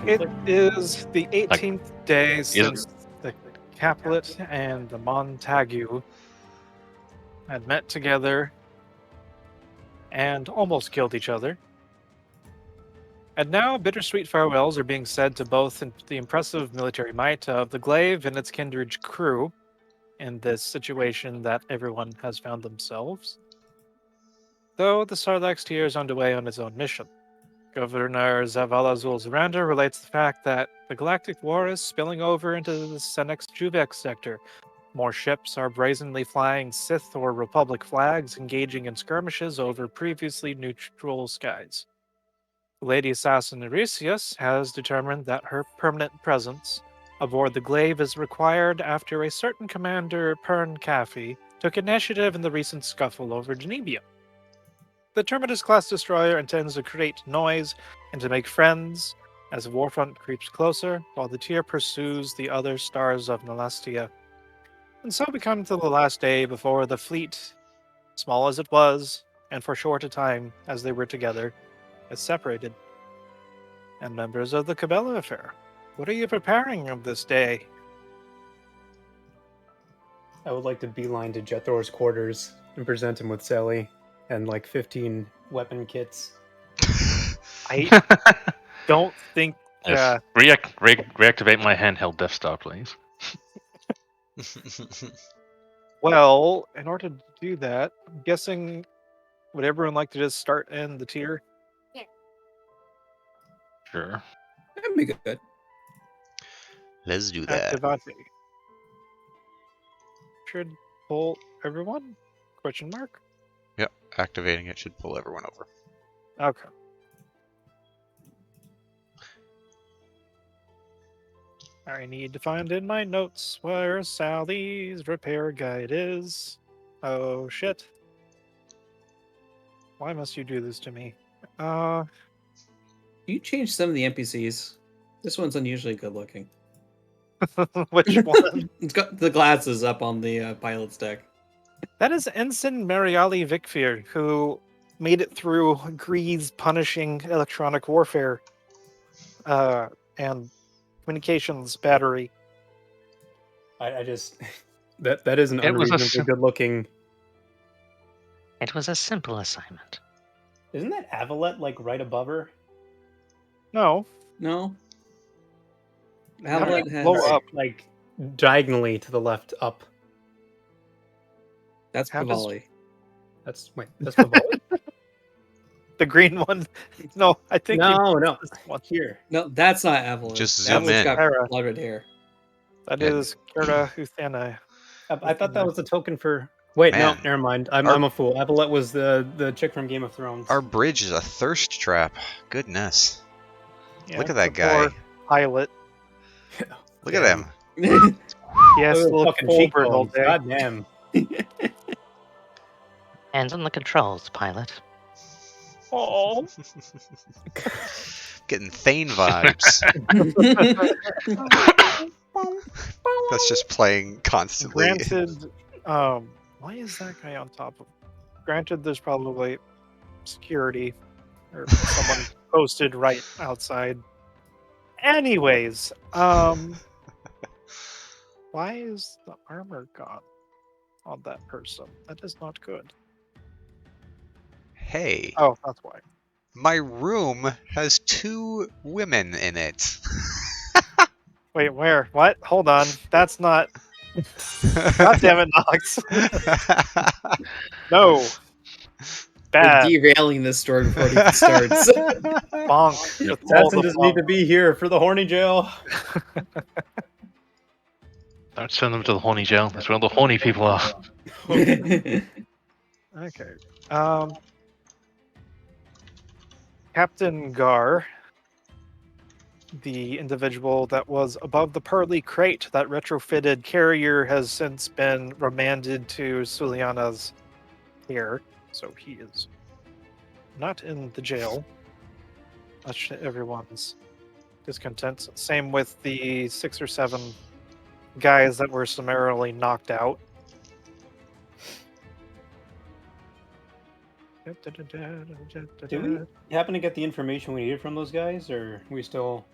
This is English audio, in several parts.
It conflict? is the 18th day it- since the Capulet and the Montague had met together and almost killed each other. And now bittersweet farewells are being said to both the impressive military might of the Glaive and its kindred crew in this situation that everyone has found themselves. Though the Sarlacc tier is underway on its own mission. Governor Zavalazul Zaranda relates the fact that the Galactic War is spilling over into the Senex Juvex sector. More ships are brazenly flying Sith or Republic flags, engaging in skirmishes over previously neutral skies. Lady Assassin Erisius has determined that her permanent presence aboard the Glaive is required after a certain commander, Pern Caffey, took initiative in the recent scuffle over Genebia. The Terminus-class destroyer intends to create noise and to make friends as the warfront creeps closer, while the tier pursues the other stars of Nalestia. And so we come to the last day before the fleet, small as it was, and for short a time as they were together, is separated. And members of the Kibbella affair, what are you preparing of this day? I would like to beeline to Jethro's quarters and present him with Sally and like 15 weapon kits. I don't think. Yes. Reactivate my handheld Death Star, please. Well, in order to do that, I'm guessing would everyone like to just start in the tier? Sure. That'd be good. Let's do that. Activate. Should pull everyone? Question mark? Yep, activating it should pull everyone over. Okay. I need to find in my notes where Sally's repair guide is. Oh shit. Why must you do this to me? You changed some of the NPCs. This one's unusually good looking. Which one? It's got the glasses up on the pilot's deck. That is Ensign Mariali Vikfir, who made it through Gree's punishing electronic warfare and communications battery. I just that is an It was a unreasonably good looking. It was a simple assignment. Isn't that Avalet like right above her? No, No. How do Hamlet you has. blow up? Like diagonally to the left up. That's How does- Cavalli. That's Favali? the green one. No, I think No, this one. here. No, that's not Avalanche. Just zoom Avalanche in. got Hera. blooded hair. That Yeah. is Kira Uthena. I thought that was a token for. Wait, no, Man. never mind. I'm a fool. Avalet was the chick from Game of Thrones. Our bridge is a thirst trap. Goodness. Yeah, Look at that the poor guy. pilot. Look at him. Yes, Those look fucking forward all cheekbones. day. God damn. Hands on the controls, pilot. Oh, Getting Thane vibes. That's just playing constantly. granted. Why is that guy on top of? Granted, there's probably security or someone posted right outside. Anyways, why is the armor gone on that person? That is not good. Hey, Oh, that's why. my room has 2 women in it. Wait, where? What? Hold on. That's not. God damn it, Nox. No. We're Bad. derailing this story before it even starts. Bonk. Yep. With all Datsun the doesn't need to be here for the horny jail. Don't send them to the horny jail. That's where all the horny people are. Okay. Captain Gar, the individual that was above the pearly crate that retrofitted carrier, has since been remanded to Suliana's care, so he is not in the jail, much to everyone's discontent. Same with the 6 or 7 guys that were summarily knocked out. Did we happen to get the information we needed from those guys, or we still?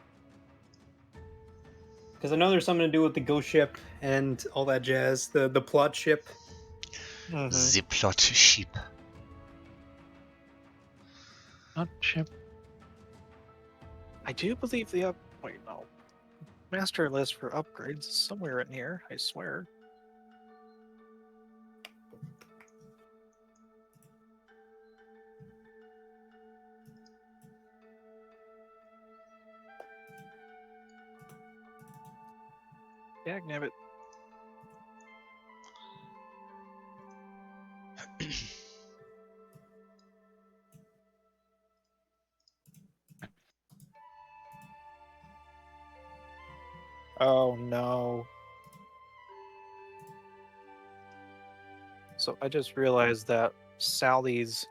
Because I know there's something to do with the ghost ship and all that jazz. The plot ship. Mhm. The plot ship. Not chip. I do believe the wait, no. Master list for upgrades is somewhere in here, I swear. Dagnabbit. Oh no. So I just realized that Sally's.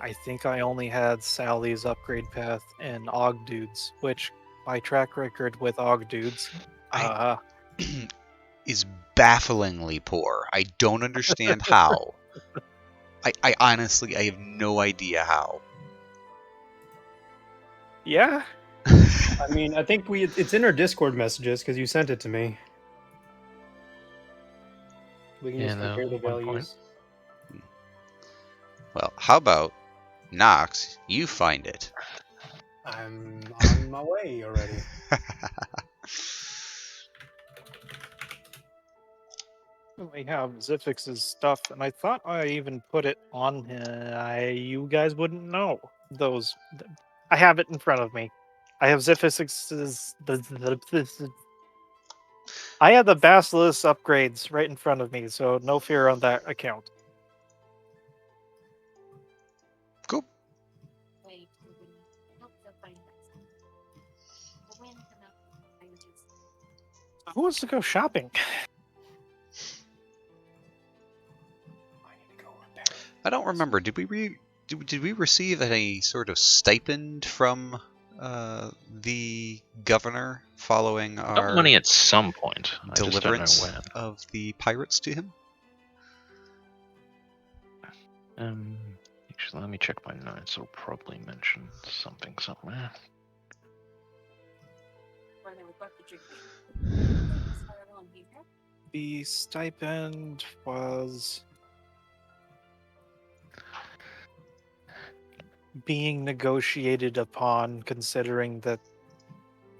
I think I only had Sally's upgrade path in Og Dudes, which my track record with Og Dudes Is bafflingly poor. I don't understand how. I honestly, I have no idea how. yeah. I mean, I think it's in our Discord messages because you sent it to me. We can Yeah, just no, compare the one point. values. Well, how about Nox? You find it. I'm on my way already. We have Zifix's stuff, and I thought I even put it on. You guys wouldn't know those. I have it in front of me. I have Zifix's. I have the Basilisk upgrades right in front of me, so no fear on that account. Cool. Who wants to go shopping? I don't remember. Did we receive any sort of stipend from the governor following I got our money at some point. I just don't know deliverance when. of the pirates to him? Actually, let me check my notes. I'll probably mention something somewhere. The stipend was being negotiated upon, considering that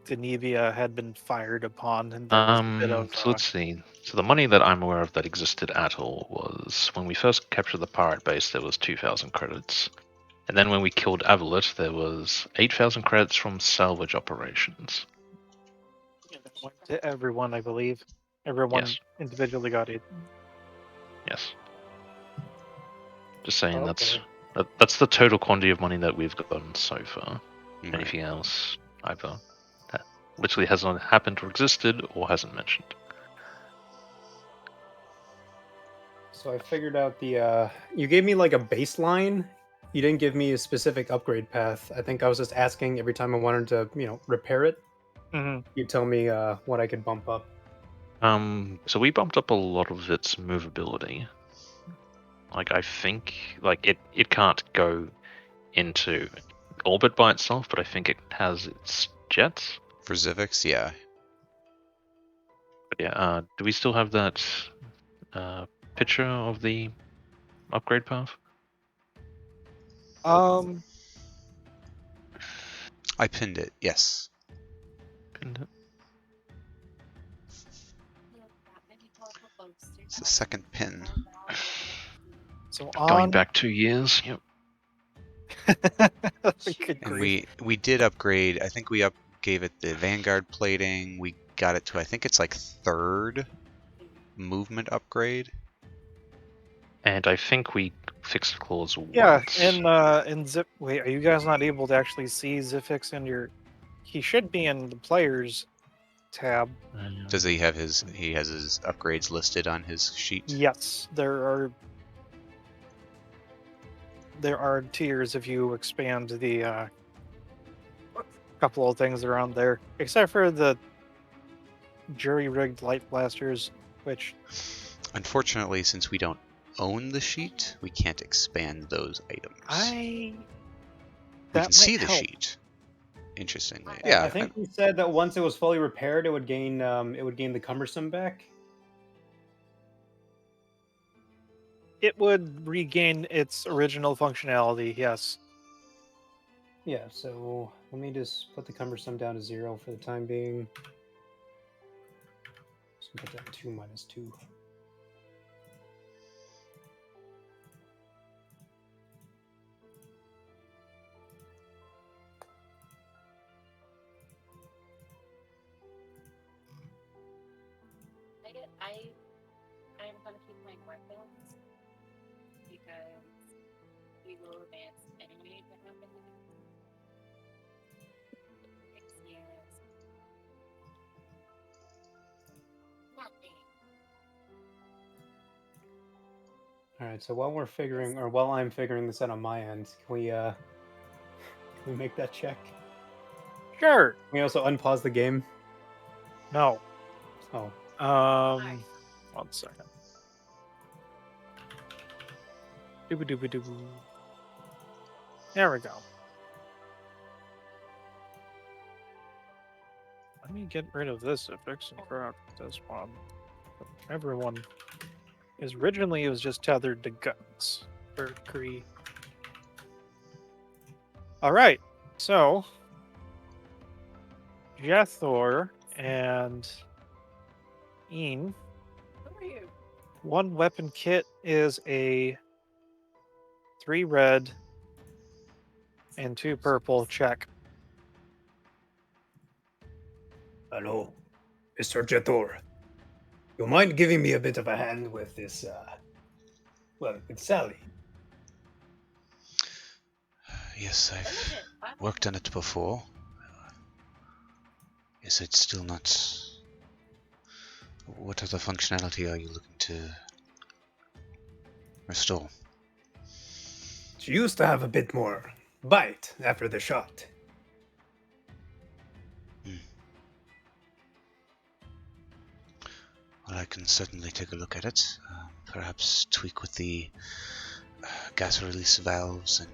Denevia had been fired upon, and there was a bit of. So let's see. So the money that I'm aware of that existed at all was when we first captured the pirate base, there was 2,000 credits. And then when we killed Avalit, there was 8,000 credits from salvage operations. Went to everyone, I believe. Everyone Yes. individually got it. Yes. Just saying Okay. that's the total quantity of money that we've gotten so far. Right. Anything else either that literally hasn't happened or existed or hasn't mentioned. So I figured out the. You gave me like a baseline. You didn't give me a specific upgrade path. I think I was just asking every time I wanted to, repair it. Mhm. You tell me what I could bump up. So we bumped up a lot of its movability. Like I think like it can't go into orbit by itself, but I think it has its jets. For Zivix, yeah. But yeah, do we still have that picture of the upgrade path? I pinned it, yes. Pinned it? It's the second pin. So Going on. back 2 years. Yep. Good And grief. we did upgrade. I think we gave it the Vanguard plating. We got it to, I think it's like 3rd movement upgrade. And I think we fixed claws Yeah, once. in Zip. Wait, are you guys not able to actually see Zifix in your? He should be in the players tab. Does he have his? He has his upgrades listed on his sheet. Yes, there are tiers if you expand the couple of things around there, except for the jury-rigged light blasters, which Unfortunately, since we don't own the sheet, we can't expand those items. we we can see the sheet. Interestingly, I yeah. think you said that once it was fully repaired, it would gain the cumbersome back. It would regain its original functionality, yes. Yeah, so let me just put the cumbersome down to 0 for the time being. Just put down 2 minus 2. I'm gonna keep my weapons because we will advance anyway. But I'm gonna yes. Nothing. All right, so while I'm figuring this out on my end, can we make that check? Sure. Can we also unpause the game? No. Oh, 1 second. Dooba. There we go. Let me get rid of this affix and correct this one. Everyone is originally it was just tethered to guns. Mercury. Alright, so Jethor and Ian. Who are you? One weapon kit is a 3 red and 2 purple check. hello, Mr. Jetor. You mind giving me a bit of a hand with this, with Sally? Yes, I've Imogen, worked on it before. Is it still not? What other functionality are you looking to restore? She used to have a bit more bite after the shot. Well, I can certainly take a look at it. Perhaps tweak with the gas release valves and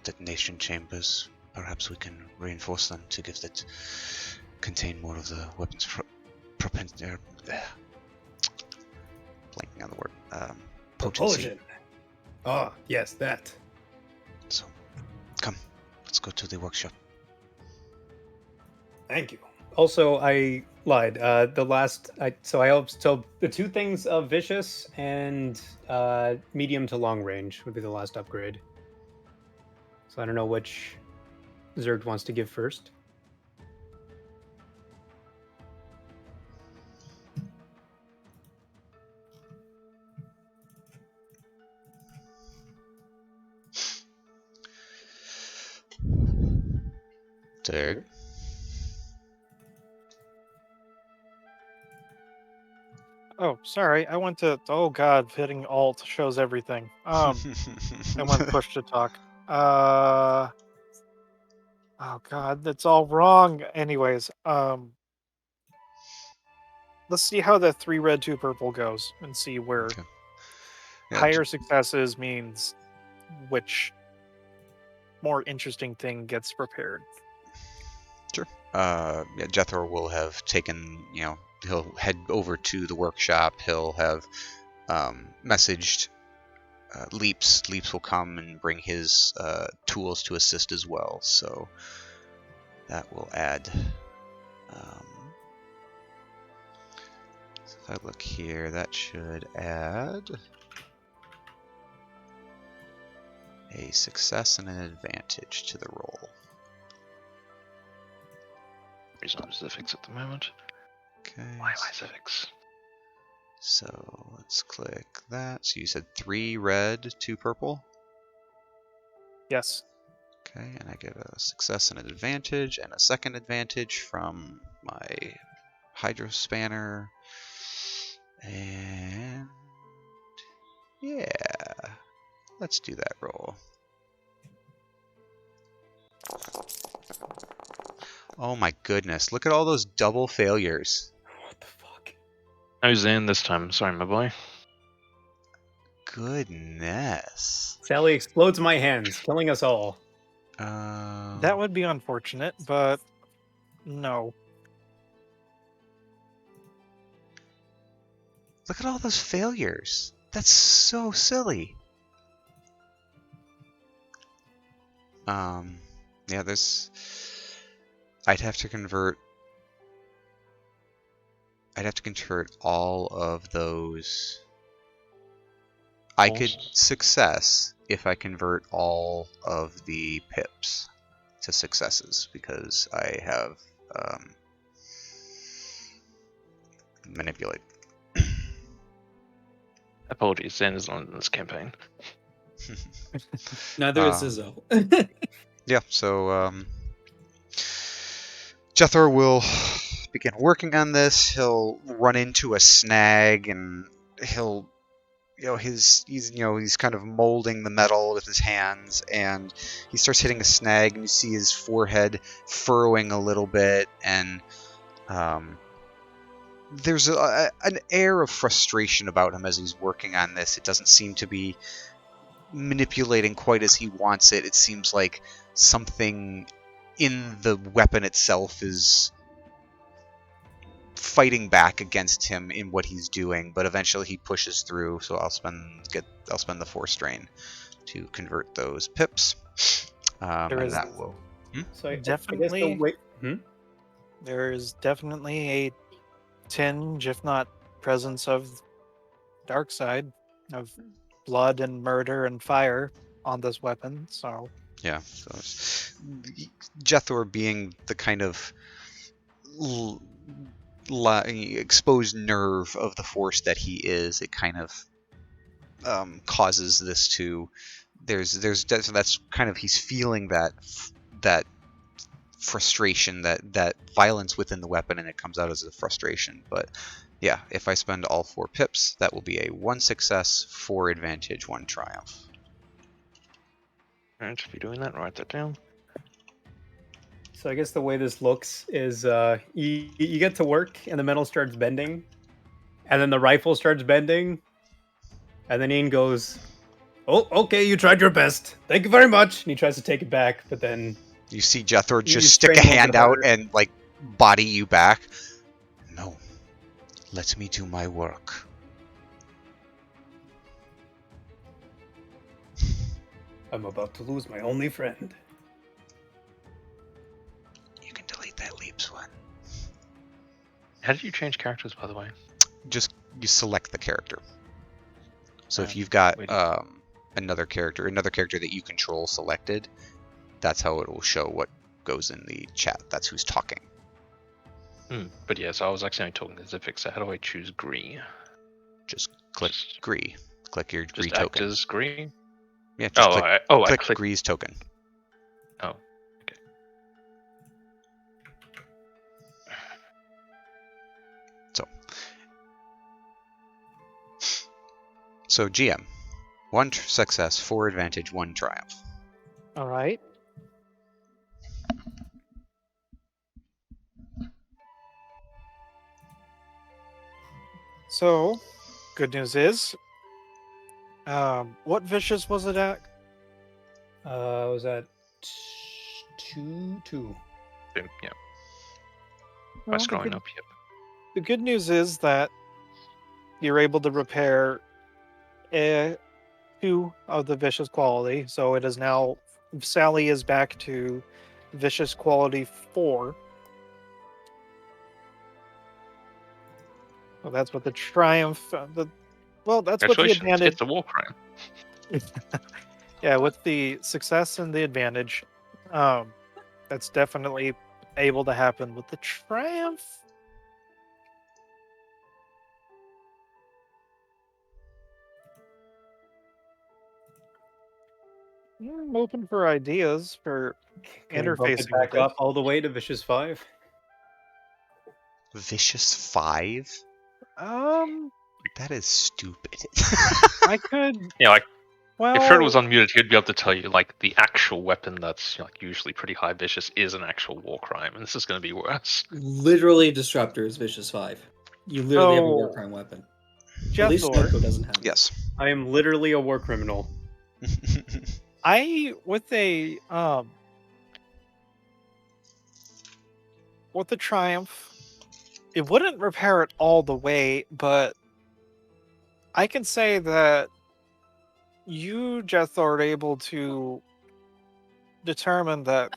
detonation chambers. Perhaps we can reinforce them to give that contain more of the weapons propensity. Blanking on the word. Potency. Propulsion. Ah, yes, that. So, come, let's go to the workshop. Thank you. Also, I lied. So the 2 things of vicious and medium to long range would be the last upgrade. So I don't know which Zerg wants to give first. Derg. Oh, sorry. I went to. Oh God, hitting Alt shows everything. I went push to talk. Oh God, that's all wrong. Anyways, let's see how the 3 red 2 purple goes and see where Okay. Yeah, higher successes means which more interesting thing gets prepared. Sure. Yeah, Jethro will have taken, he'll head over to the workshop. He'll have messaged Leaps. Leaps will come and bring his tools to assist as well. So that will add. So if I look here, that should add a success and an advantage to the roll. He's on civics at the moment. Okay. Why civics? So let's click that. So you said 3 red, 2 purple? Yes. Okay, and I get a success and an advantage, and a second advantage from my Hydro Spanner. And yeah, let's do that roll. Oh my goodness, look at all those double failures. What the fuck? Who's in this time? Sorry, my boy. Goodness. Sally explodes my hands, killing us all. That would be unfortunate, but no. Look at all those failures. That's so silly. Yeah, I'd have to convert all of those. I could success if I convert all of the pips to successes because I have manipulate. Apologies, Zen is not in this campaign. Neither is Um, Izzo. Yeah, so Jethor will begin working on this. He'll run into a snag, and he'll, he's kind of molding the metal with his hands, and he starts hitting a snag, and you see his forehead furrowing a little bit, and there's an air of frustration about him as he's working on this. It doesn't seem to be manipulating quite as he wants it. It seems like something in the weapon itself is fighting back against him in what he's doing, but eventually he pushes through. So I'll spend the force strain to convert those pips, and that will. So I guess Definitely. the way. There is definitely a tinge, if not presence, of dark side, of blood and murder and fire on this weapon. So Yeah, so Jethor being the kind of exposed nerve of the force that he is, it kind of causes this to. That's kind of he's feeling that frustration, that violence within the weapon, and it comes out as a frustration. But yeah, if I spend all 4 pips, that will be a 1 success, 4 advantage, 1 triumph. And if you're doing that, write that down. So I guess the way this looks is you get to work and the metal starts bending, and then the rifle starts bending, and then Ian goes, "Oh, okay, you tried your best. Thank you very much." And he tries to take it back, but then You see Jethor You just stick a strain a little hand bit out harder. and like body you back. No, let me do my work. I'm about to lose my only friend. You can delete that leaps one. How did you change characters, by the way? Just you select the character. So if Oh, you've got wait. another character that you control selected, that's how it will show what goes in the chat. That's who's talking. But yeah, so I was actually only talking to Zipix, so how do I choose Gree? Just click Gree. Click your Gree Just act token. as Gree? Yeah, just click, I click click. Gree's token. Oh, okay. So GM, 1 success, 4 advantage, 1 triumph. all right. So, good news is, what vicious was it at? Was that 2-2? Boom, yeah. By Well, scrolling up, yep. the good news is that you're able to repair 2 of the vicious quality. So it is now, Sally is back to vicious quality 4. Well, that's what the triumph. That's what the Congratulations, advantage. it's a war crime. Yeah, with the success and the advantage, that's definitely able to happen. With the triumph, I'm open for ideas for Can we bump it interfacing back with it. up all the way to Vicious 5? Vicious 5? That is stupid. I could. Yeah, like, Well, if Fred was unmuted, he'd be able to tell you, like, the actual weapon that's like usually pretty high vicious is an actual war crime, and this is going to be worse. Literally, Disruptor is Vicious 5. You literally have a war So, crime weapon. At least Jethor, Snoko doesn't have it. Yes. I am literally a war criminal. I with a with the Triumph, it wouldn't repair it all the way, but I can say that you, Jethro, are able to determine that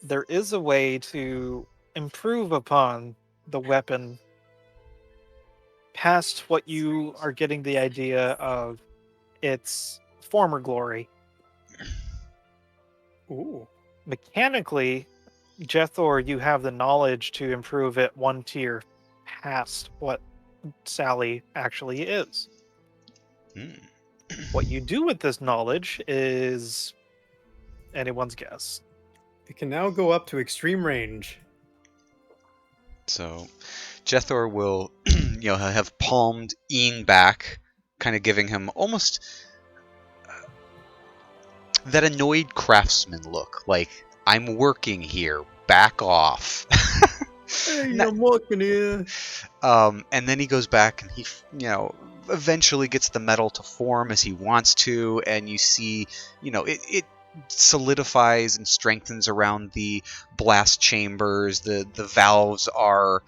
there is a way to improve upon the weapon past what you are getting the idea of its former glory. Ooh. Mechanically, Jethor, you have the knowledge to improve it one tier past what Sally actually is. Hmm. What you do with this knowledge is anyone's guess. It can now go up to extreme range. So, Jethor will, have palmed Ian back, kind of giving him almost that annoyed craftsman look, like, I'm working here, back off. Hey, Not- I'm walking here. And then he goes back and he, eventually gets the metal to form as he wants to, and you see, it solidifies and strengthens around the blast chambers. The valves are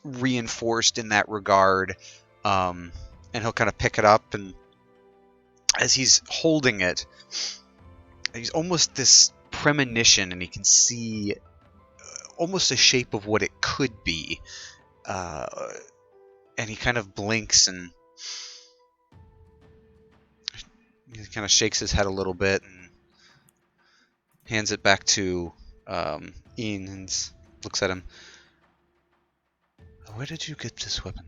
reinforced in that regard, and he'll kind of pick it up, and as he's holding it, he's almost this premonition, and he can see almost a shape of what it could be. And he kind of blinks and he kind of shakes his head a little bit and hands it back to Ian and looks at him. Where did you get this weapon?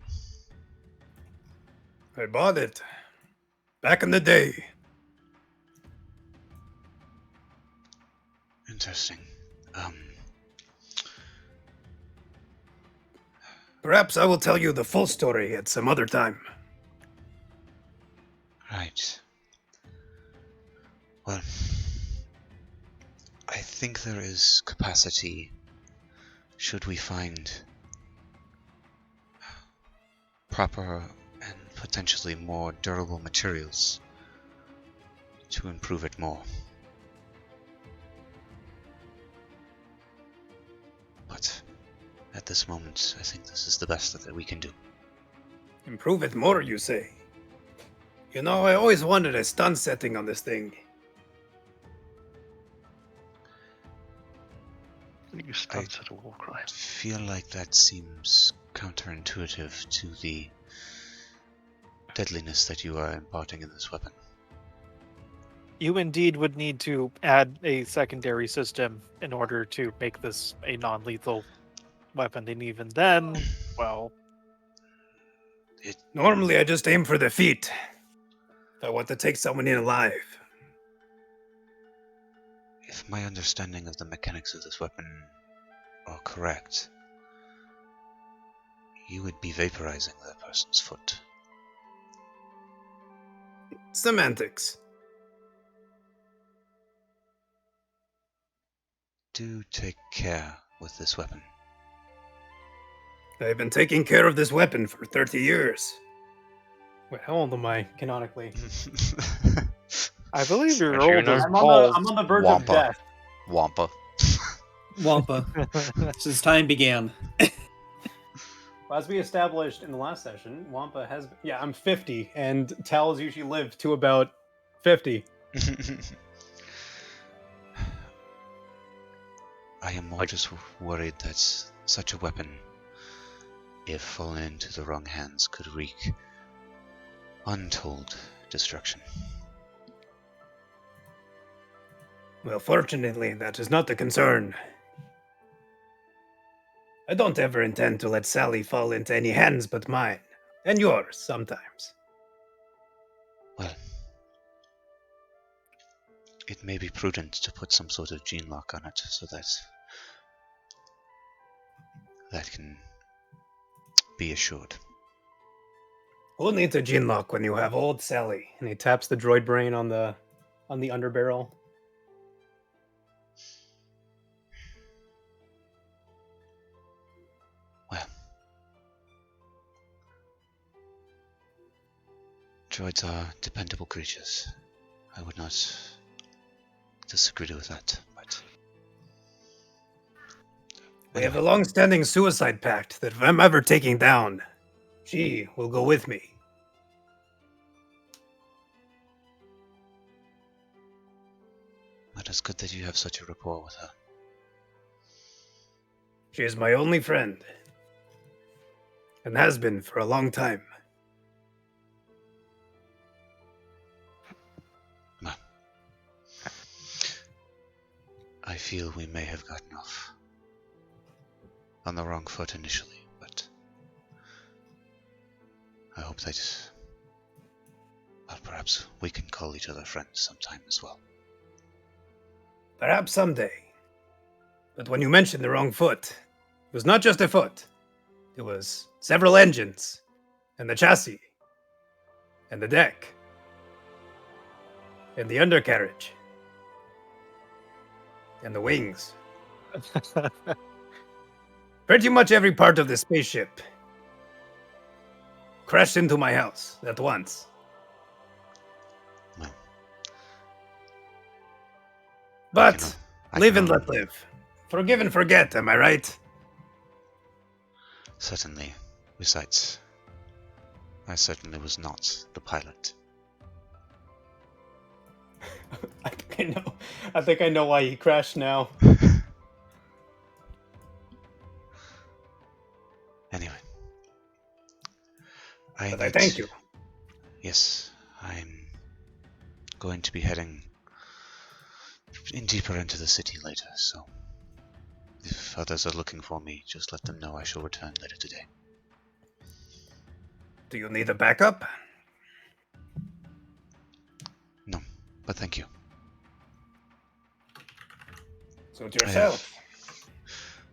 I bought it. Back in the day. Interesting. Perhaps I will tell you the full story at some other time. Right. Well, I think there is capacity should we find proper and potentially more durable materials to improve it more. But at this moment, I think this is the best that we can do. Improve it more, you say? You know, I always wanted a stun setting on this thing. You started a war cry. I feel like that seems counterintuitive to the deadliness that you are imparting in this weapon. You indeed would need to add a secondary system in order to make this a non-lethal weapon, and even then, well, Normally, I just aim for the feet. If I want to take someone in alive. If my understanding of the mechanics of this weapon are correct, you would be vaporizing that person's foot. Semantics. Do take care with this weapon. I've been taking care of this weapon for 30 years. Wait, how old am I, canonically? I believe you're As you old know. as I'm balls. on the verge Wampa. of death. Wampa. Wampa. Since time began. Well, as we established in the last session, Wampa has... Yeah, I'm 50, and Tals usually live to about 50. I am more just worried that such a weapon, if fallen into the wrong hands, could wreak untold destruction. Well, fortunately, that is not the concern. I don't ever intend to let Sally fall into any hands but mine. And yours, sometimes. Well, it may be prudent to put some sort of gene lock on it so that that can be assured. Who needs a gene lock when you have old Sally? And he taps the droid brain on the underbarrel. Well, droids are dependable creatures. I would not disagree with that, but We have a Anyway, long-standing suicide pact that if I'm ever taken down, she will go with me. it is good that you have such a rapport with her. She is my only friend, and has been for a long time. Well, I feel we may have gotten off on the wrong foot initially, but I hope that, well, perhaps we can call each other friends sometime as well. Perhaps someday. But when you mentioned the wrong foot, it was not just a foot. It was several engines, and the chassis, and the deck, and the undercarriage, and the wings. Pretty much every part of the spaceship crashed into my house at once. Well, But I live can and let live. Forgive and forget, am I right? Certainly. Besides, I certainly was not the pilot. I think I know why he crashed now. Anyway, But I thank you. Yes, I'm going to be heading deeper into the city later, so if others are looking for me, just let them know I shall return later today. Do you need a backup? No, but thank you. Suit yourself.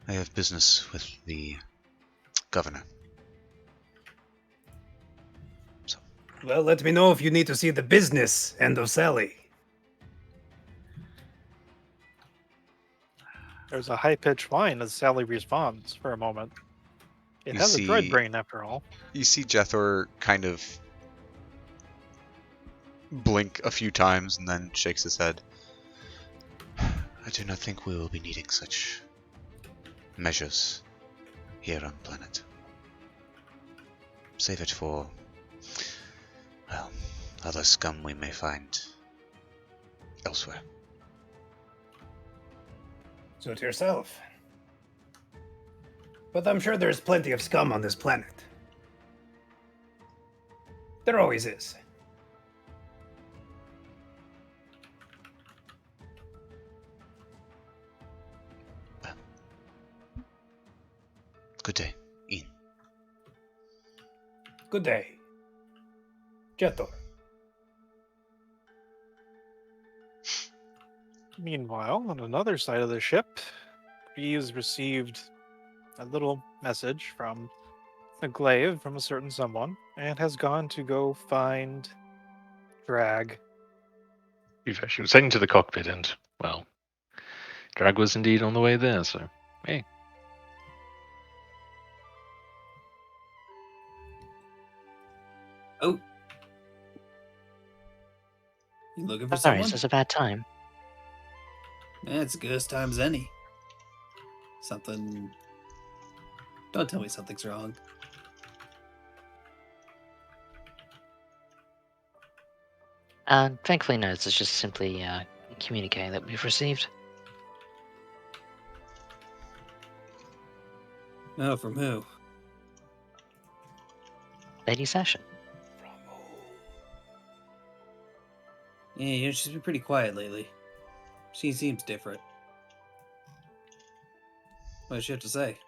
I have business with the governor. So, Well, let me know if you need to see the business end of Sally. There's a high-pitched whine as Sally responds for a moment. It You has a droid see- brain, after all. you see Jethor kind of blink a few times and then shakes his head. I do not think we will be needing such measures here on planet. Save it for, well, other scum we may find elsewhere. Suit yourself. But I'm sure there's plenty of scum on this planet. There always is. Good day, Ian. Good day. Jetor. Meanwhile, on another side of the ship, Breeze received a little message from a glaive from a certain someone and has gone to go find Drag. She was heading to the cockpit, and, well, Drag was indeed on the way there, so, hey. Oh. You looking for Sorry, someone? is this a bad time? Yeah, it's as good as time as any. Something. Don't tell me something's wrong. Thankfully, no, this is just simply communicating that we've received. No, from who? Lady Session. Yeah, you know, she's been pretty quiet lately. She seems different. What does she have to say?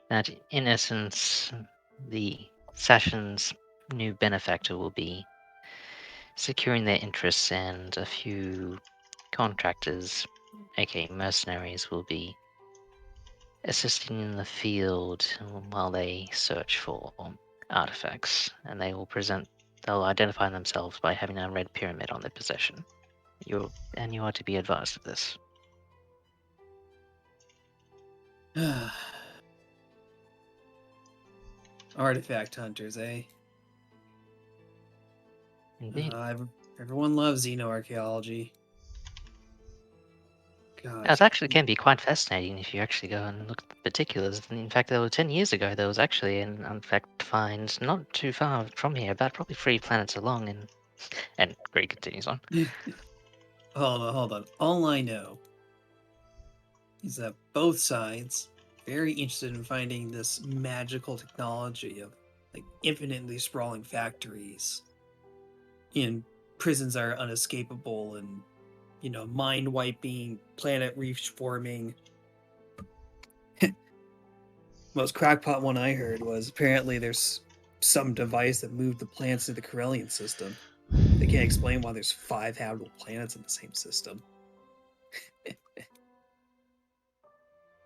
That in essence, the Session's new benefactor will be securing their interests, and a few contractors, aka mercenaries, will be assisting in the field while they search for artifacts, and they'll identify themselves by having a red pyramid on their possession. You are to be advised of this. Artifact hunters, eh? Indeed. Everyone loves xenoarchaeology. God. It actually can be quite fascinating if you actually go and look at the particulars. In fact, there were 10 years ago, there was actually an unfact find not too far from here, about probably 3 planets along, and Greg continues on. Hold on. All I know is that both sides very interested in finding this magical technology of like infinitely sprawling factories in prisons that are unescapable and mind wiping, planet reefs forming. Most crackpot one I heard was apparently there's some device that moved the planets to the Corellian system. They can't explain why there's 5 habitable planets in the same system.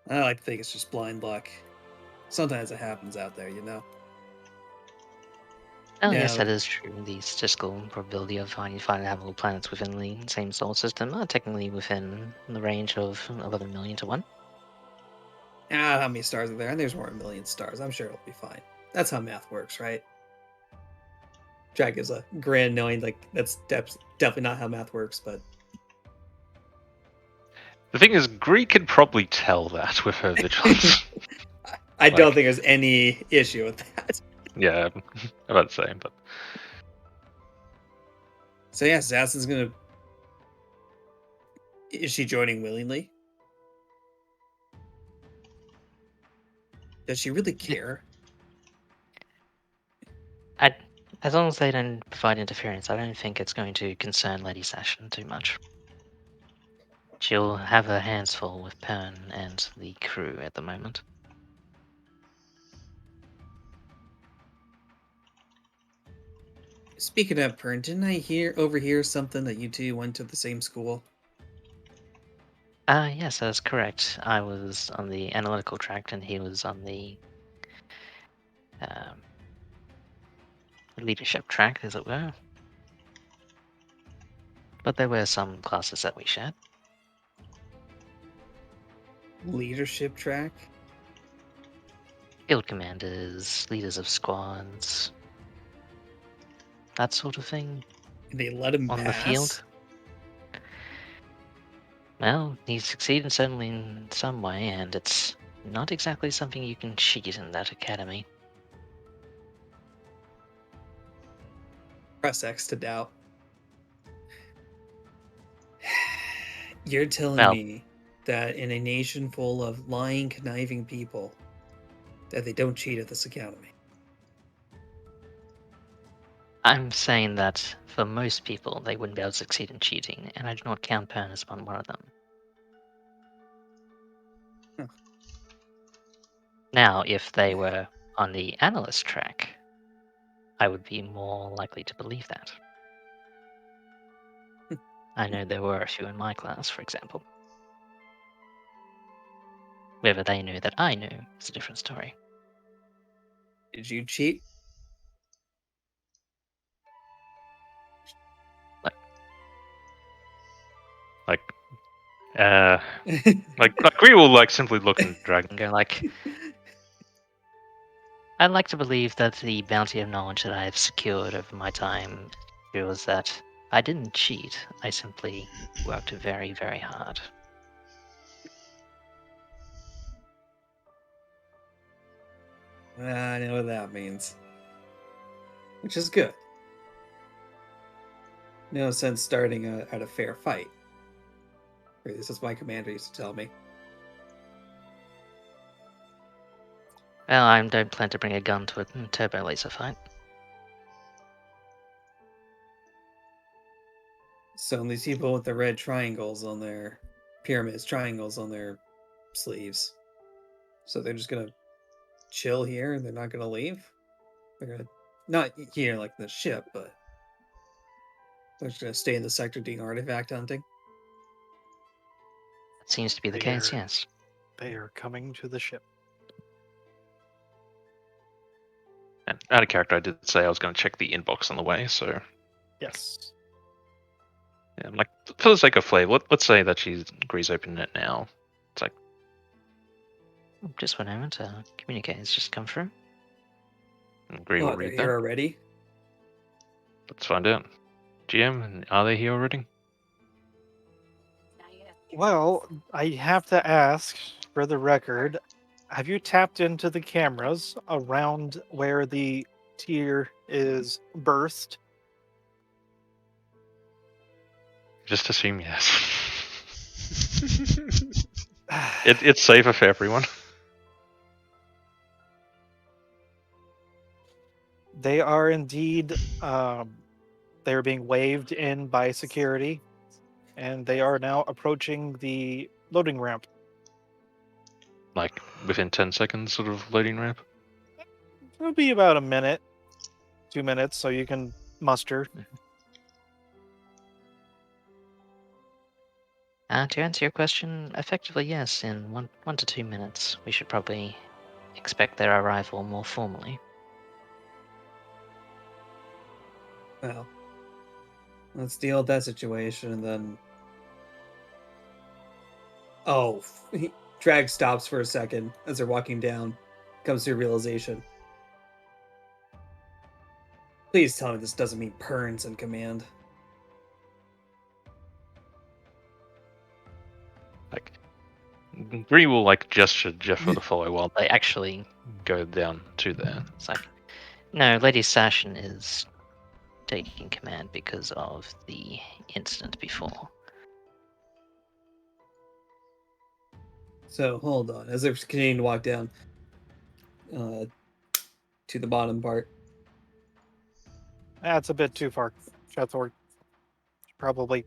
I like to think it's just blind luck. Sometimes it happens out there, you know? Oh, yes, Yeah. that is true. The statistical probability of finding 5 habitable planets within the same solar system are technically within the range of 11 million to 1. How many stars are there? And there's more than a million stars. I'm sure it'll be fine. That's how math works, right? Jack is a grand knowing, like, that's definitely not how math works, but The thing is, Greek could probably tell that with her vigilance. I don't Like- think there's any issue with that. Yeah, about the same, but So yeah, Assassin's gonna. Is she joining willingly? Does she really care? As long as they don't provide interference, I don't think it's going to concern Lady Sashin too much. She'll have her hands full with Pern and the crew at the moment. Speaking of Pern, didn't I overhear something that you two went to the same school? Yes, that's correct. I was on the analytical track and he was on the leadership track, as it were. But there were some classes that we shared. Leadership track? Guild commanders, leaders of squads, that sort of thing They let him on pass? the field. Well, he succeeded certainly in some way, and it's not exactly something you can cheat in that academy. Press X to doubt. You're telling Well- me that in a nation full of lying, conniving people, that they don't cheat at this academy? I'm saying that for most people, they wouldn't be able to succeed in cheating, and I do not count Pern as one of them. Huh. Now, if they were on the analyst track, I would be more likely to believe that. I know there were a few in my class, for example. Whether they knew that I knew is a different story. Did you cheat? like, like we will like simply look and drag. And go like, I'd like to believe that the bounty of knowledge that I have secured over my time shows that I didn't cheat, I simply worked very, very hard. I know what that means. Which is good. No sense starting at a fair fight. Or this is what my commander used to tell me. Well, I don't plan to bring a gun to a turbo laser fight. So these people with the red triangles on their triangles on their sleeves. So they're just gonna chill here and they're not gonna leave? They're gonna not here like the ship, but they're just gonna stay in the sector doing artifact hunting. That seems to be the case, They're- yes. They are coming to the ship. And out of character, I did say I was going to check the inbox on the way, so Yes. yeah, I'm like, for the sake of flavor, let's say that she agrees opening it now. It's like, Just one moment, communicators just come through. agree will Oh, they're read here that. already? Let's find out. GM, are they here already? Not yet. Well, I have to ask for the record, have you tapped into the cameras around where the tier is burst? Just assume yes. It's safer for everyone. They are indeed they're being waved in by security, and they are now approaching the loading ramp. Like within 10 seconds, sort of loading ramp. It'll be about a minute, 2 minutes, so you can muster. To answer your question, effectively yes. In 1 to 2 minutes, we should probably expect their arrival more formally. Well, let's deal with that situation and then. Oh, Drag stops for a second as they're walking down, comes to a realization. Please tell me this doesn't mean Pern's in command. Like, Bree will like gesture Jeffo to follow while they actually go down to there. It's like, no, Lady Sashin is taking command because of the incident before. So hold on, as they're continuing to walk down to the bottom part. That's a bit too far. Shethor. Probably.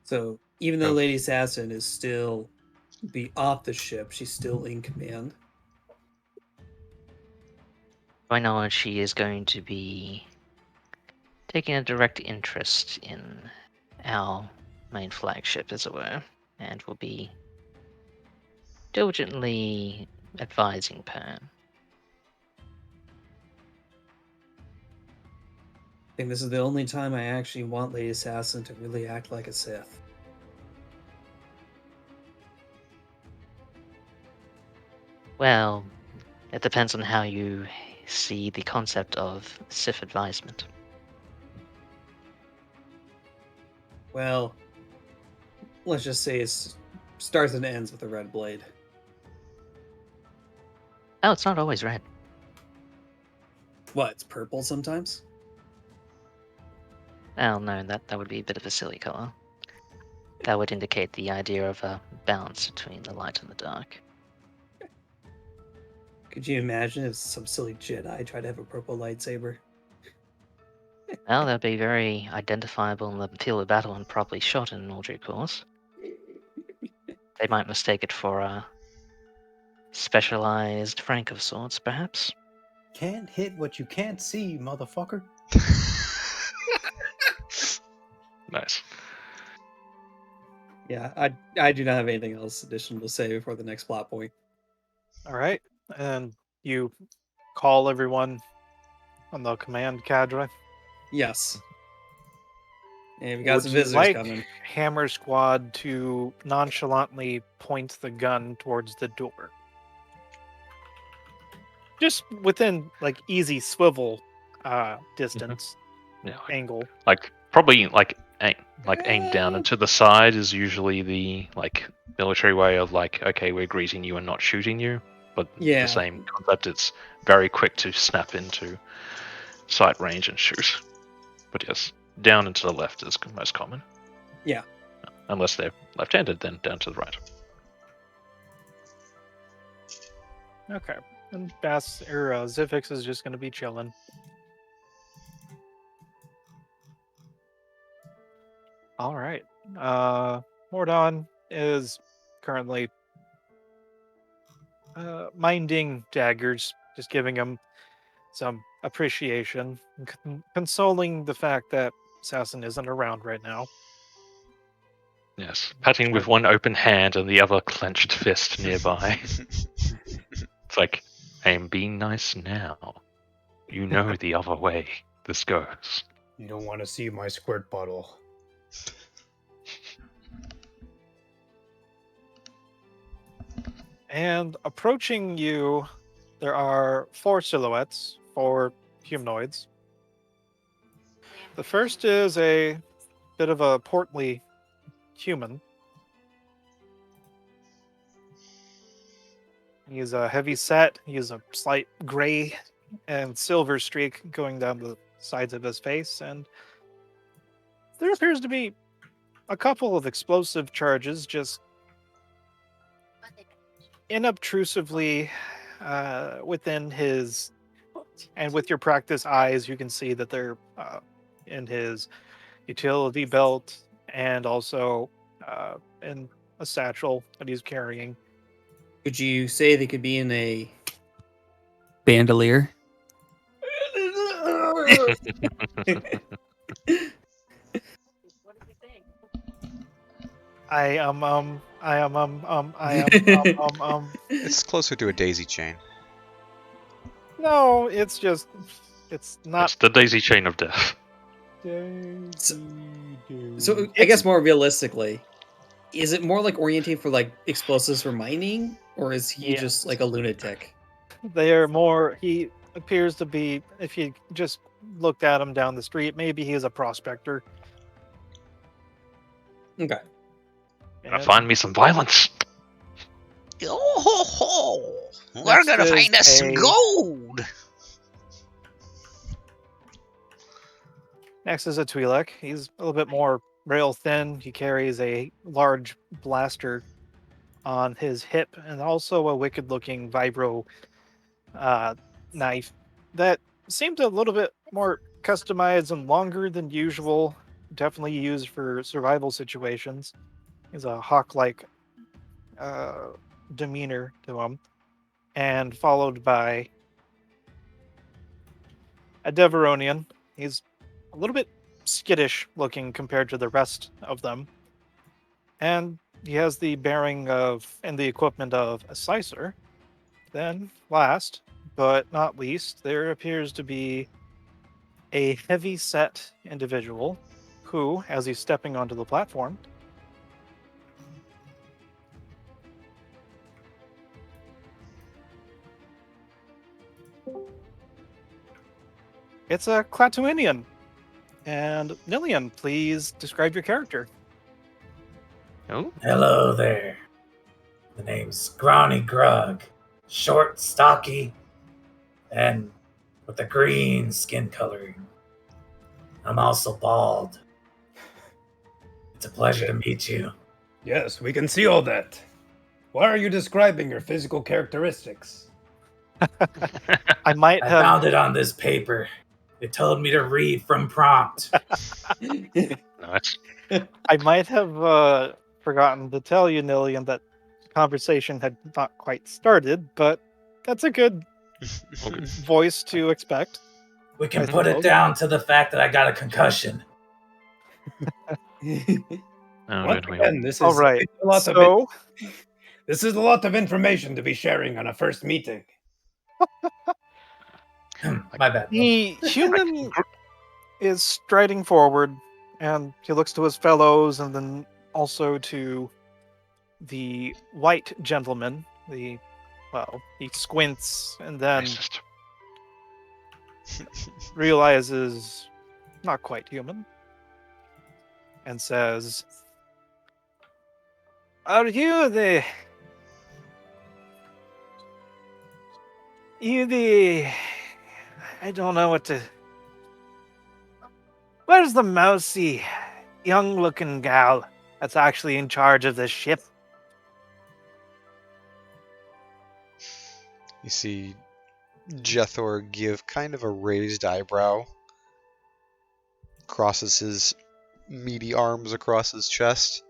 So even though Oh. Lady Assassin is still be off the ship, she's still in command. To my knowledge, she is going to be taking a direct interest in our main flagship, as it were, and will be diligently advising Pern. I think this is the only time I actually want Lady Assassin to really act like a Sith. Well, it depends on how you see the concept of Sith advisement. Well, let's just say it starts and ends with a red blade. Oh, it's not always red. What, it's purple sometimes? Oh no, that would be a bit of a silly color. That would indicate the idea of a balance between the light and the dark. Could you imagine if some silly Jedi tried to have a purple lightsaber? Well, that'd be very identifiable in the field of battle and probably shot in all due course. They might mistake it for a specialized frank of sorts, perhaps. Can't hit what you can't see, motherfucker. Nice. Yeah, I do not have anything else additional to say before the next plot point. All right. And you call everyone on the command cadre. Yes. And we got Would some you visitors like coming. Hammer Squad to nonchalantly point the gun towards the door? Just within like easy swivel distance Yeah, angle. like probably like aim down and to the side is usually the like military way of like, okay, we're greeting you and not shooting you. But Yeah. the same concept, it's very quick to snap into sight range and shoot. But yes, down and to the left is most common. Yeah. Unless they're left-handed, then down to the right. Okay. And Zifix is just going to be chilling. All right. Mordon is currently minding daggers, just giving him some appreciation, and consoling the fact that Assassin isn't around right now. Yes, patting with one open hand and the other clenched fist nearby. It's like, I am being nice now. You know the other way this goes. You don't want to see my squirt bottle. And approaching you, there are 4 silhouettes, 4 humanoids. The first is a bit of a portly human. He's a heavy set. He has a slight gray and silver streak going down the sides of his face, and there appears to be a couple of explosive charges just inobtrusively within his, and with your practice eyes, you can see that they're in his utility belt and also in a satchel that he's carrying. Could you say they could be in a bandolier? What do you think? I am It's closer to a daisy chain. No, it's just it's not. It's the daisy chain of death. So I guess more realistically, is it more like orienting for like explosives for mining, or is he Yes. just like a lunatic? They are more. He appears to be. If you just looked at him down the street, maybe he's a prospector. Okay. And Find me some violence. Oh ho ho! We're Next gonna is find us some a- gold. Next is a Twi'lek. He's a little bit more rail thin. He carries a large blaster on his hip and also a wicked-looking vibro knife that seemed a little bit more customized and longer than usual. Definitely used for survival situations. He's a hawk-like demeanor to him, and followed by a Deveronian. He's a little bit skittish looking compared to the rest of them, and he has the bearing of and the equipment of a slicer. Then, last but not least, there appears to be a heavy set individual who, as he's stepping onto the platform, it's a Clatuinian. And Nillian, please describe your character. Oh, Hello there. The name's Scrawny Grug. Short, stocky, and with a green skin coloring. I'm also bald. It's a pleasure to meet you. Yes, we can see all that. Why are you describing your physical characteristics? I might I have found it on this paper. They told me to read from prompt. nice. I might have forgotten to tell you, Nillian, that conversation had not quite started, but that's a good Okay. voice to expect. We can I put it suppose. down to the fact that I got a concussion. Oh, Once don't we all? again, this is All right. a lot of So, this is a lot of information to be sharing on a first meeting. My bad. the human is striding forward, and he looks to his fellows, and then also to the white gentleman. He squints and then Racist. realizes not quite human, and says, "Are you the I don't know what to. Where's the mousy, young-looking gal that's actually in charge of this ship?" You see Jethor give kind of a raised eyebrow, crosses his meaty arms across his chest.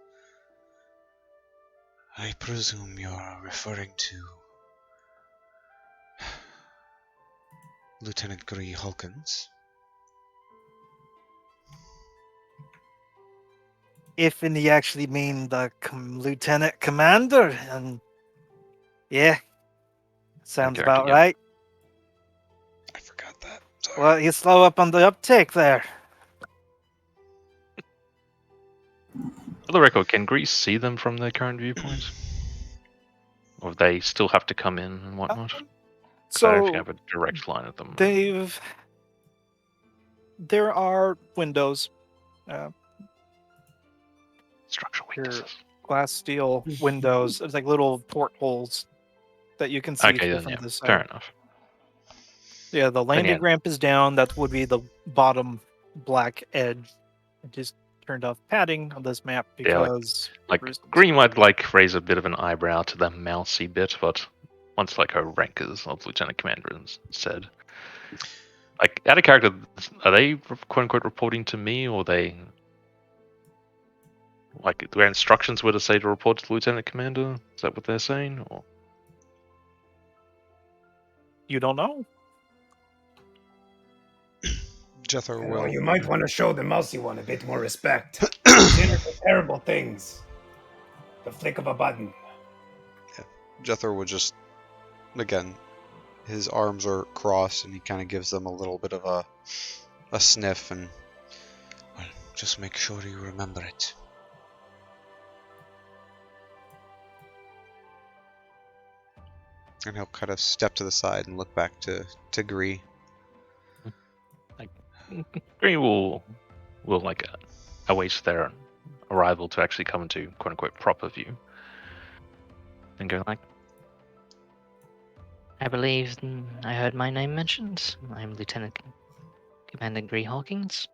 I presume you're referring to Lieutenant Gree Hawkins. If and you actually mean the lieutenant commander, and yeah, sounds character, about yeah. right. I forgot that. Sorry. Well, you slow up on the uptake there. For the record, can Greece see them from their current viewpoints? Or they still have to come in and whatnot? 'Cause I don't actually So have a direct line at them. they've There are windows, uh, Structural Your- weaknesses. glass steel windows. It's like little portholes that you can see Okay, through then from yeah, this side. fair enough. Yeah, the landing yeah. ramp is down. That would be the bottom black edge. I just turned off padding on this map Yeah, because Like reasons. Green might like raise a bit of an eyebrow to the mousy bit, but once like her rank is of lieutenant commander said, like out of character, are they quote unquote reporting to me, or they like their instructions were to say to report to the lieutenant commander? Is that what they're saying? Or You don't know. Jethro You know, will. you might want to show the mousy one a bit more respect. Dinner for terrible things. The flick of a button. Jethro will just, again, his arms are crossed and he kind of gives them a little bit of a sniff and, well, just make sure you remember it. And he'll kind of step to the side and look back to Gree. Green will like await their arrival to actually come into quote unquote proper view, and go like, I believe I heard my name mentioned. I'm Lieutenant Commander Gree Hawkins.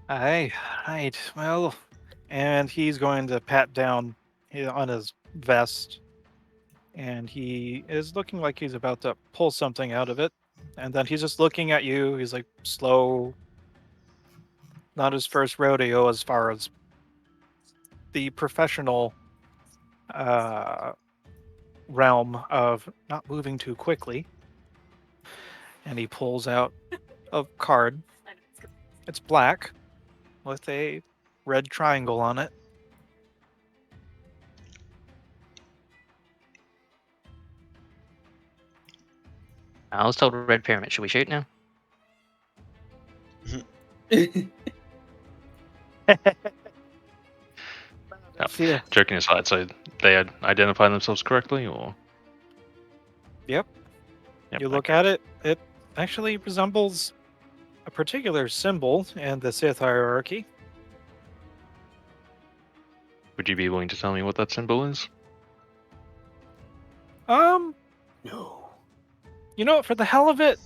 Aye, right. Well, and he's going to pat down on his vest, and he is looking like he's about to pull something out of it. And then he's just looking at you. He's like slow, not his first rodeo as far as the professional realm of not moving too quickly. And he pulls out a card. It's black with a red triangle on it. I was told Red Pyramid. Should we shoot now? Yeah. joking aside, so they identify themselves correctly, or Yep. Yep, You look okay. at it, it actually resembles a particular symbol in the Sith hierarchy. Would you be willing to tell me what that symbol is? No. You know, for the hell of it,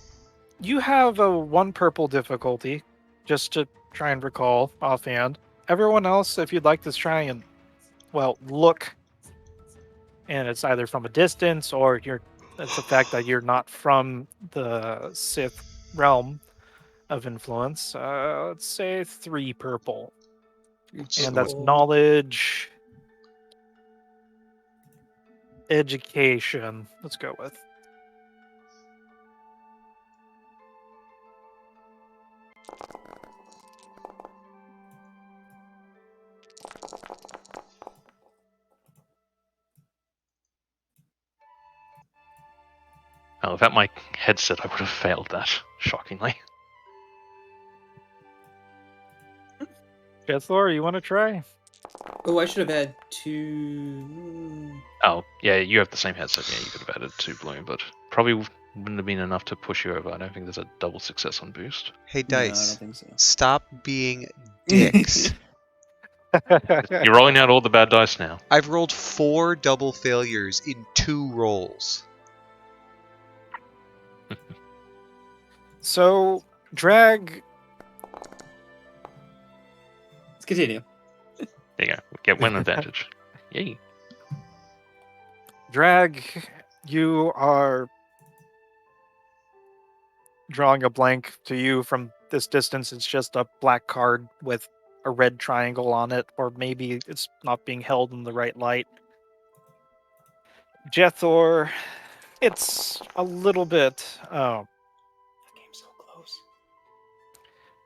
you have a 1 purple difficulty, just to try and recall offhand. Everyone else, if you'd like to try and, well, look, and it's either from a distance or it's the fact that you're not from the Sith realm of influence. Let's say 3 purple. And that's knowledge, education. Let's go with. Oh, without my headset, I would have failed that, shockingly. Jethor, you want to try? Oh, I should have had 2. Oh, yeah, you have the same headset. Yeah, you could have added 2 bloom, but probably wouldn't have been enough to push you over. I don't think there's a double success on boost. Hey, No, I don't Dice, think so. stop being dicks. You're rolling out all the bad dice now. I've rolled 4 double failures in 2 rolls. So, drag. Let's continue. There you go. Get one advantage. Yay. Drag, you are drawing a blank. To you from this distance. It's just a black card with a red triangle on it, or maybe it's not being held in the right light. Jethor, it's a little bit. That game's so close.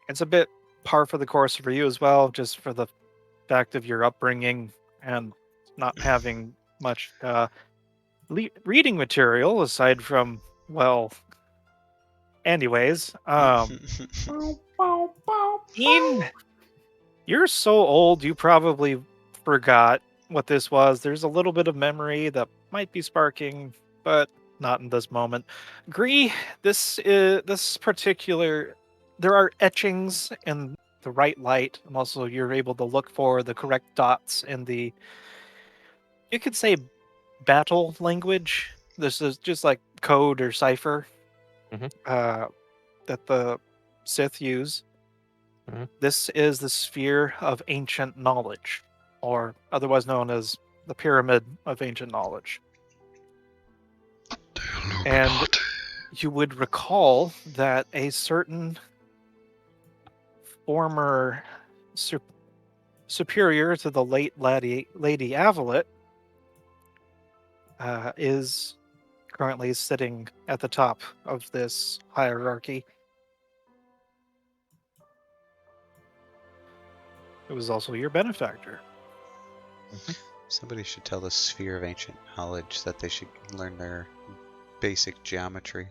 It's a bit par for the course for you as well, just for the fact of your upbringing and not having much reading material aside from, well, anyways. Ian, you're so old you probably forgot what this was. There's a little bit of memory that might be sparking, but not in this moment. Gree, this particular, there are etchings in the right light, and also you're able to look for the correct dots in the, you could say, battle language. This is just like code or cipher Mhm. that the Sith use. Mhm. This is the sphere of ancient knowledge, or otherwise known as the pyramid of ancient knowledge. And you would recall that a certain former superior to the late Lady Avalet is currently sitting at the top of this hierarchy. It was also your benefactor. Somebody should tell the sphere of ancient knowledge that they should learn their basic geometry.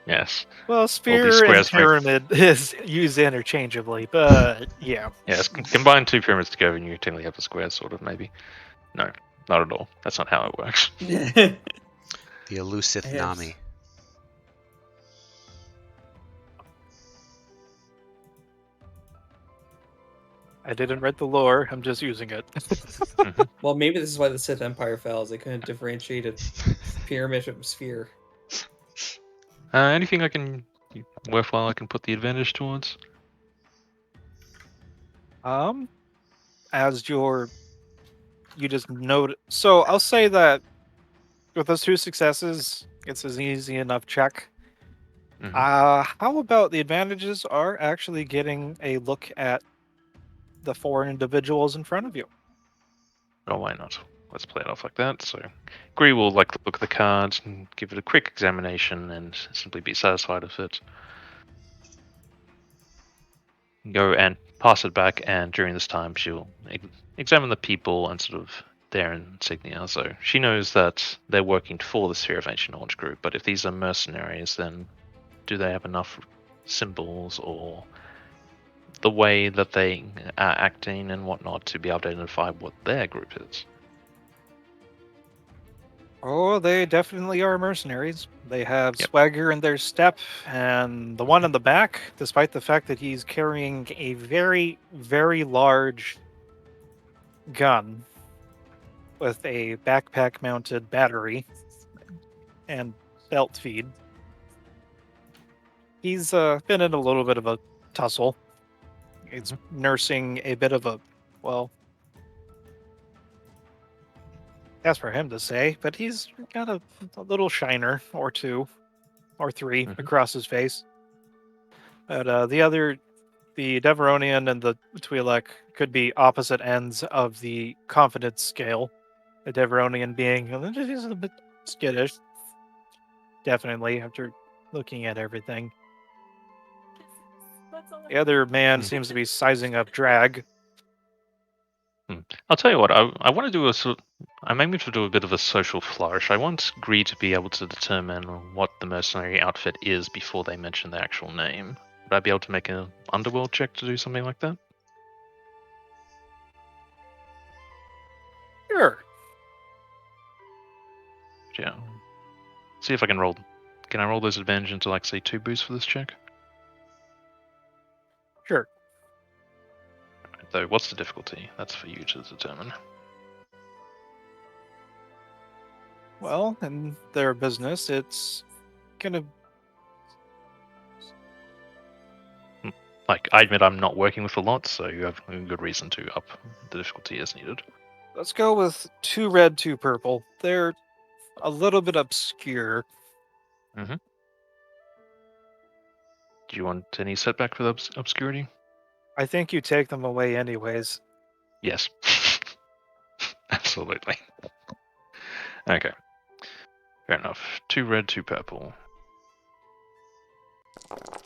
Yes. Well, be sphere and squares, right? pyramid is used interchangeably, but yeah. Yes. Combine two pyramids together, and you technically have a square, sort of, maybe. No, not at all. That's not how it works. The elusive I have Nami. I didn't read the lore, I'm just using it. Well, maybe this is why the Sith Empire fell. Is they couldn't differentiate a pyramid from sphere. Anything worthwhile I can put the advantage towards? As you just note, so I'll say that with those 2 successes, it's an easy enough check. Mhm. How about the advantages are actually getting a look at the 4 individuals in front of you? Oh, why not? Let's play it off like that. So, Gree will look at the cards and give it a quick examination and simply be satisfied with it. Go and pass it back, and during this time, she'll examine the people and sort of their insignia. So she knows that they're working for the Sphere of Ancient Knowledge group. But if these are mercenaries, then do they have enough symbols or the way that they are acting and whatnot to be able to identify what their group is? Oh, they definitely are mercenaries. They have Yep. swagger in their step, and the one in the back, despite the fact that he's carrying a very, very large gun with a backpack mounted battery and belt feed, he's been in a little bit of a tussle. He's nursing a bit of a, well, that's for him to say, but he's got a little shiner or 2 or 3 across his face. But the Deveronian and the Twi'lek could be opposite ends of the confidence scale. The Deveronian being just a bit skittish, definitely, after looking at everything. The other man seems to be sizing up drag. I'll tell you what, I want to do I'm aiming to do a bit of a social flourish. I want Gree to be able to determine what the mercenary outfit is before they mention the actual name. Would I be able to make an underworld check to do something like that? Sure. Yeah. See if I can roll. Can I roll those advantage into, like, say, 2 boosts for this check? Sure. Right, though, what's the difficulty? That's for you to determine. Well, in their business, it's gonna. Like, I admit I'm not working with a lot, so you have a good reason to up the difficulty as needed. Let's go with 2 red, 2 purple. They're a little bit obscure. Do you want any setback for the obscurity? I think you take them away anyways. Yes. Absolutely. Okay. Fair enough. 2 red, 2 purple.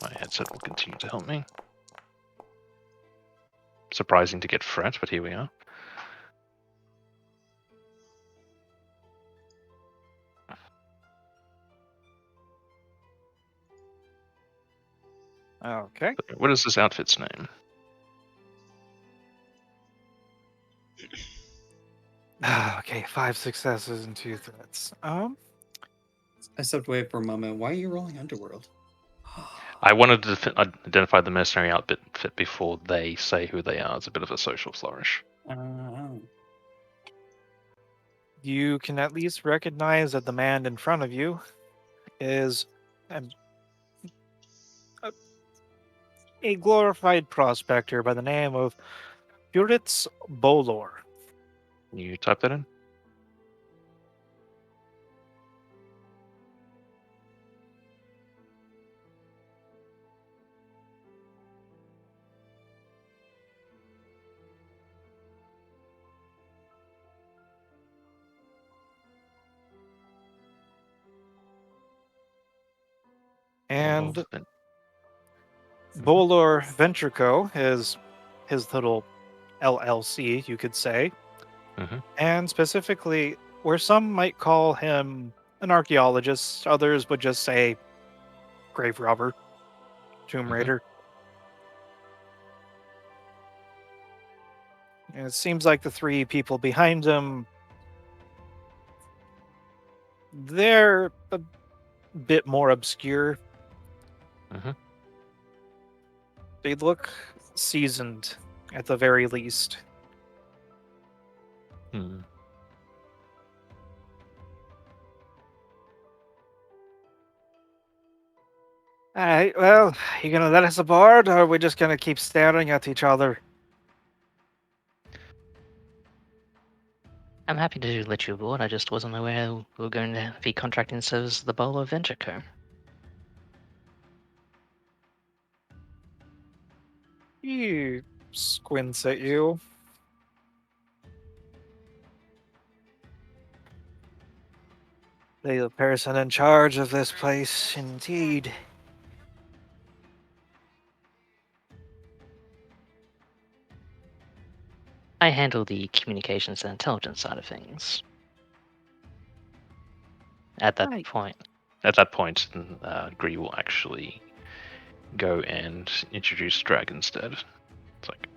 My headset will continue to help me. Surprising to get fret, but here we are. Okay. What is this outfit's name? Okay, 5 successes and 2 threats. I stepped away for a moment. Why are you rolling Underworld? I wanted to identify the mercenary outfit before they say who they are. It's a bit of a social flourish. You can at least recognize that the man in front of you is a glorified prospector by the name of Puritz Bolor. You type that in? And Then- Bolor Venture Co. is his little LLC, you could say. Mhm. And specifically, where some might call him an archaeologist, others would just say grave robber, tomb Mhm. raider. And it seems like the 3 people behind him, they're a bit more obscure. Mhm. They look seasoned at the very least. Hmm. Alright, well, you gonna let us aboard, or are we just gonna keep staring at each other? I'm happy to let you aboard. I just wasn't aware we were going to be contracting service with the Bolo Venture Co. He squints at you. The person in charge of this place, indeed. I handle the communications and intelligence side of things. At that Right. point, At that point, Gree will actually go and introduce Drag instead. It's like,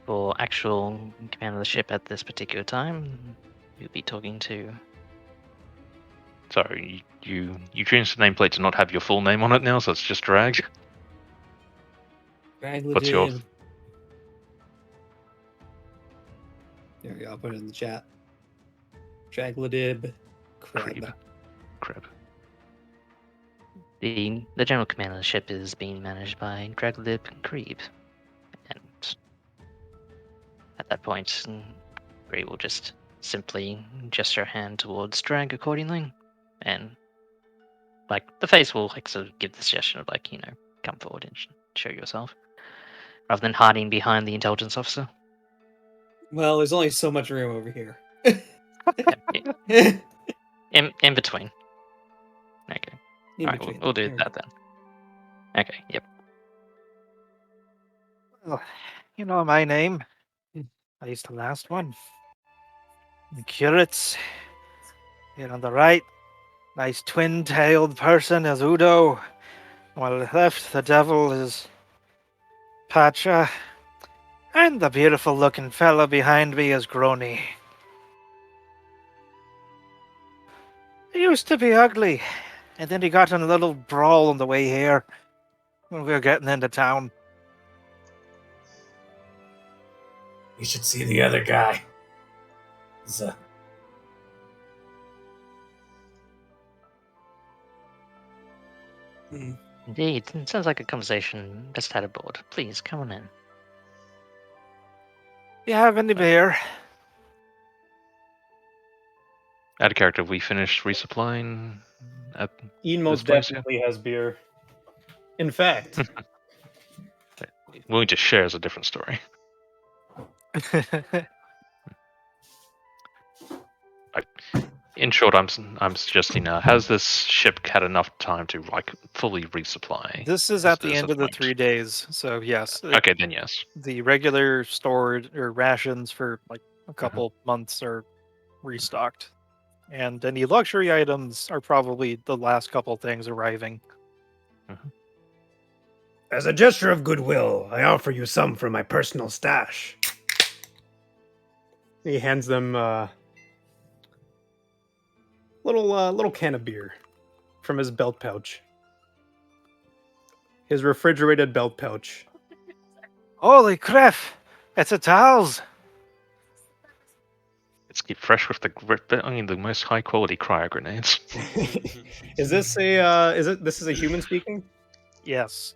for actual command of the ship at this particular time, you'll be talking to. sorry, you changed the nameplate to not have your full name on it now, so it's just Drag. What's your Dragladib. There we go. I'll put it in the chat. Dragladib Kreb. Crab? The general command of the ship is being managed by Draglib Creeb, and at that point, Grey will just simply gesture her hand towards Drag accordingly, and like the face will like sort of give this gesture of like, come forward and show yourself, rather than hiding behind the intelligence officer. Well, there's only so much room over here. Yeah, in between. Okay. In All right, between. we'll do There we that go. then. Okay. Yep. Well, you know my name. Hmm. At least the last one. Curates. Here on the right, nice twin-tailed person is Udo. On the left, the devil is Pacha. And the beautiful-looking fella behind me is Grony. He used to be ugly, and then he got in a little brawl on the way here when we were getting into town. You should see the other guy. He's Indeed. It sounds like a conversation best had aboard. Please come on in. You have any beer? Out of character, we finished resupplying at Ian most place, yeah? definitely has beer. In fact, Willing to share is a different story. In short, I'm suggesting, has this ship had enough time to like fully resupply? This is at the Is end of the point. 3 days, so yes. Okay, then yes. The regular stored or rations for like a couple months are restocked. And any luxury items are probably the last couple things arriving. As a gesture of goodwill, I offer you some from my personal stash. He hands them little can of beer from his belt pouch. His refrigerated belt pouch. Holy crap! It's a towels. Let's keep fresh with the most high quality cryo grenades. Is this this is a human speaking? Yes.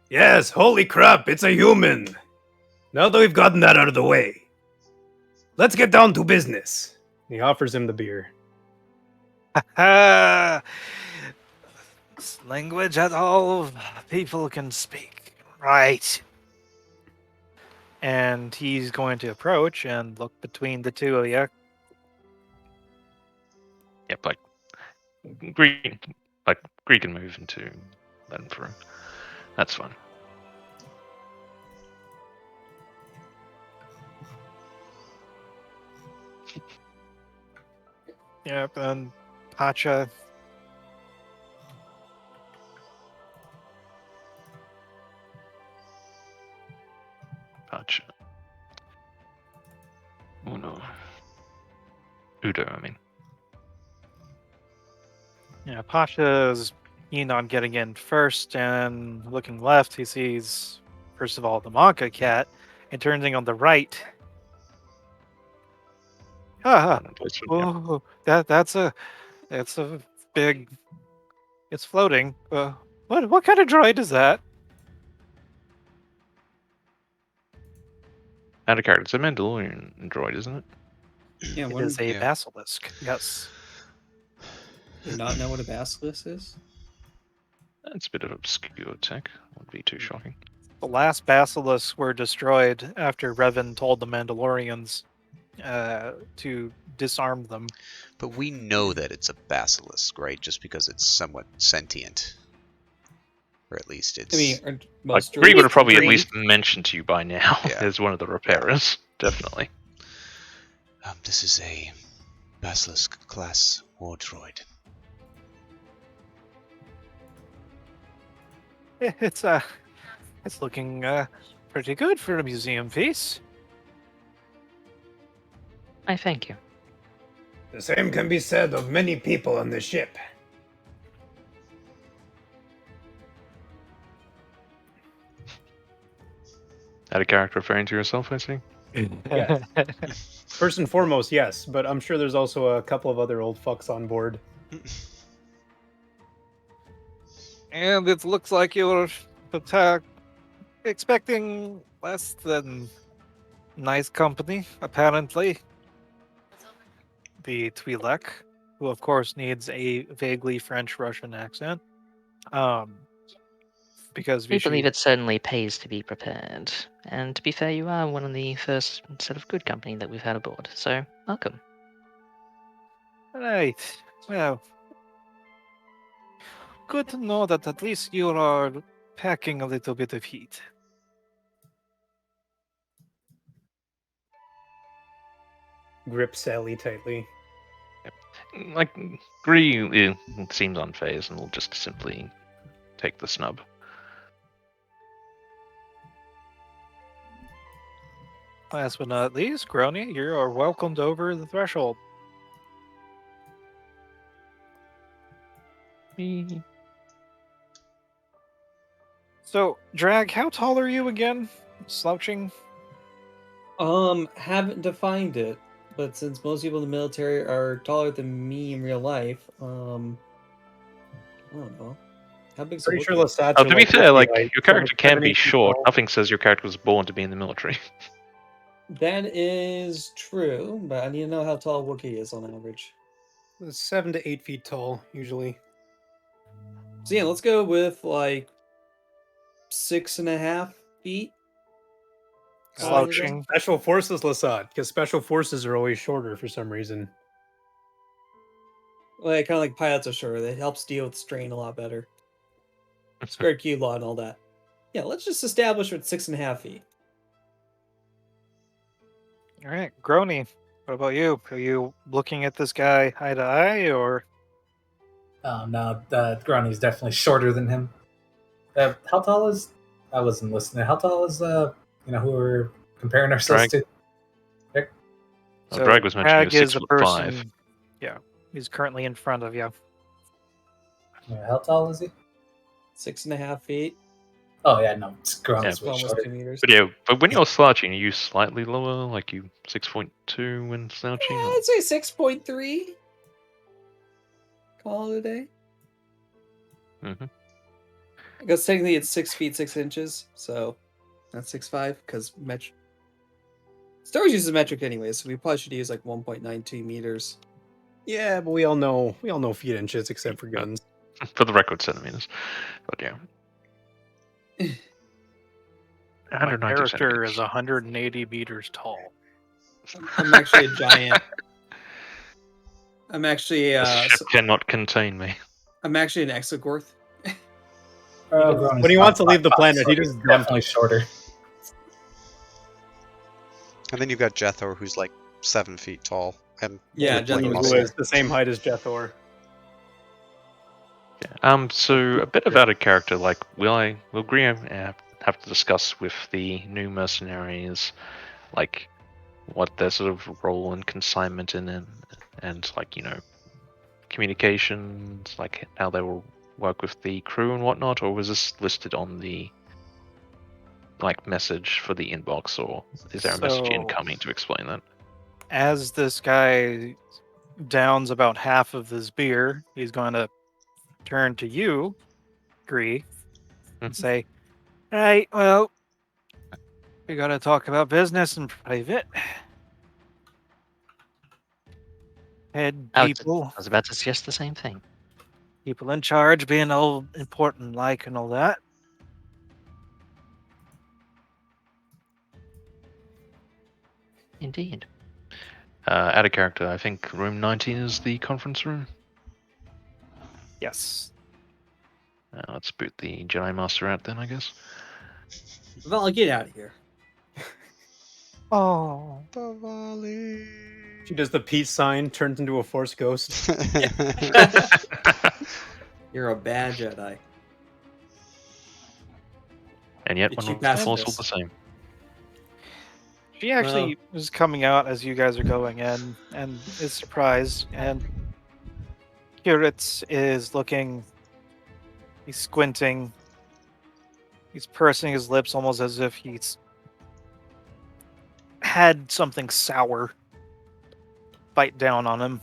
Yes, holy crap, it's a human. Now that we've gotten that out of the way, let's get down to business. He offers him the beer. This language that all people can speak. Right. And he's going to approach and look between the two of you. Yep, Greek can move into let him through. That's fine. Yep, and Pacha. Patch. Oh no. Udo, I mean. Yeah, Pasha's keen on getting in first, and looking left, he sees, first of all, the Monka cat, and turning on the right. Ah, oh, that's a big. It's floating. What kind of droid is that? Out of character. It's a Mandalorian droid, isn't it? Yeah, It one is a yeah. basilisk. Yes. do you not know what a basilisk is? It's a bit of obscure tech. Wouldn't be too shocking. The last basilisks were destroyed after Revan told the Mandalorians to disarm them. But we know that it's a basilisk, right? Just because it's somewhat sentient. Or at least it's... I mean, aren't Like, most Gree would have droids probably at green? least mentioned to you by now Yeah. as one of the repairers. Definitely. this is a basilisk class war droid. It's looking pretty good for a museum piece. I thank you. The same can be said of many people on the ship. Out of character referring to yourself, I see. Yes. First and foremost, yes, but I'm sure there's also a couple of other old fucks on board. And it looks like you're expecting less than nice company, apparently. The Twi'lek, who of course needs a vaguely French-Russian accent. Because We believe it certainly pays to be prepared. And to be fair, you are one of the first set of good company that we've had aboard, so welcome. Right. Well, good to know that at least you are packing a little bit of heat. Grip Sally tightly. Like, Gree seems unfazed and will just simply take the snub. Last but not least, Grony, you are welcomed over the threshold. So, Drag, how tall are you again? Slouching? Haven't defined it, but since most people in the military are taller than me in real life, I don't know. How big's Pretty the sure Wookiee? Lasats Oh, are to be like fair, Wookiee like, height, your so character like can 7, be 8 feet short. tall. Nothing says your character was born to be in the military. That is true, but I need to know how tall a Wookiee is on average. 7 to 8 feet tall, usually. So yeah, let's go with like 6.5 feet. Slouching. Special Forces Lasat, because Special Forces are always shorter for some reason. Like kind of like pilots are shorter. That helps deal with strain a lot better. Squared Q law and all that. Yeah, let's just establish we're at 6.5 feet. All right, Grony, what about you? Are you looking at this guy eye to eye, or? No, Grony's definitely shorter than him. How tall is... I wasn't listening. How tall is, who we're comparing ourselves Drag. to? So Drag was mentioning he Drag was is 6 the foot person. 5. Yeah, he's currently in front of you. How tall is he? 6.5 feet. Oh yeah, no, Grung Yeah, is way Almost shorter. 2 meters. But yeah, but when you're slouching, are you slightly lower, like you 6.2 when slouching? Yeah, or- I'd say 6.3. Call it a day. Mhm. Because technically it's 6 feet 6 inches, so that's 6'5", because Star Wars uses metric anyway, so we probably should use like 1.92 meters. Yeah, but we all know feet inches except for guns. For the record, centimeters. But yeah. My 190 character centimeters. is 180 meters tall. I'm actually a giant. I'm actually The ship cannot contain me. I'm actually an exogorth. Grung When is he wants to about leave the 5'5", planet, so he he's just dumps. definitely shorter. And then you've got Jethor, who's like 7 feet tall and Yeah, ripped like Jethor's Who muscle. is the same height as Jethor. Yeah. So a bit of out of character, like we'll agree have to discuss with the new mercenaries, like what their sort of role and consignment in it, and like communications, like how they will work with the crew and whatnot, or was this listed on the message for the inbox, or is there a message So- incoming to explain that? As this guy downs about half of his beer, he's going to turn to you, Gree, and say, "Right, well, we got to talk about business in private. Head I was, people, I was about to suggest the same thing. people in charge being all important, like, and all that. Indeed. Out of character, I think room 19 is the conference room. Yes. Let's boot the Jedi Master out then, I guess. Val, get out of here. Oh. She does the peace sign, turns into a Force ghost. You're a bad Jedi. And yet, Did one she of pass the Force all this? the same. She actually was coming out as you guys are going in and is surprised. And Kiritz is looking, he's squinting, he's pursing his lips almost as if he's had something sour bite down on him.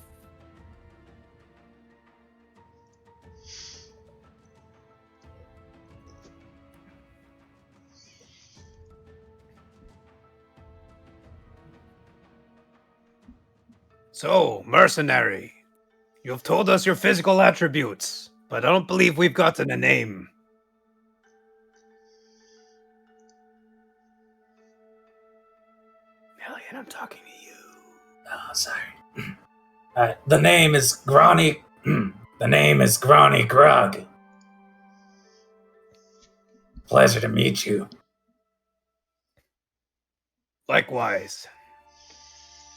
So, mercenary, you've told us your physical attributes, but I don't believe we've gotten a name. Million, I'm talking to you. Oh, sorry. The name is Grani. The name is Grani Grug. Pleasure to meet you. Likewise.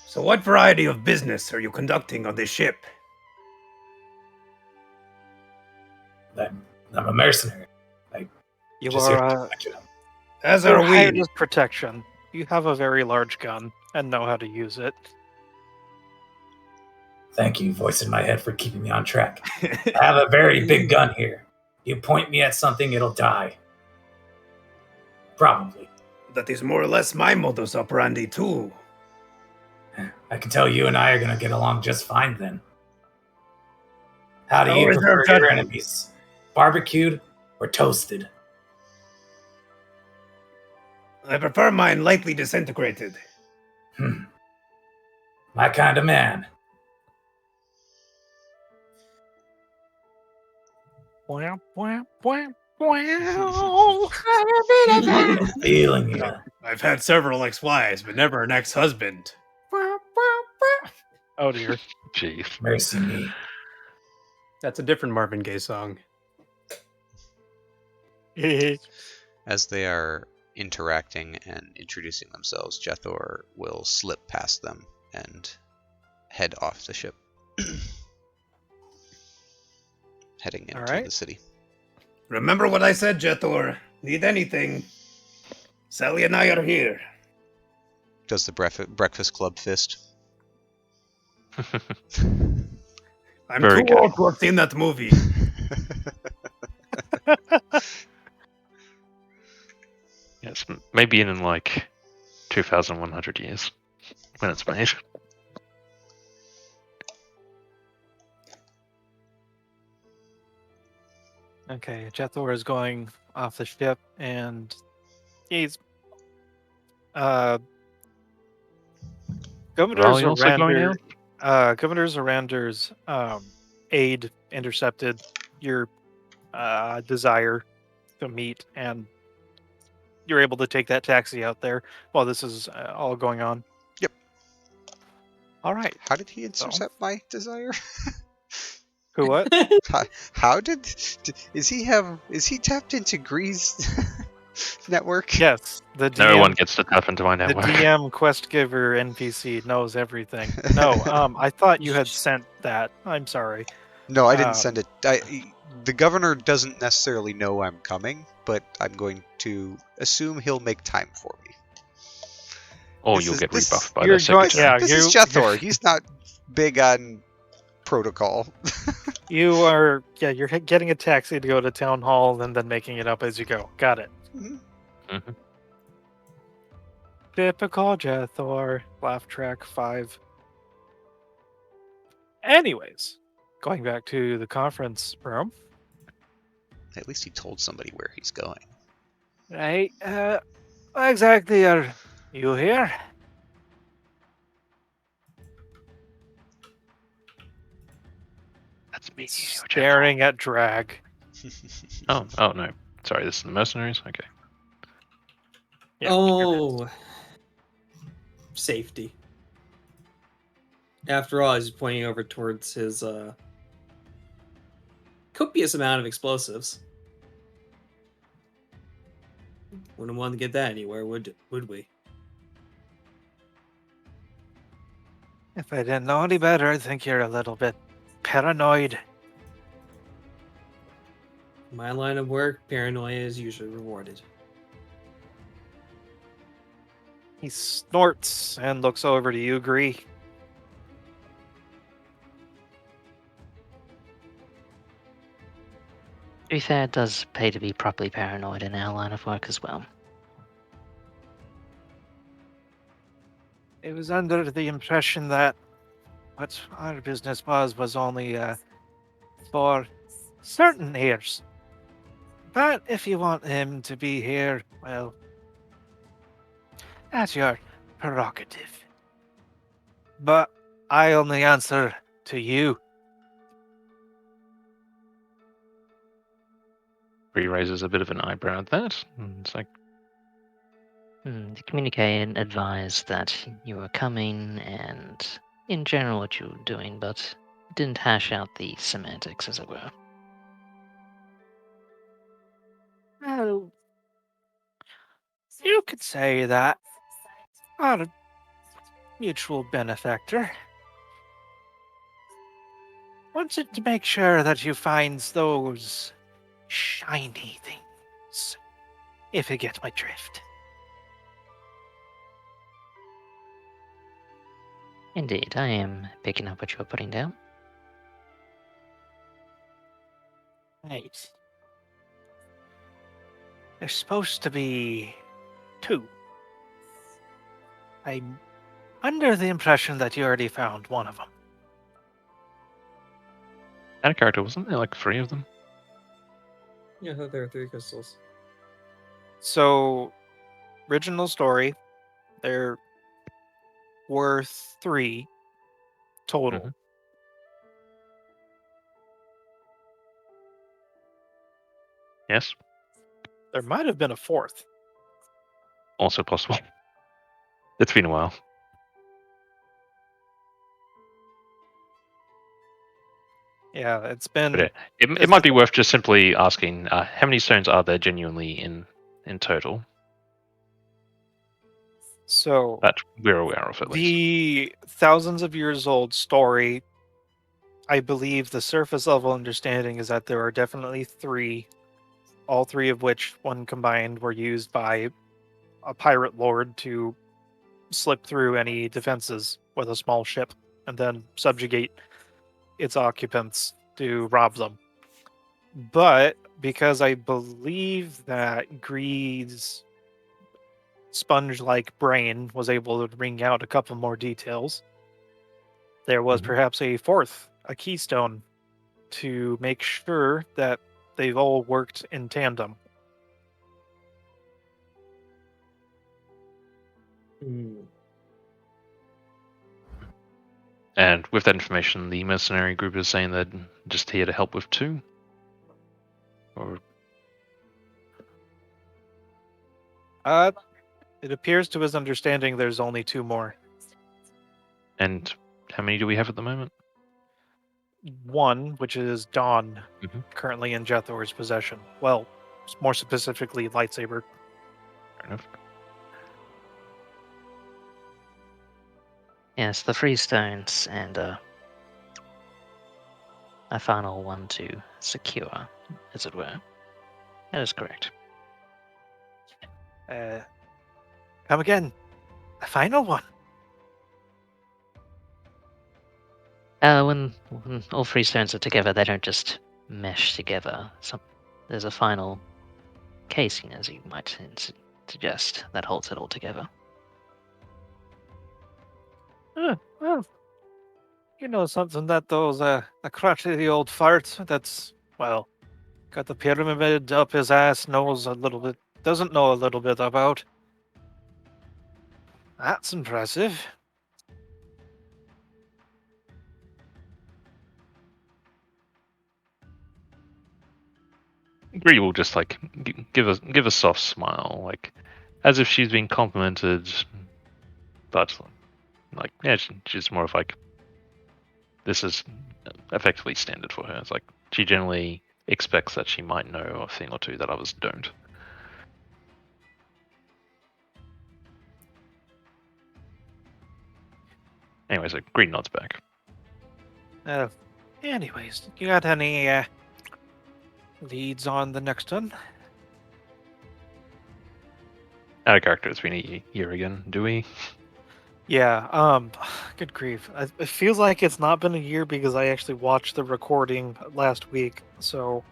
So what variety of business are you conducting on this ship? I'm a mercenary. You Just here to are protect you. As you're are we. hired as protection. You have a very large gun and know how to use it. Thank you, voice in my head, for keeping me on track. I have a very big gun here. You point me at something, it'll die. Probably. That is more or less my modus operandi too. I can tell you and I are going to get along just fine then. How do No you reserve prefer your judgment. enemies? Barbecued or toasted? I prefer mine lightly disintegrated. My kind of man. Wow, wow, wow, wow. Feeling you. I've had several ex-wives, but never an ex-husband. Oh dear. Jeez. Mercy me. That's a different Marvin Gaye song. As they are interacting and introducing themselves, Jethor will slip past them and head off the ship, heading into Alright. the city. Remember what I said, Jethor. Need anything? Sally and I are here. Does the breakfast club fist? I'm Very too good. old to have seen that movie. Yes, maybe in like 2,100 years when it's made. Okay, Jethor is going off the ship, and he's Governor Raleigh also going Zorander. down? Governor Zorander's aide intercepted your desire to meet, and you're able to take that taxi out there while this is all going on. Yep. All right. How did he So, intercept my desire? who what? How did is he tapped into Gree's network? Yes, the DM. No one gets to tap into my The network. DM quest giver NPC knows everything. No, I thought you had sent that. I'm sorry. No, I didn't send it. The governor doesn't necessarily know I'm coming, but I'm going to assume he'll make time for me. Or This you'll is- get this- rebuffed by you're the going- secretary. yeah. This is Jethor. He's not big on protocol. You are, you're getting a taxi to go to town hall and then making it up as you go. Got it. Mhm. Mhm. Typical Jethor. Laugh track 5. Anyways, going back to the conference room. At least he told somebody where he's going. Right, what exactly are you here? That's me. He's your staring at Drag. general. Oh no. Sorry, this is the mercenaries? Okay. Yeah, Oh, safety. After all, he's pointing over towards his copious amount of explosives. Wouldn't want to get that anywhere, would we? If I didn't know any better, I think you're a little bit paranoid. My line of work, paranoia is usually rewarded. He snorts and looks over to you, Gree. To be fair, it does pay to be properly paranoid in our line of work as well. It was under the impression that what our business was only for certain ears. But if you want him to be here, well, that's your prerogative. But I only answer to you. Bree raises a bit of an eyebrow at that. And it's like, To communicate and advise that you were coming and in general what you were doing, but didn't hash out the semantics, as it were. Well, you could say that. Our mutual benefactor wanted to make sure that you find those shiny things, if you get my drift. Indeed, I am picking up what you are putting down. Right. There's supposed to be 2. I'm under the impression that you already found one of them. out of character, wasn't there like 3 of them? Yeah, I thought there were 3 crystals. So, original story, there were 3 total. Mhm. Yes, There might have been a 4th. also possible. It's been a while. Yeah, it's been. But it might be worth just simply asking how many stones are there genuinely in total So, that we're aware of at least. the thousands of years old story, I believe the surface level understanding is that there are definitely 3, all 3 of which, when combined, were used by a pirate lord to slip through any defenses with a small ship. and then subjugate its occupants to rob them. But because I believe that Greed's sponge-like brain was able to wring out a couple more details, there was perhaps a fourth, a keystone, to make sure that they've all worked in tandem. And with that information, the mercenary group is saying they're just here to help with 2? Or It appears to his understanding there's only 2 more. and how many do we have at the moment? 1, which is Dawn, Mhm. currently in Jethor's possession. Well, more specifically, lightsaber. Fair enough. Yes, the freestones and a final one to secure, as it were. That is correct. Come again. A final one. When all freestones are together, they don't just mesh together. There's a final casing, as you might suggest, that holds it all together. Well, you know something that those a crotchety old fart that's, well, got the pyramid up his ass knows a little bit, doesn't know a little bit about. That's impressive. Greedy will just like give a soft smile, like as if she's being complimented, but like yeah, she's more of like this is effectively standard for her. It's like she generally expects that she might know a thing or two that others don't. Anyway, so Greedy nods back. Anyways, you got any leads on the next one? Out of character, it's been a year again. Do we? Yeah, good grief. It feels like it's not been a year because I actually watched the recording last week, so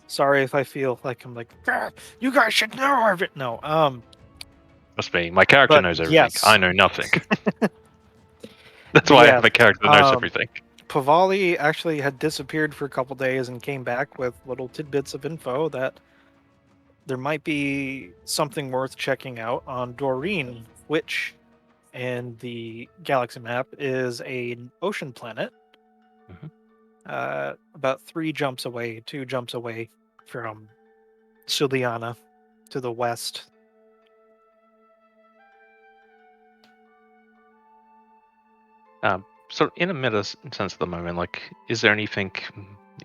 sorry if I feel like I'm like, "Ah, you guys should know of it. No, Must be. My character but knows everything. yes. I know nothing. That's why I have a character that knows um, everything. Pavali actually had disappeared for a couple days and came back with little tidbits of info that there might be something worth checking out on Doreen, which in the galaxy map is an ocean planet. About 2 jumps away from Suliana to the west. So in a meta sense at the moment, like, is there anything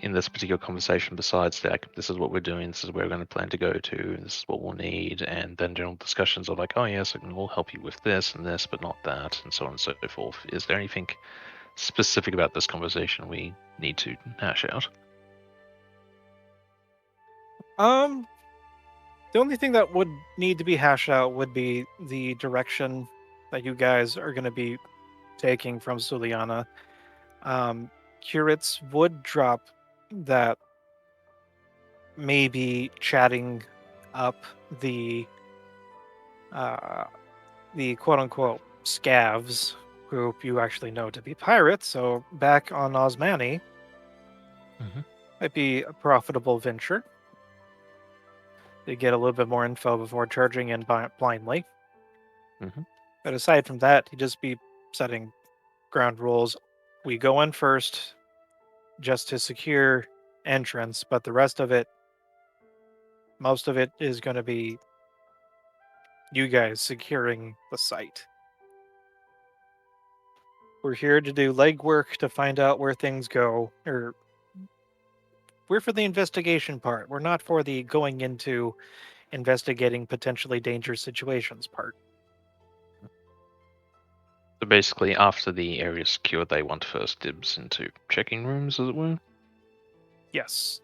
in this particular conversation besides like this is what we're doing, this is where we're going to plan to go to, this is what we'll need, and then general discussions of like, oh yes, we'll help you with this and this, but not that, and so on and so forth. Is there anything specific about this conversation we need to hash out? The only thing that would need to be hashed out would be the direction that you guys are going to be taking from Suliana. Curates would drop that maybe chatting up the quote unquote scavs group you actually know to be pirates. So back on Osmani might be a profitable venture. To get a little bit more info before charging in blindly. But aside from that, you just be setting ground rules. We go in first just to secure entrance, but the rest of it, most of it is going to be you guys securing the site. We're here to do legwork to find out where things go, or we're for the investigation part. We're not for the going into investigating potentially dangerous situations part. So basically, after the area is secured, they want first dibs into checking rooms, as it were? Yes.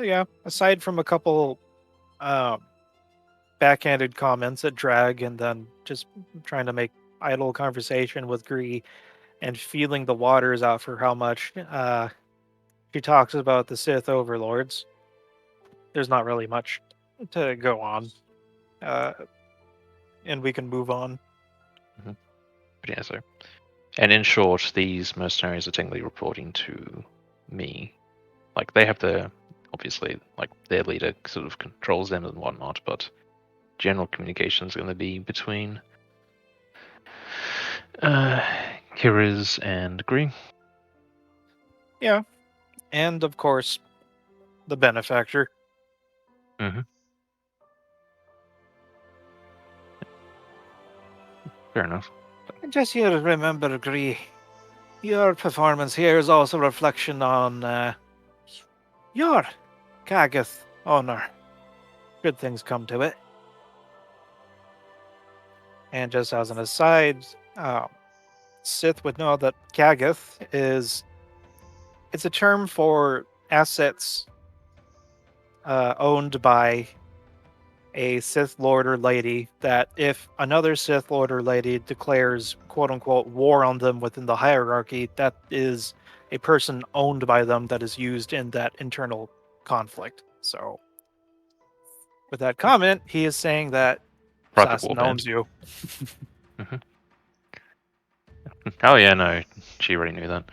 yeah, aside from a couple um, backhanded comments at Drag and then just trying to make idle conversation with Gree and feeling the waters out for how much she talks about the Sith overlords. There's not really much to go on. Uh, and we can move on. But yeah, so. And in short, these mercenaries are technically reporting to me. Like, they have their, obviously, like, their leader sort of controls them and whatnot, but general communication is going to be between Kiriz and Green. Yeah. And of course, the benefactor. Fair enough. Just you remember, Gree, your performance here is also a reflection on your Kagath honor. Good things come to it. And just as an aside, Sith would know that Kagath it's a term for assets owned by a Sith Lord or Lady that if another Sith Lord or Lady declares quote unquote war on them within the hierarchy, that is a person owned by them that is used in that internal conflict. So with that comment, he is saying that Private Assassin warband. owns you. Oh yeah, no, she already knew that.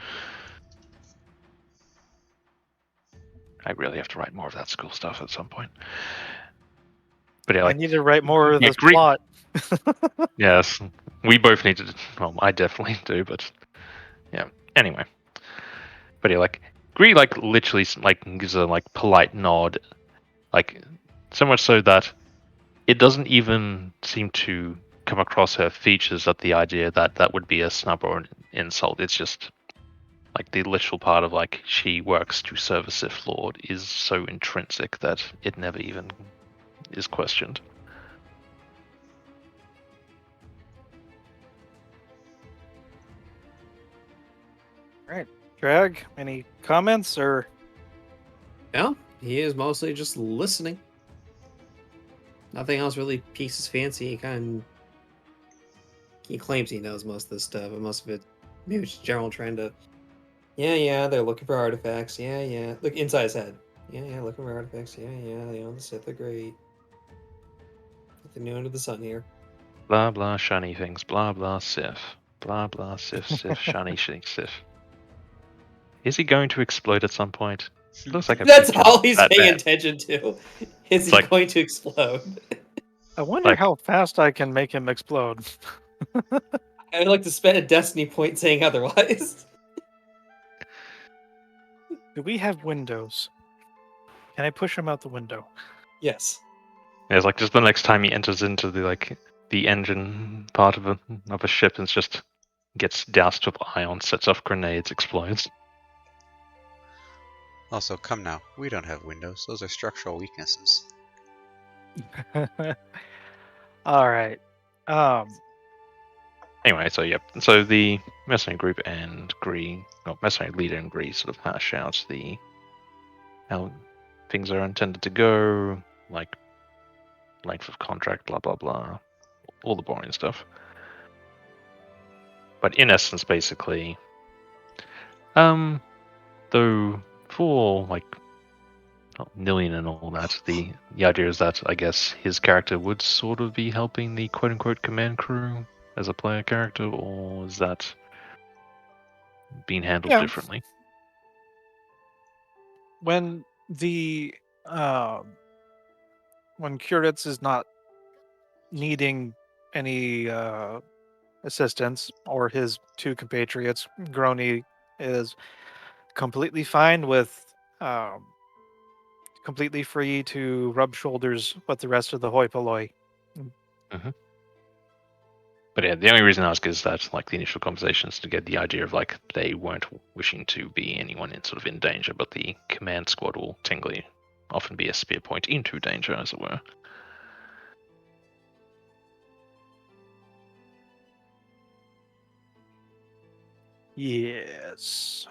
I really have to write more of that school stuff at some point. But yeah, I like, need to write more of yeah, this plot. yes, we both need to. Well, I definitely do, but yeah. Anyway, but yeah, like Gree, like literally, like gives a like polite nod, like so much so that it doesn't even seem to come across her features that the idea that that would be a snub or an insult. It's just like the literal part of like she works to serve a Sith Lord is so intrinsic that it never even is questioned. Right. Drag, any comments or No, he is mostly just listening. Nothing else really piques his fancy. He claims he knows most of this stuff, but most of it, maybe it's just general trying to. Yeah, they're looking for artifacts. Yeah. Look inside his head. Yeah, looking for artifacts. Yeah. The Sith are great. Nothing new under the sun here. Blah blah shiny things. Blah blah Sith. Blah blah Sith shiny Sith. Is he going to explode at some point? It looks like a That's big all he's that paying bad. attention to. Is he Like- going to explode? I wonder Like- how fast I can make him explode. I would like to spend a destiny point saying otherwise. Do we have windows? Can I push him out the window? Yes. Yeah, it's like just the next time he enters into the engine part of a ship and just gets doused with ion, sets off grenades, explodes. Also, come now. We don't have windows. Those are structural weaknesses. All right. Anyway, so yep. So the mercenary group and mercenary leader and Gree sort of hash out how things are intended to go, like length of contract, blah blah blah, all the boring stuff. But in essence, basically, though for like Nillian and all that, the idea is that I guess his character would sort of be helping the quote unquote command crew as a player character, or is that being handled Yeah. differently? When the when Kuritz is not needing any assistance, or his two compatriots, Grony is completely fine with completely free to rub shoulders with the rest of the hoi polloi. But yeah, the only reason I ask is that like the initial conversations to get the idea of like they weren't wishing to be anyone in danger, but the command squad will technically often be a spear point into danger, as it were. Yes.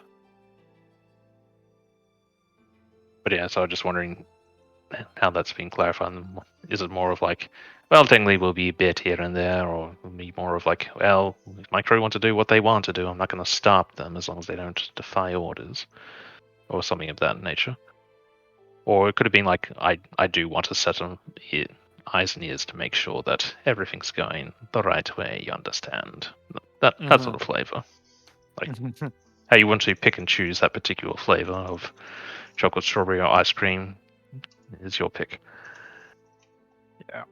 But yeah, so I'm just wondering how that's being clarified. Is it more of like, well, technically we'll be a bit here and there, or will be more of like, well, if my crew want to do what they want to do, I'm not going to stop them as long as they don't defy orders, or something of that nature. Or it could have been like, I do want to set them eyes and ears to make sure that everything's going the right way. You understand that sort of flavor. Like how you want to pick and choose that particular flavor of chocolate, strawberry, or ice cream is your pick. Yeah.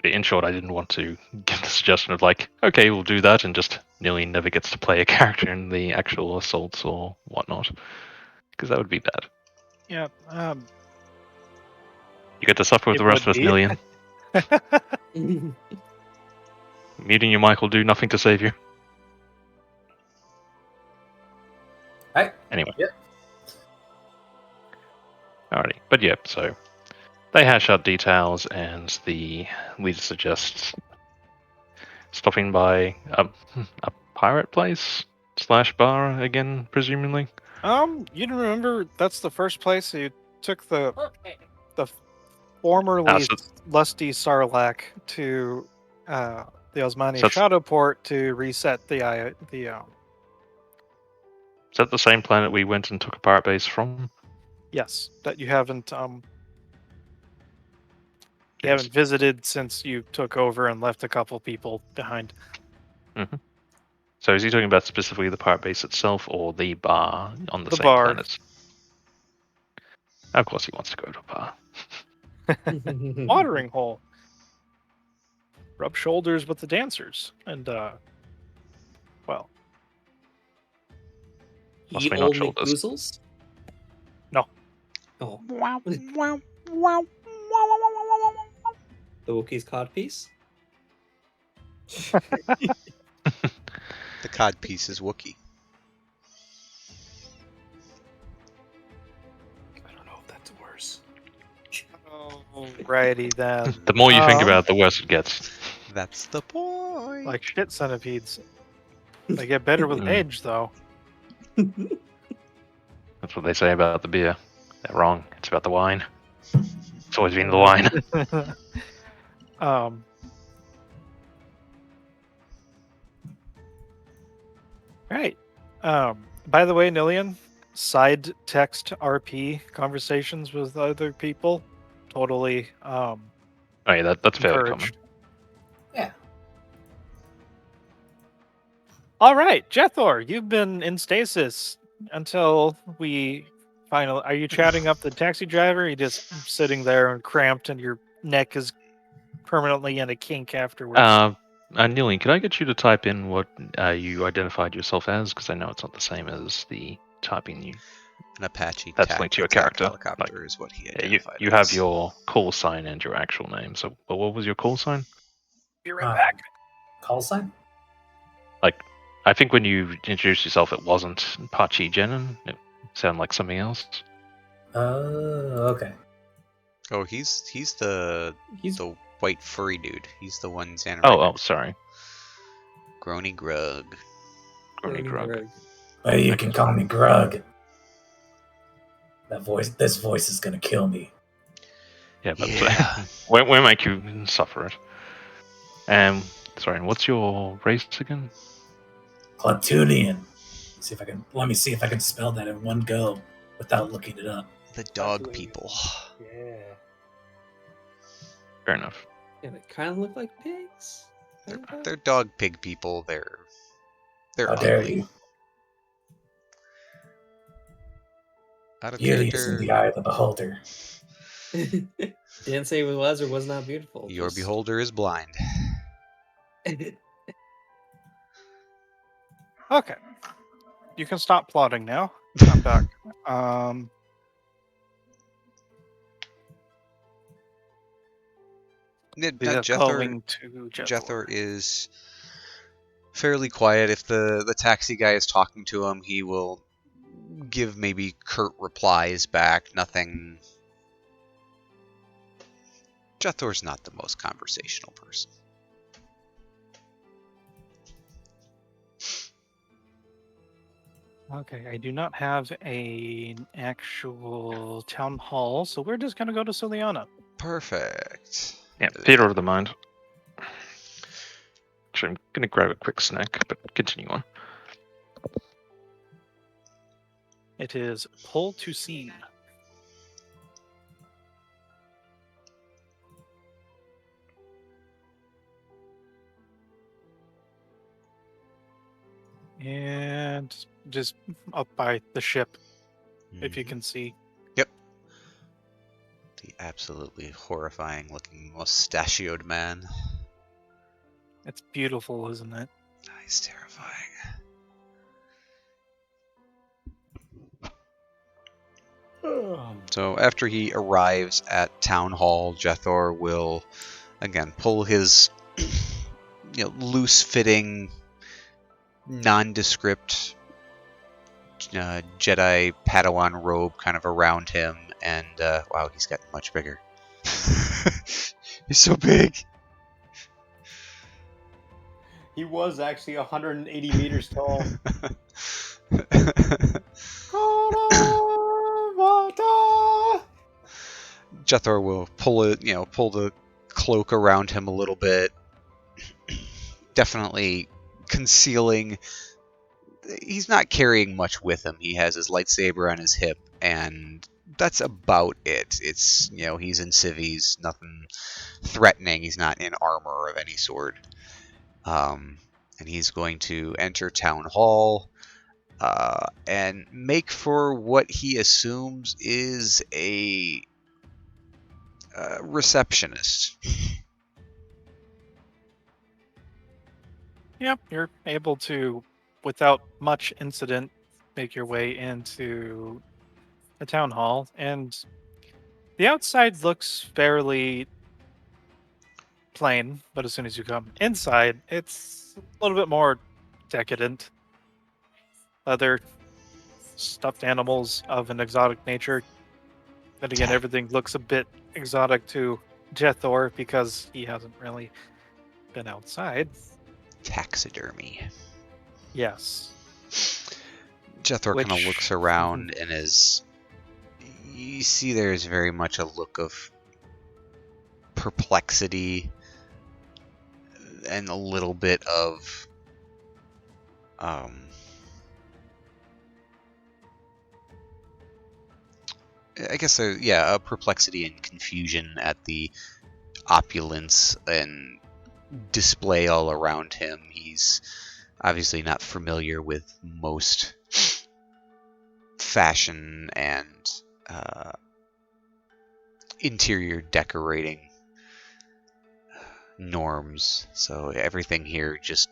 In short, I didn't want to give the suggestion of like, okay, we'll do that, and just nearly never gets to play a character in the actual assaults or whatnot, because that would be bad. Yeah. You get to suffer with It the rest would of us, be. Nillian. Meeting you, Mike, will do nothing to save you. Right. Anyway. Yep. Alrighty. But yeah, so they hash out details, and the leader suggests stopping by a pirate place / bar again, presumably. You remember that's the first place you took the Okay. formerly so- lusty Sarlacc to the Osmani So that's- Shadowport to reset the Is that the same planet we went and took a pirate base from? yes, that you haven't Yes. visited since you took over and left a couple people behind. So is he talking about specifically the pirate base itself, or the bar on the The same bar. planet? Of course he wants to go to a bar. Watering hole. Rub shoulders with the dancers and well, Must Eat be not old shoulders. McBoozles? No. Oh, Wow, wow, wow. the Wookiee's codpiece? The cod piece is Wookiee. I don't know if that's worse. Alrighty then. The more you think Um, about it, the worse it gets. That's the point. like shit centipedes. They get better with age, though. That's what they say about the beer. They're wrong. It's about the wine. It's always been the wine. Right. By the way, Nillian, side text RP conversations with other people, totally Oh yeah, that's fairly common. encouraged. Yeah. All right, Jethor, you've been in stasis until we finally. Are you chatting up the taxi driver? Or are you just sitting there and cramped, and your neck is permanently in a kink afterwards? Nillian, could I get you to type in what you identified yourself as? Because I know it's not the same as the typing you. An Apache That's linked to your attack character. helicopter is what he identified. You have as. your call sign and your actual name. So, what was your call sign? Be right back. Call sign? Like, I think when you introduced yourself, it wasn't Pachi Jenin. It sounded like something else. Okay. Oh, he's the white furry dude. He's the one Xander. Oh, sorry. Groany Grug. Groany Grug. Well, you can call me Grug. This voice is gonna kill me. Yeah, but Yeah. we make you suffer it. Sorry, and what's your race again? Platunian. Let me see if I can spell that in one go without looking it up. The dog people. Yeah. Fair enough. Yeah, they kind of look like pigs. They're dog pig people. They're How ugly. dare you? Out of Beauty is in character. the eye of the beholder. Didn't say it was or was not beautiful. Your just- beholder is blind. Okay. You can stop plotting now. I'm back. Jethor Going to Jethor is fairly quiet. If the taxi guy is talking to him, he will give maybe curt replies back. Nothing. Jethor's not the most conversational person. Okay, I do not have an actual town hall, so we're just gonna go to Suliana. Perfect. Yeah, theater of the mind. Actually, I'm gonna grab a quick snack, but continue on. It is pull to scene. And just up by the ship, if you Mhm. can see. Yep. The absolutely horrifying looking mustachioed man. It's beautiful, isn't it? He's terrifying. So after he arrives at Town Hall, Jethor will again pull his loose-fitting, nondescript Jedi Padawan robe kind of around him, and wow, he's gotten much bigger. He's so big. He was actually 180 meters tall. Jethor will pull the cloak around him a little bit, definitely concealing. He's not carrying much with him. He has his lightsaber on his hip, and that's about it. It's he's in civvies, nothing threatening. He's not in armor of any sort. And he's going to enter town hall and make for what he assumes is a receptionist. Yep, you're able to, without much incident, make your way into the town hall, and the outside looks fairly plain, but as soon as you come inside, it's a little bit more decadent. Leather, stuffed animals of an exotic nature. Then again, everything looks a bit exotic to Jethor because he hasn't really been outside. Taxidermy. Yes. Jethor kind of Which- looks around and you see there's very much a look of perplexity and a little bit of I guess a perplexity and confusion at the opulence and display all around him. He's obviously not familiar with most fashion and interior decorating norms, so everything here just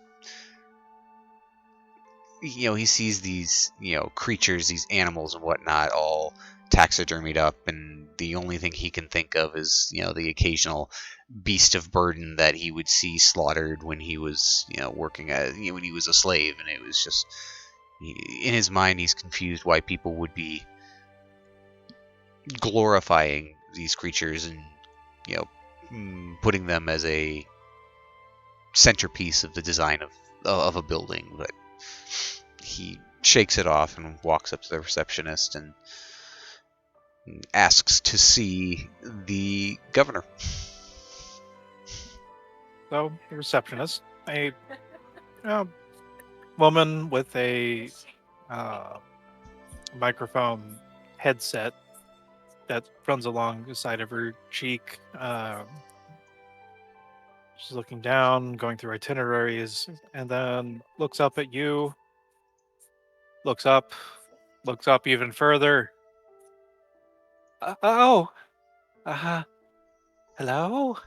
he sees these creatures, these animals and whatnot, all taxidermied up, and the only thing he can think of is the occasional beast of burden that he would see slaughtered when he was working when he was a slave, and it was just in his mind he's confused why people would be glorifying these creatures and putting them as a centerpiece of the design of a building. But he shakes it off and walks up to the receptionist and asks to see the governor. So, the receptionist, a woman with a microphone headset that runs along the side of her cheek. She's looking down, going through itineraries, and then looks up at you, looks up even further. Oh, hello?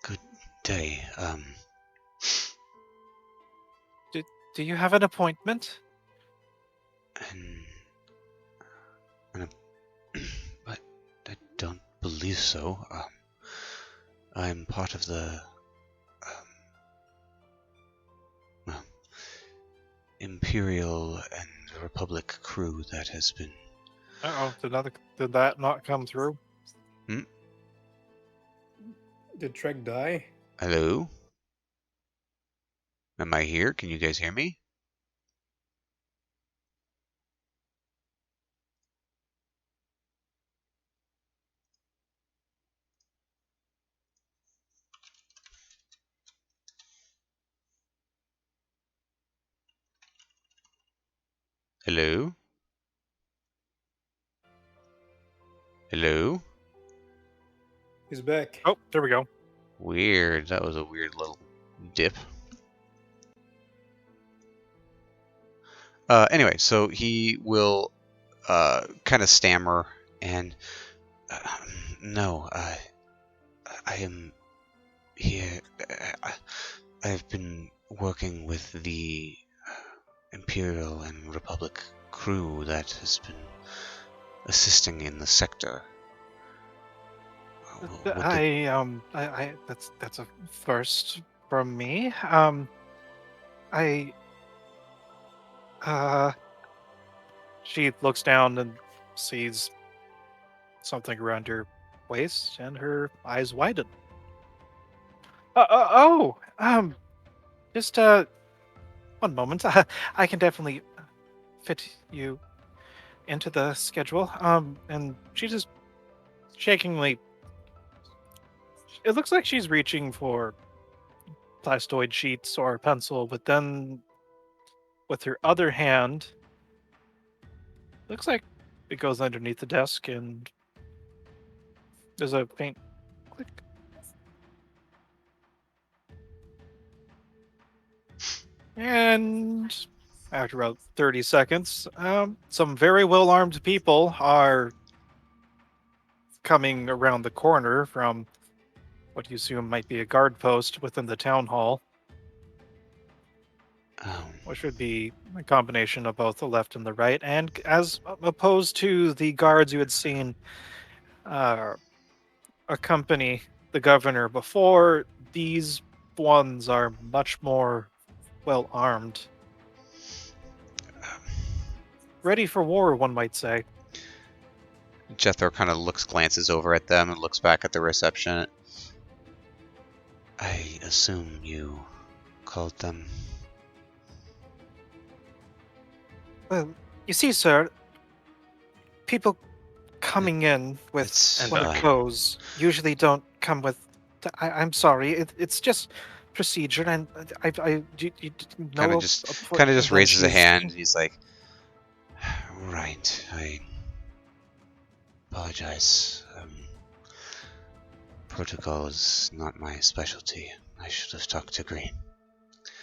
Good day. Do you have an appointment? But I don't believe so. I'm part of the Imperial and Republic crew that has been. Did that not come through? Did Treg die? Hello? Am I here? Can you guys hear me? Hello? Hello? He's back. Oh, there we go. Weird. That was a weird little dip. Anyway, so he will kind of stammer and no, I am here. I've been working with the Imperial and Republic crew that has been assisting in the sector. Would the- That's a first from me. I she looks down and sees something around her waist, and her eyes widen. Just one moment. I can definitely fit you into the schedule. And she just shakingly. It looks like she's reaching for plastoid sheets or a pencil, but then with her other hand, looks like it goes underneath the desk, and there's a faint click. And after about 30 seconds, some very well armed people are coming around the corner from what you assume might be a guard post within the town hall, which would be a combination of both the left and the right, and as opposed to the guards you had seen accompany the governor before, these ones are much more well armed. Ready for war, one might say. Jethro kind of glances over at them and looks back at the reception. I assume you called them. Well, you see, sir, people coming in with It's clothes usually don't come with. I'm sorry, it's just procedure, and you know kind of just raises a she's- hand. And he's like, "Right, I apologize. Protocol is not my specialty. I should have talked to Green."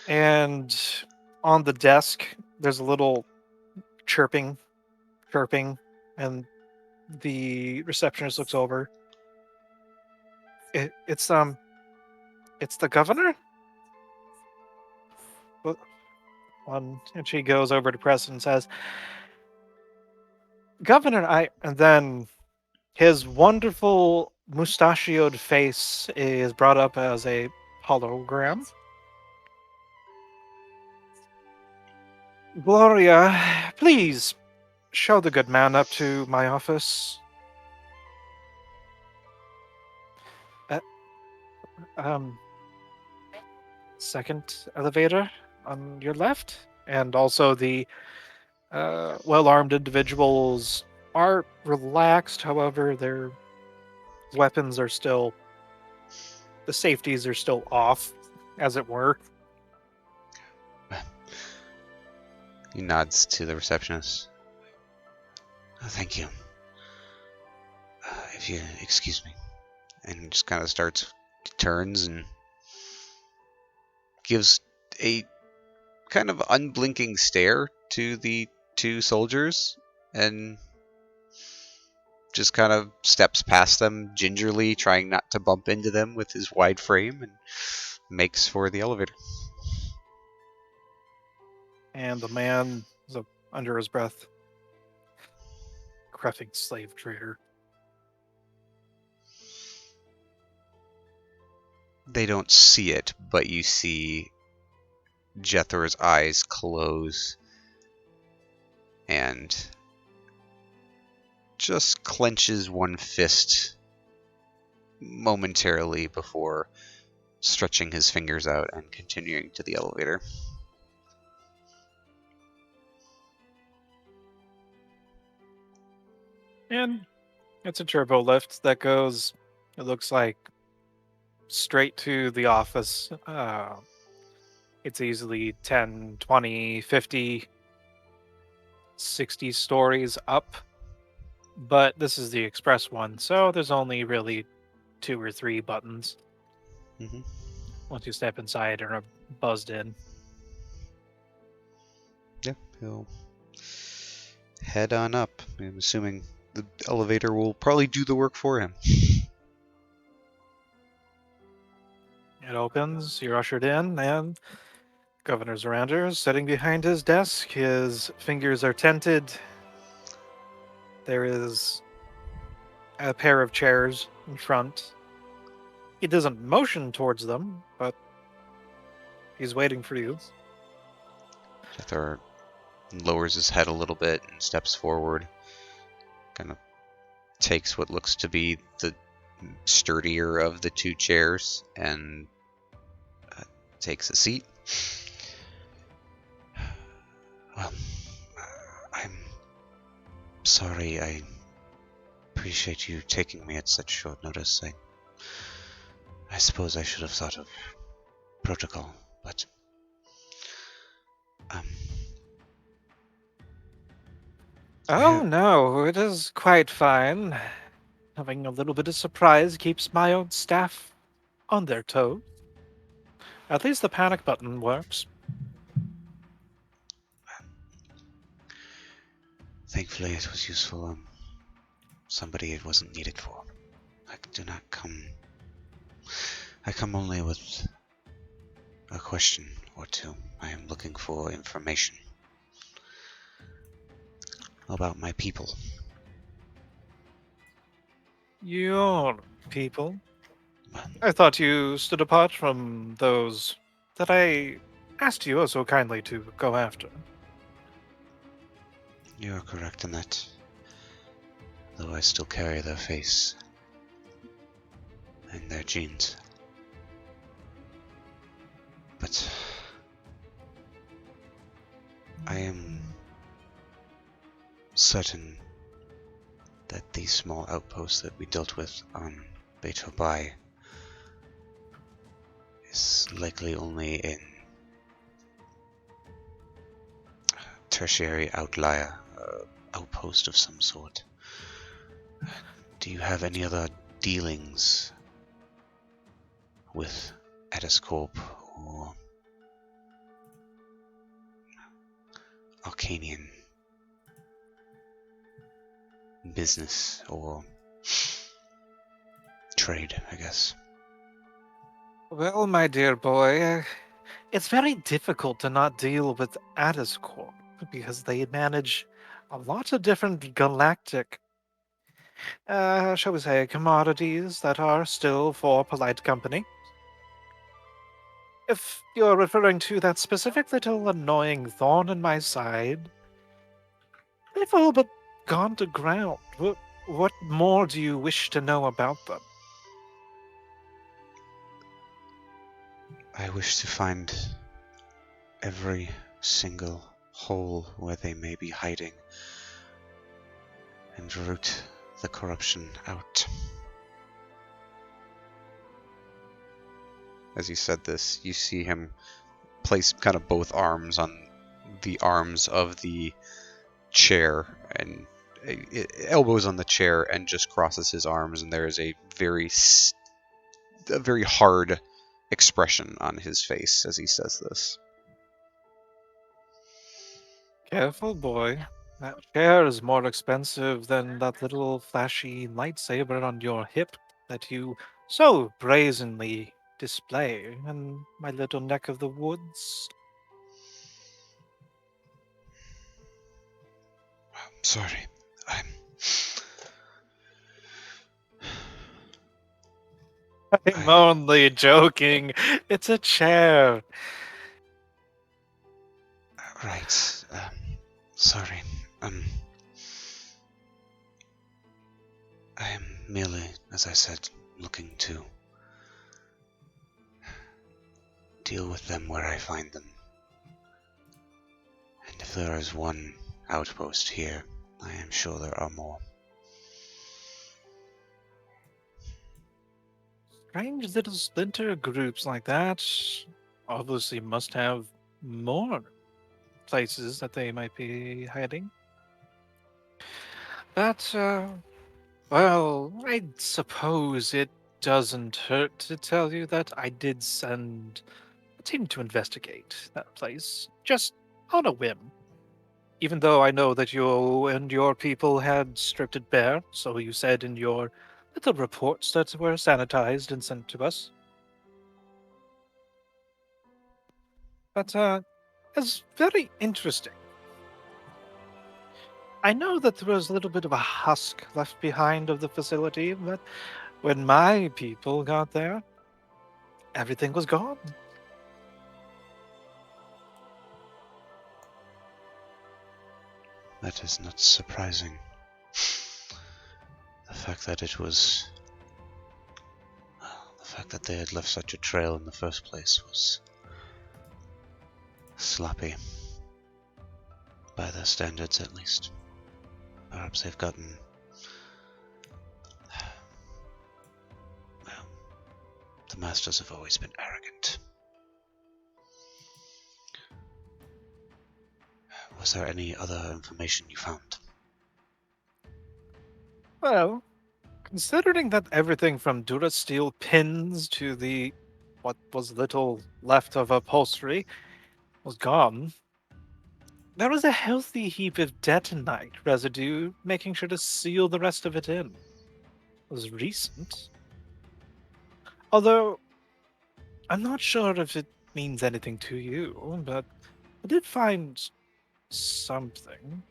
And on the desk, there's a little chirping, and the receptionist looks over. It's the governor. And she goes over to Preston and says, "Governor, and then his wonderful mustachioed face is brought up as a hologram. Gloria, please show the good man up to my office. Um, second elevator on your left." And also the well-armed individuals are relaxed, however, their weapons are still, the safeties are still off, as it were. He nods to the receptionist. "Oh, thank you. If you excuse me," and just kind of turns and gives a kind of unblinking stare to the two soldiers, and just kind of steps past them gingerly, trying not to bump into them with his wide frame, and makes for the elevator. And the man is under his breath, "Creffing slave trader." They don't see it, but you see Jethro's eyes close and just clenches one fist momentarily before stretching his fingers out and continuing to the elevator. And it's a turbo lift that goes, it looks like, straight to the office. It's easily 10, 20, 50 60 stories up, but this is the express one, so there's only really 2 or 3 buttons. Hmm. Once you step inside and are buzzed in. Yeah, he'll head on up. I'm assuming the elevator will probably do the work for him. It opens, you're ushered in, and Governor Zorander is sitting behind his desk. His fingers are tented. There is a pair of chairs in front. He doesn't motion towards them, but he's waiting for you. Jethro lowers his head a little bit and steps forward. Kind of takes what looks to be the sturdier of the two chairs and takes a seat. Well, I'm sorry. I appreciate you taking me at such short notice. I suppose I should have thought of protocol, but Oh no, it is quite fine. Having a little bit of surprise keeps my own staff on their toes. At least the panic button works. thankfully it was useful. Somebody it wasn't needed for. I do not come. I come only with a question or two. I am looking for information about my people. Your people? I thought you stood apart from those that I asked you so kindly to go after. You are correct in that, though I still carry their face and their genes. But I am certain that the small outpost that we dealt with on Beto Bay is likely only a tertiary outlier, outpost of some sort. Do you have any other dealings with Ediscorp or Arcanian business or trade, I guess? Well, my dear boy, it's very difficult to not deal with Addis Corp because they manage a lot of different galactic, shall we say, commodities that are still for polite company. If you're referring to that specific little annoying thorn in my side, they've all but gone to ground. What more do you wish to know about them? I wish to find every single hole where they may be hiding and root the corruption out. As he said this, you see him place kind of both arms on the arms of the chair and elbows on the chair and just crosses his arms, and there is a very hard expression on his face as he says this. Careful, boy. That chair is more expensive than that little flashy lightsaber on your hip that you so brazenly display in my little neck of the woods. I'm sorry. I'm only joking. It's a chair. Right. Sorry. I am merely, as I said, looking to deal with them where I find them. And if there is one outpost here, I am sure there are more. Strange little splinter groups like that obviously must have more places that they might be hiding. That, well, I suppose it doesn't hurt to tell you that I did send a team to investigate that place, just on a whim. Even though I know that you and your people had stripped it bare, so you said in your little reports that were sanitized and sent to us. But, it's very interesting. I know that there was a little bit of a husk left behind of the facility, but when my people got there, everything was gone. That is not surprising. The fact that it was... Well, the fact that they had left such a trail in the first place was... sloppy. By their standards, at least. Perhaps they've gotten... Well, the masters have always been arrogant. Was there any other information you found? Well, considering that everything from Durasteel pins to the what was little left of upholstery was gone, there was a healthy heap of detonite residue, making sure to seal the rest of it in. It was recent. Although, I'm not sure if it means anything to you, but I did find something.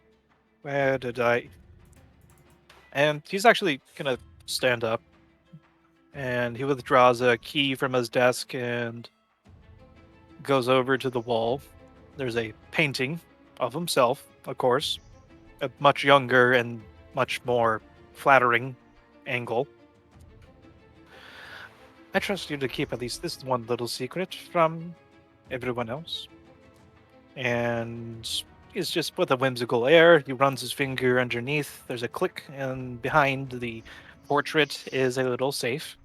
Where did I? And he's actually gonna stand up, and he withdraws a key from his desk and goes over to the wall. There's a painting of himself, of course, a much younger and much more flattering angle. I trust you to keep at least this one little secret from everyone else. And he's just with a whimsical air. He runs his finger underneath. There's a click, and behind the portrait is a little safe.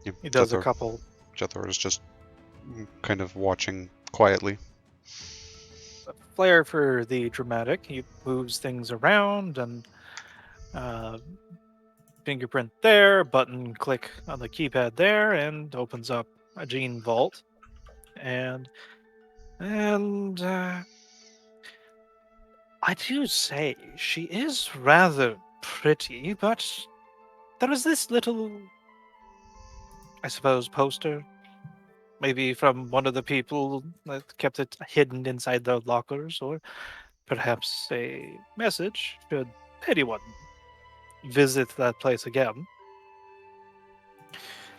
Yep, He does a couple. Jethor is just kind of watching quietly. Flair for the dramatic. He moves things around and uh, fingerprint there, button click on the keypad there, and opens up a gene vault. And I do say she is rather pretty, but there is this little, I suppose, poster. Maybe from one of the people that kept it hidden inside their lockers, or perhaps a message should anyone visit that place again.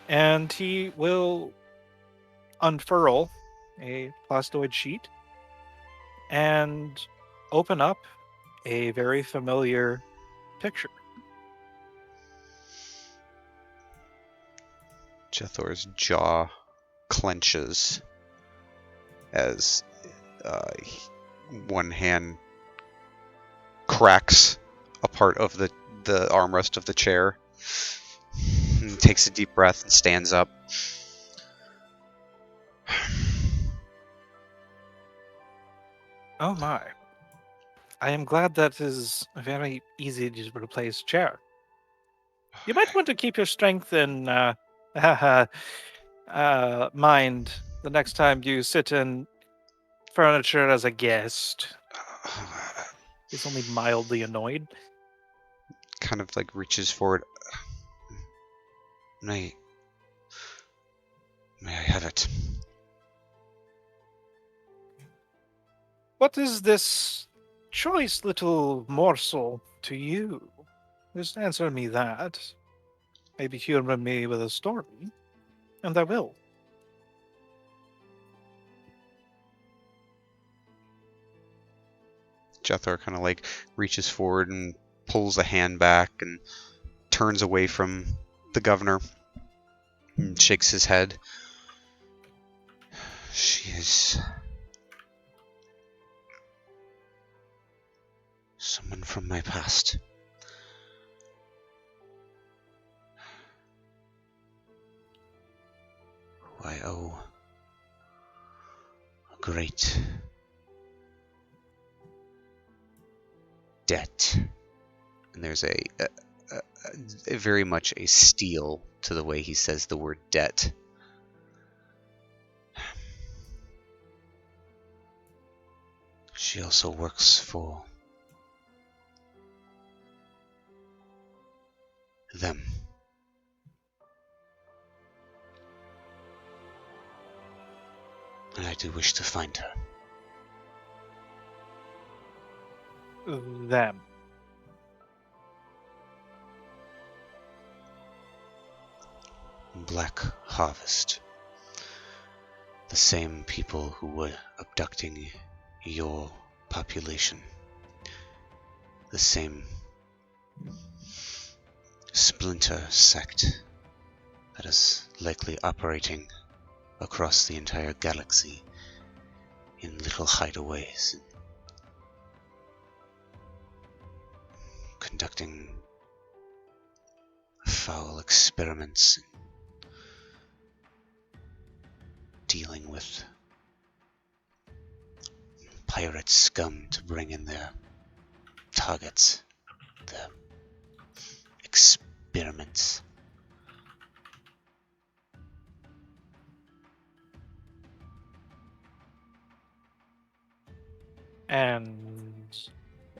And he will unfurl a plastoid sheet and open up a very familiar picture. Jethor's jaw clenches as one hand cracks a part of the armrest of the chair. He takes a deep breath and stands up. Oh my. I am glad that is a very easy to replace chair. You might want to keep your strength in mind the next time you sit in furniture as a guest. He's only mildly annoyed. Kind of like reaches forward. May I have it? What is this choice little morsel to you? Just answer me that. Maybe humor me with a story, and I will. Jethor kind of like reaches forward and pulls the hand back and turns away from the governor and shakes his head. She is someone from my past. Who I owe a great debt. And there's a very much a steel to the way he says the word debt. She also works for them. And I do wish to find her. Them. Black Harvest. The same people who were abducting your population. The same splinter sect that is likely operating across the entire galaxy in little hideaways, conducting foul experiments and dealing with pirate scum to bring in their targets, their experiments. And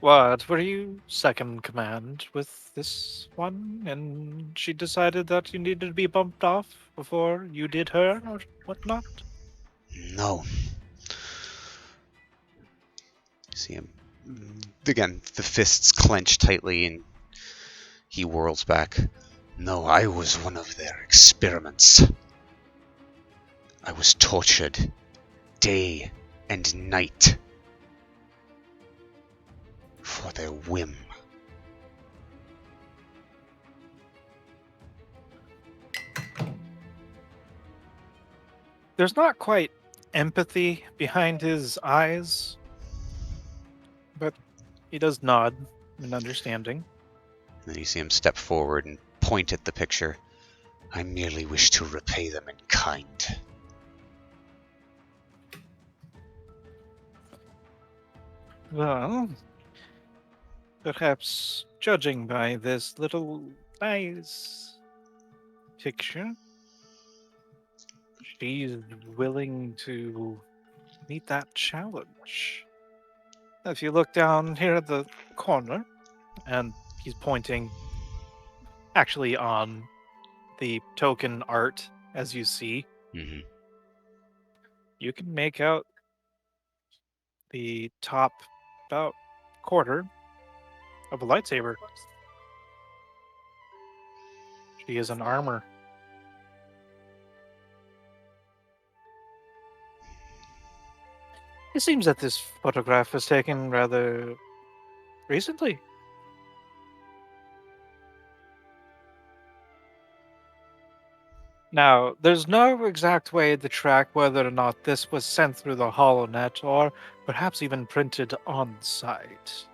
what were you second command with this one? And she decided that you needed to be bumped off before you did her or whatnot? No. See him. Again, the fists clench tightly and he whirls back. No, I was one of their experiments. I was tortured day and night for their whim. There's not quite empathy behind his eyes, but he does nod in understanding. Then you see him step forward and point at the picture. I merely wish to repay them in kind. Well, perhaps judging by this little nice picture, she's willing to meet that challenge. If you look down here at the corner, and he's pointing actually on the token art as you see, Mm-hmm. you can make out the top about quarter of a lightsaber. She is in armor. It seems that this photograph was taken rather recently. Now, there's no exact way to track whether or not this was sent through the HoloNet or perhaps even printed on site.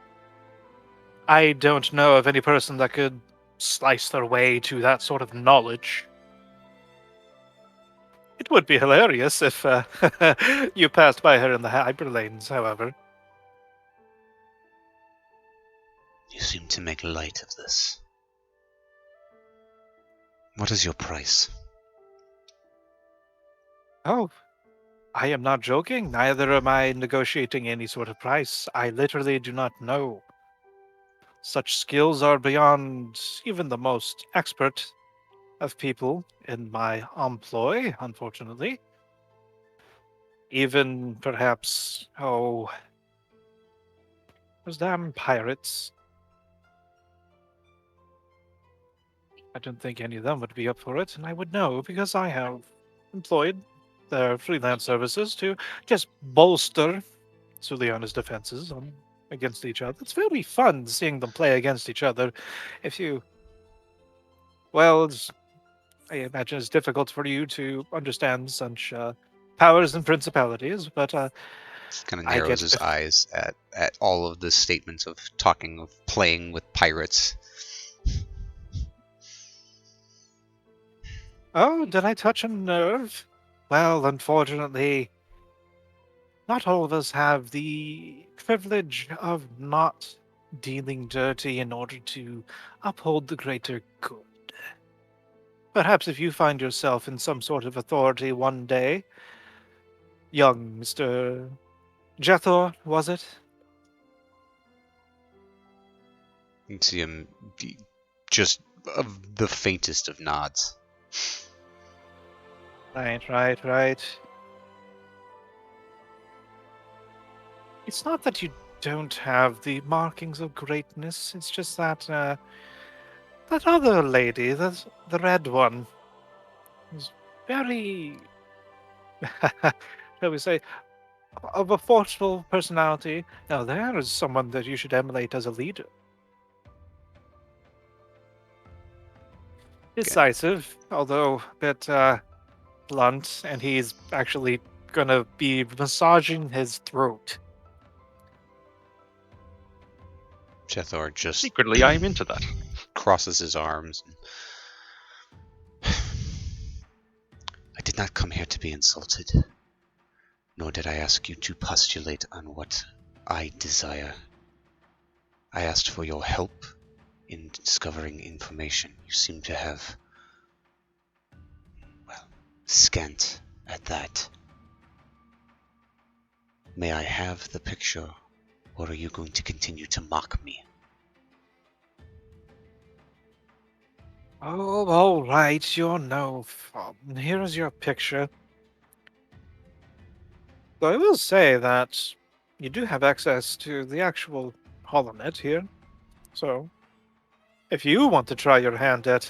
I don't know of any person that could slice their way to that sort of knowledge. It would be hilarious if you passed by her in the hyperlanes, however. You seem to make light of this. What is your price? Oh, I am not joking. Neither am I negotiating any sort of price. I literally do not know. Such skills are beyond even the most expert of people in my employ, unfortunately. Even perhaps, those damn pirates. I don't think any of them would be up for it, and I would know because I have employed their freelance services to just bolster Suliana's defenses against each other. It's very fun seeing them play against each other. If you, well, I imagine it's difficult for you to understand such powers and principalities, but Kind of I narrows get his eyes at all of the statements of talking of playing with pirates. Oh, did I touch a nerve? Well, unfortunately, not all of us have the privilege of not dealing dirty in order to uphold the greater good. Perhaps if you find yourself in some sort of authority one day, young Mr. Jethor, was it? You can see him just of the faintest of nods. Right. It's not that you don't have the markings of greatness, it's just that, that other lady, the red one, is very, shall we say, of a forceful personality. Now there is someone that you should emulate as a leader. Decisive, although a bit blunt, and he's actually gonna be massaging his throat. Jethor just Secretly, I'm into that. crosses his arms. I did not come here to be insulted, nor did I ask you to postulate on what I desire. I asked for your help in discovering information. You seem to have, well, scant at that. May I have the picture, or are you going to continue to mock me? Oh, all right, you're no fun. Here is your picture. Though I will say that you do have access to the actual HoloNet here. So, if you want to try your hand at,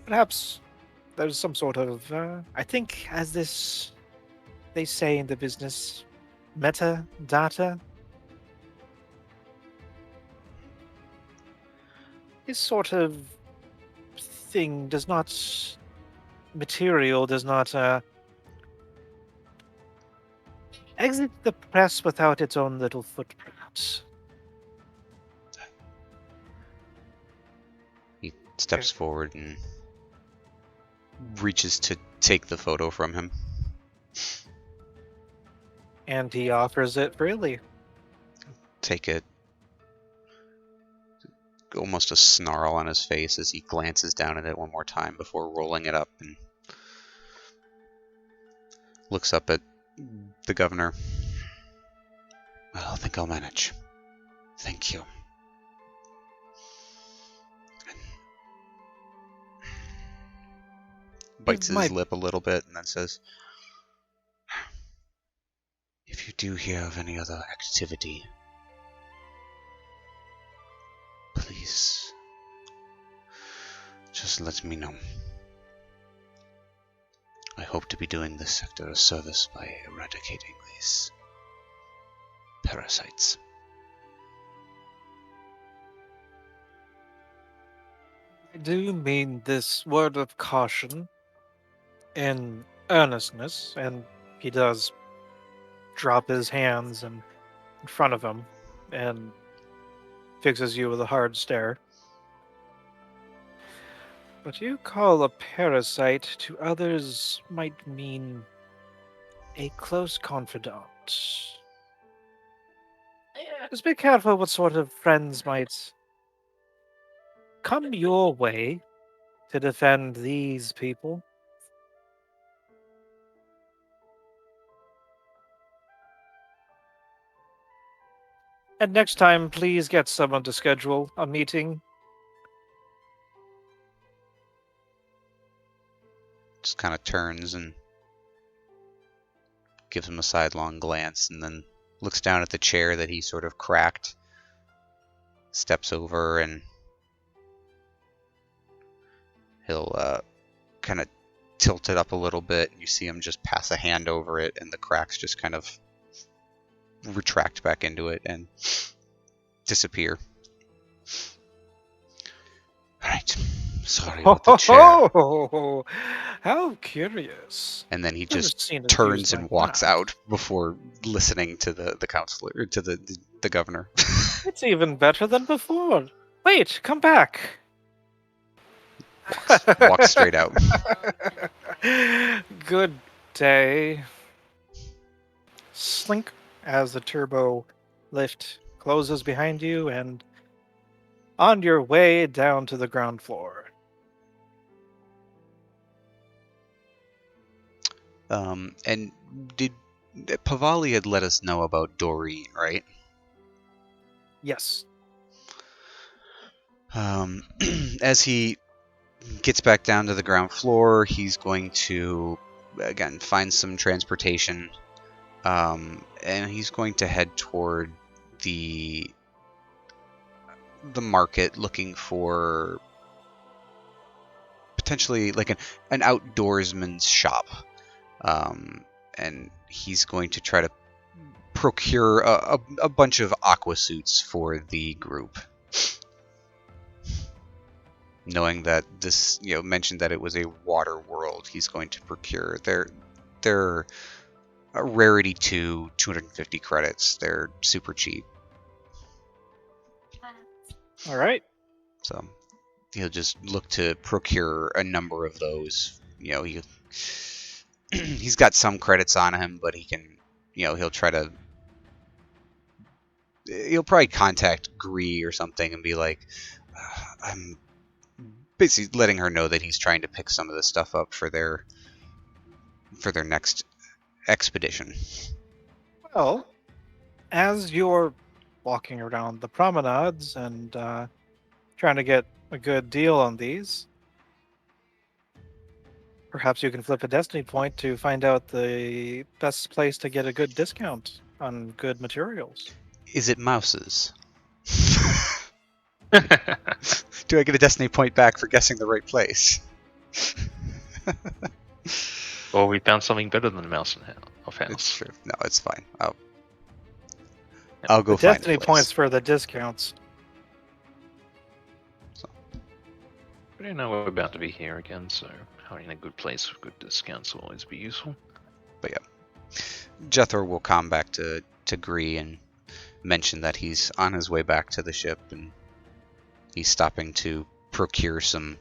perhaps there's some sort of, I think, as they say in the business, metadata. This sort of thing does not, material does not exit the press without its own little footprint. He steps forward and reaches to take the photo from him. And he offers it freely. Take it. Almost a snarl on his face as he glances down at it one more time before rolling it up and looks up at the governor. I think I'll manage. Thank you. Bites his lip a little bit and then says, if you do hear of any other activity, please just let me know. I hope to be doing this sector a service by eradicating these parasites. I do mean this word of caution in earnestness, and he does drop his hands in front of him and fixes you with a hard stare. What you call a parasite to others might mean a close confidant. Just be careful what sort of friends might come your way to defend these people. And next time, please get someone to schedule a meeting. Just kind of turns and gives him a sidelong glance and then looks down at the chair that he sort of cracked, steps over, and he'll kind of tilt it up a little bit. You see him just pass a hand over it, and the cracks just kind of retract back into it and disappear. Alright, sorry about the chair. Oh, how curious. And then he Never just seen it turns used and like walks that. out before listening to the counselor, or to the governor. It's even better than before. Wait, come back. Walks straight out. Good day. Slink as the turbo lift closes behind you, and on your way down to the ground floor. And did Pavali had let us know about Doreen, right? Yes. As he gets back down to the ground floor, he's going to again find some transportation, and he's going to head toward the market, looking for potentially like an outdoorsman's shop, and he's going to try to procure a bunch of aqua suits for the group. Knowing that this, mentioned that it was a water world, he's going to procure their a rarity 250 credits. They're super cheap. All right. So he'll just look to procure a number of those. He's got some credits on him, but he can, he'll probably contact Gree or something and be like, I'm basically letting her know that he's trying to pick some of this stuff up for their next expedition. Well, as you're walking around the promenades and trying to get a good deal on these, perhaps you can flip a destiny point to find out the best place to get a good discount on good materials. Is it mouses? Do I get a destiny point back for guessing the right place? Well, we found something better than a mouse of house. It's true. No, it's fine. I'll go The find destiny a place. points for the discounts. We don't know we're about to be here again, so having a good place with good discounts will always be useful. But yeah, Jethro will come back to Gree and mention that he's on his way back to the ship and he's stopping to procure some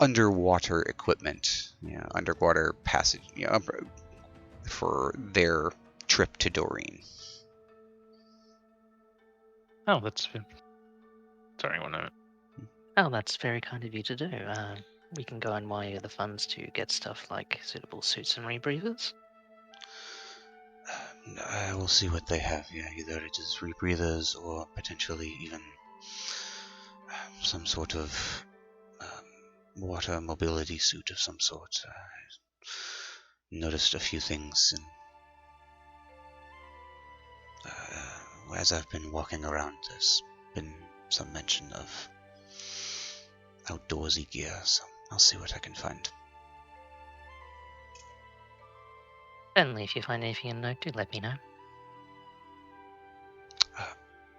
underwater equipment, underwater passage, for their trip to Doreen. Oh, that's good. Sorry, one moment. Oh, that's very kind of you to do. We can go and wire the funds to get stuff like suitable suits and rebreathers. We'll see what they have. Yeah, either it is rebreathers or potentially even some sort of water mobility suit of some sort. I noticed a few things, and as I've been walking around, there's been some mention of outdoorsy gear, so I'll see what I can find. Certainly, if you find anything in note, do let me know.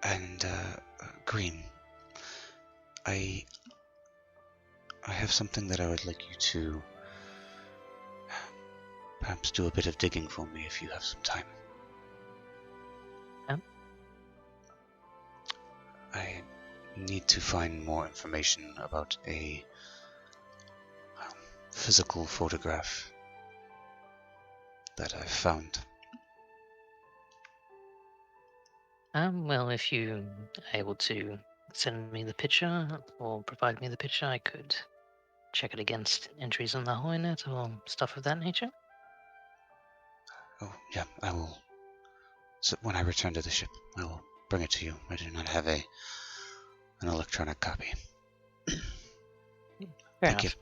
And Green, I have something that I would like you to perhaps do a bit of digging for me if you have some time. I need to find more information about a physical photograph that I've found. Well, if you are able to send me the picture or provide me the picture, I could check it against entries on the Hornet or stuff of that nature. Oh, yeah, I will. So when I return to the ship, I will bring it to you. I do not have an electronic copy. Fair Thank you. enough.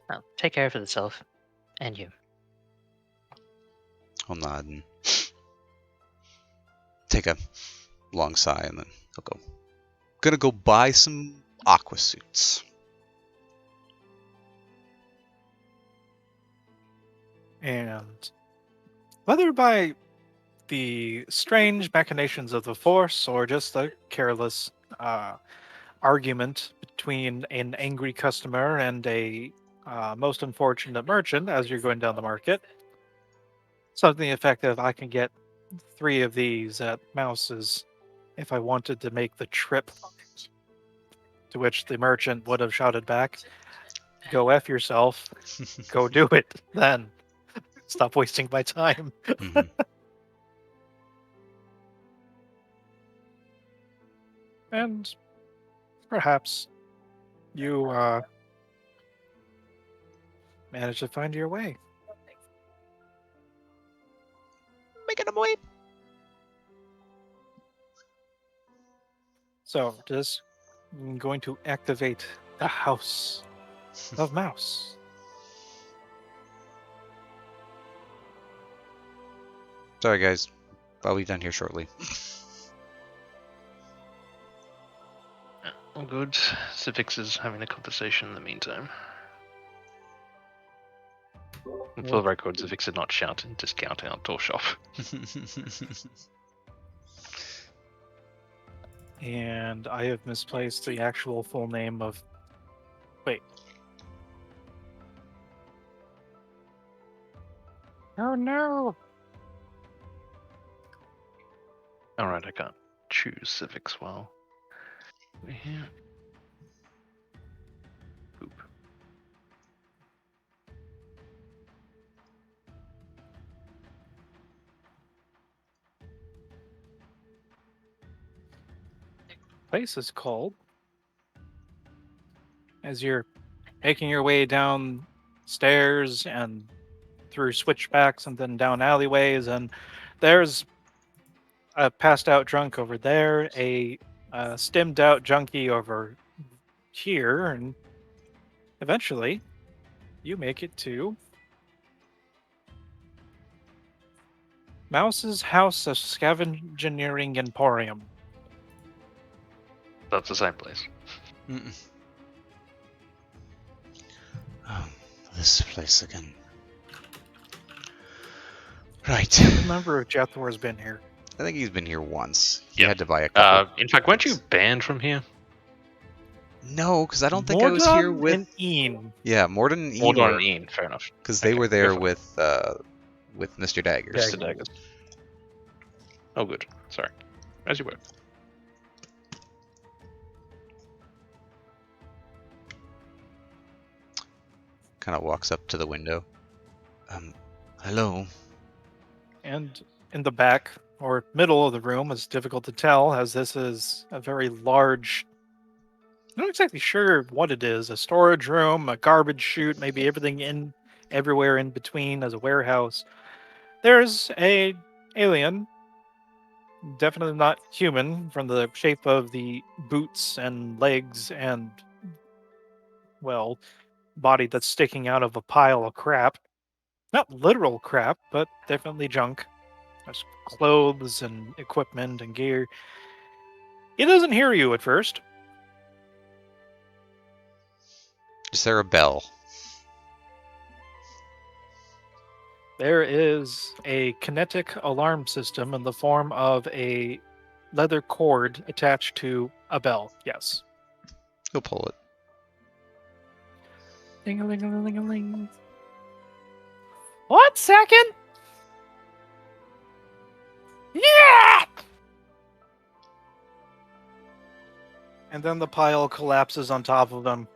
Well, take care of yourself. And you. I'll nod and take a long sigh, and then I'll go. Gonna go buy some aqua suits. And whether by the strange machinations of the Force or just a careless argument between an angry customer and a most unfortunate merchant as you're going down the market, something effective, I can get 3 of these at Mouse's if I wanted to make the trip. To which the merchant would have shouted back, "Go F yourself. Go do it then. Stop wasting my time." Mhm. And perhaps you manage to find your way. Making them wait. So, I'm going to activate the House of Mouse. Sorry, guys. I'll be done here shortly. All good. Civics is having a conversation in the meantime. And for the record, Civics did not shout and discount our door shop. And I have misplaced the actual full name of... Wait. Oh no! Alright, I can't choose Civics well. We're here. Poop. Place is called. As you're making your way down stairs and through switchbacks and then down alleyways, and there's a passed out drunk over there, a stimmed out junkie over here, and eventually you make it to Mouse's House of Scavengeering Emporium. That's the same place. Oh, this place again. Right. Can't remember if Jethor's been here. I think he's been here once. He Yeah. had to buy a couple. In fact, weren't you banned from here? No, because I don't think I was here Mordon with. and Ian. Yeah, Morden and Ian Mordor were, and Ian, fair enough. because they Okay, were there go for it. with Mr. Daggers. Mr. Daggers. Oh, good. Sorry. As you were. Kind of walks up to the window. Hello. And in the back or middle of the room, it's difficult to tell as this is a very large, I'm not exactly sure what it is, a storage room, a garbage chute, maybe everything everywhere in between as a warehouse. There's a alien, definitely not human from the shape of the boots and legs and, well, body that's sticking out of a pile of crap. Not literal crap, but definitely junk. There's clothes and equipment and gear. He doesn't hear you at first. Is there a bell? There is a kinetic alarm system in the form of a leather cord attached to a bell. Yes. He'll pull it. Ding-a-ling-a-ling-a-ling. 1 second. Yeah! And then the pile collapses on top of them.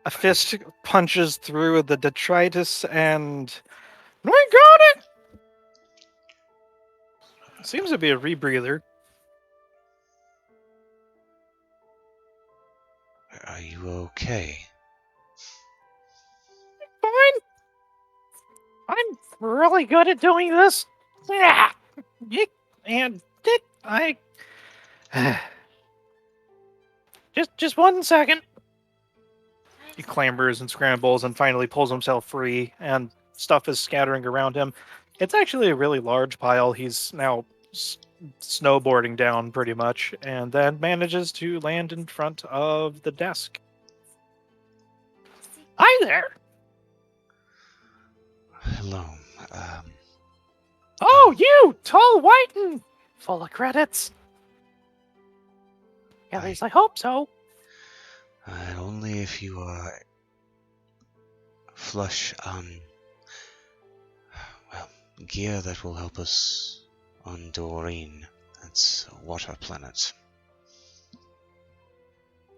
A fist punches through the detritus and... We got it! Seems to be a rebreather. Are you okay? Fine. I'm really good at doing this. Yeah. And I... Just 1 second. He clambers and scrambles and finally pulls himself free, and stuff is scattering around him. It's actually a really large pile. He's now snowboarding down pretty much, and then manages to land in front of the desk. Hi there! Hello. Oh, you! Tall, white, and full of credits. At least I hope so. Only if you are flush on, well, gear that will help us on Doreen. That's a water planet.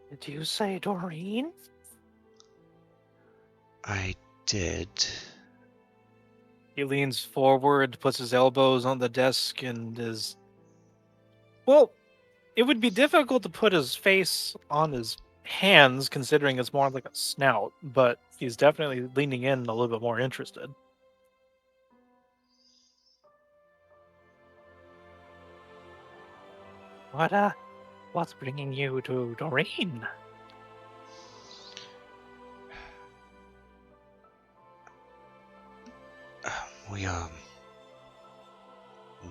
Did you say Doreen? I did. He leans forward, puts his elbows on the desk, and is. Well, it would be difficult to put his face on his hands, considering it's more like a snout, but he's definitely leaning in a little bit more interested. What's bringing you to Doreen? We are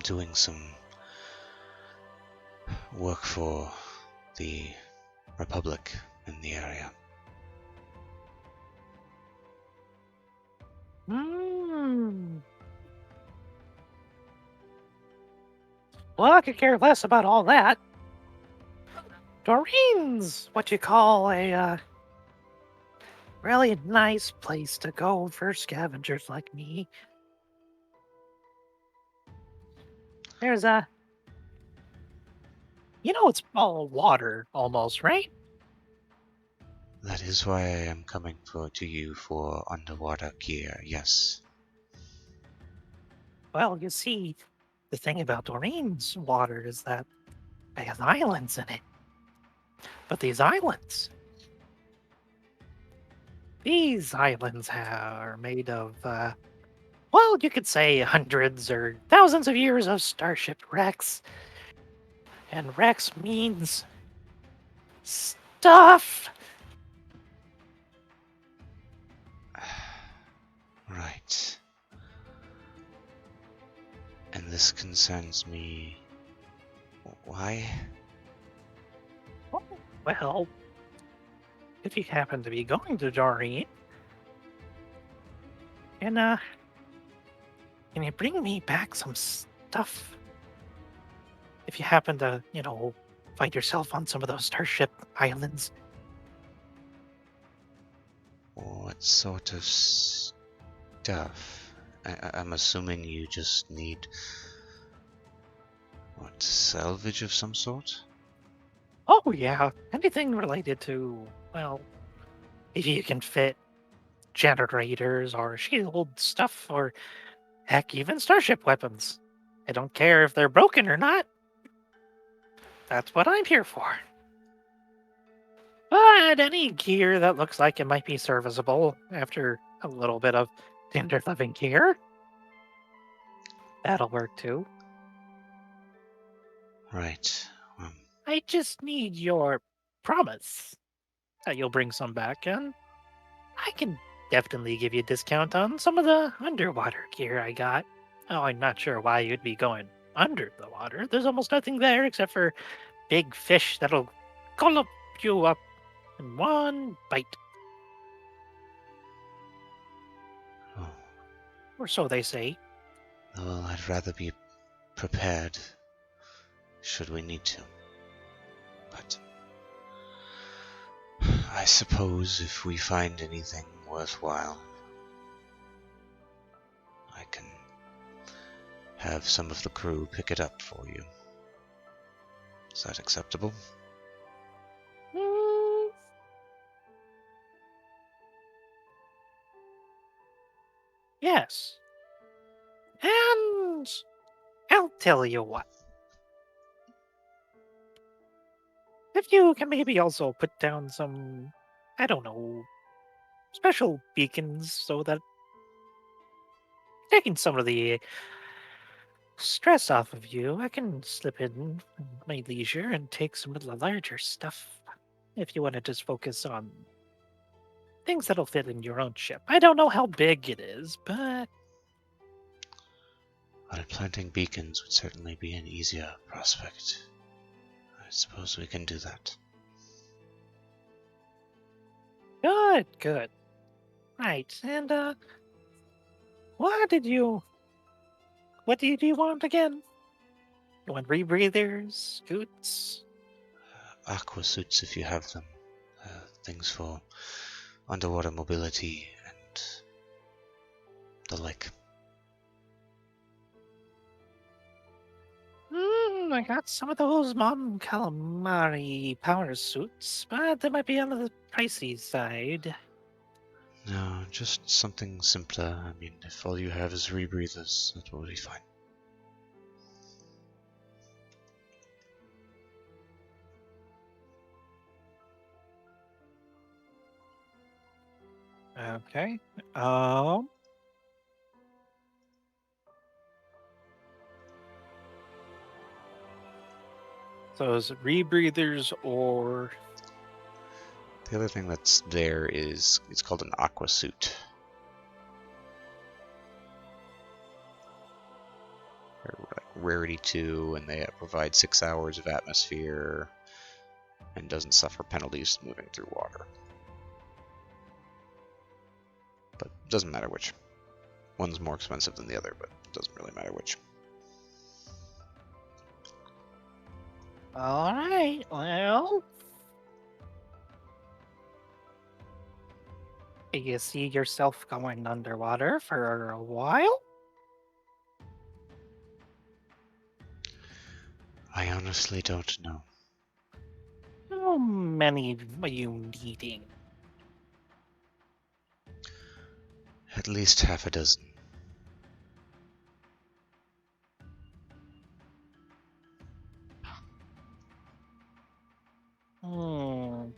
doing some work for the Republic in the area. Hmm. Well, I could care less about all that. Doreen's what you call a really nice place to go for scavengers like me. There's it's all water almost, right? That is why I am coming to you for underwater gear, yes. Well, you see, the thing about Doreen's water is that it has islands in it. But these islands are made of, well, you could say hundreds or thousands of years of starship wrecks. And wrecks means stuff. Right. And this concerns me. Why? Well, if you happen to be going to Doreen, and can you bring me back some stuff? If you happen to, find yourself on some of those starship islands. What sort of stuff? I'm assuming you just need... what, salvage of some sort? Oh yeah, anything related to, well, if you can fit generators or shield stuff or heck, even starship weapons. I don't care if they're broken or not. That's what I'm here for. But any gear that looks like it might be serviceable after a little bit of tender loving care, that'll work too. Right. I just need your promise that you'll bring some back, and I can definitely give you a discount on some of the underwater gear I got. Oh, I'm not sure why you'd be going under the water. There's almost nothing there except for big fish that'll gulp you up in one bite. Oh. Or so they say. Well, I'd rather be prepared should we need to. But I suppose if we find anything worthwhile, I can have some of the crew pick it up for you. Is that acceptable? Yes. And I'll tell you what. If you can maybe also put down some, I don't know, special beacons so that taking some of the stress off of you, I can slip in my leisure and take some of the larger stuff. If you want to just focus on things that'll fit in your own ship. I don't know how big it is, but Well, planting beacons would certainly be an easier prospect. I suppose we can do that. good. Right, and what do you want again? You want rebreathers, scoots? Aqua suits if you have them. Things for underwater mobility and the like. I got some of those Mon Calamari power suits, but they might be on the pricey side. No, just something simpler. I mean, if all you have is rebreathers, that will be fine. Okay. So is it rebreathers or The other thing that's there is, it's called an aqua suit. They're like rarity 2, and they provide 6 hours of atmosphere and doesn't suffer penalties moving through water. But doesn't matter which. One's more expensive than the other, but doesn't really matter which. All right. Well, do you see yourself going underwater for a while? I honestly don't know. How many are you needing? At least half a dozen. Hmm.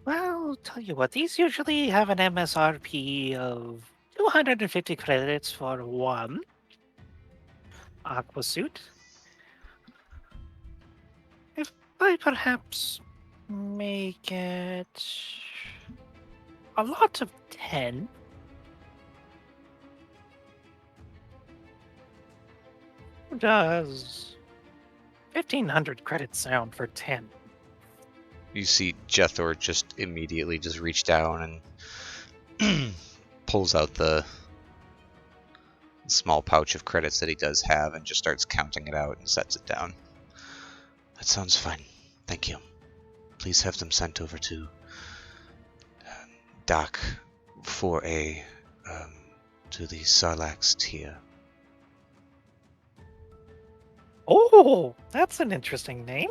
Well, tell you what, these usually have an MSRP of 250 credits for one aqua suit. If I perhaps make it a lot of 10. Does 1,500 credits sound for 10? You see Jethor just immediately just reach down and pulls out the small pouch of credits that he does have and just starts counting it out and sets it down. That sounds fine. Thank you. Please have them sent over to Doc 4A to the Sarlacc tier. Oh, that's an interesting name.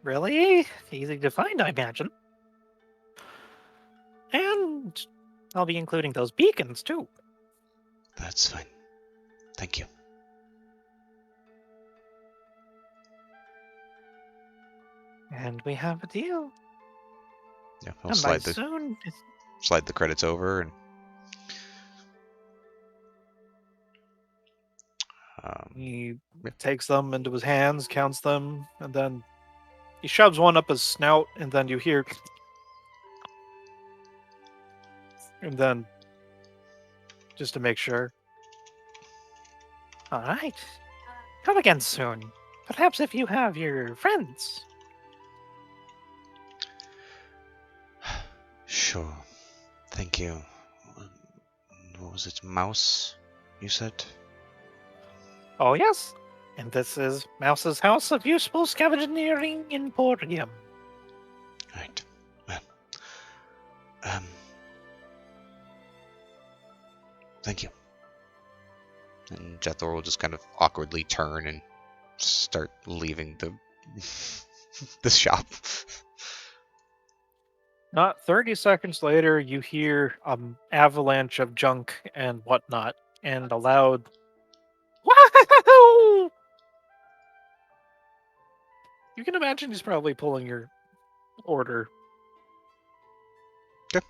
Really easy to find, I imagine. And I'll be including those beacons, too. That's fine. Thank you. And we have a deal. Yeah, I'll And by slide soon, the credits over and he yeah. takes them into his hands, counts them, and then he shoves one up his snout, and then you hear... And then, just to make sure. All right. Come again soon. Perhaps if you have your friends. Sure. Thank you. What was it? Mouse, you said? Oh, yes. And this is Mouse's House of Useful Scavengering Emporium. Right. Well, thank you. And Jethor will just kind of awkwardly turn and start leaving the the shop. Not 30 seconds later, you hear an avalanche of junk and whatnot, and a loud "Wow!" You can imagine he's probably pulling your order. The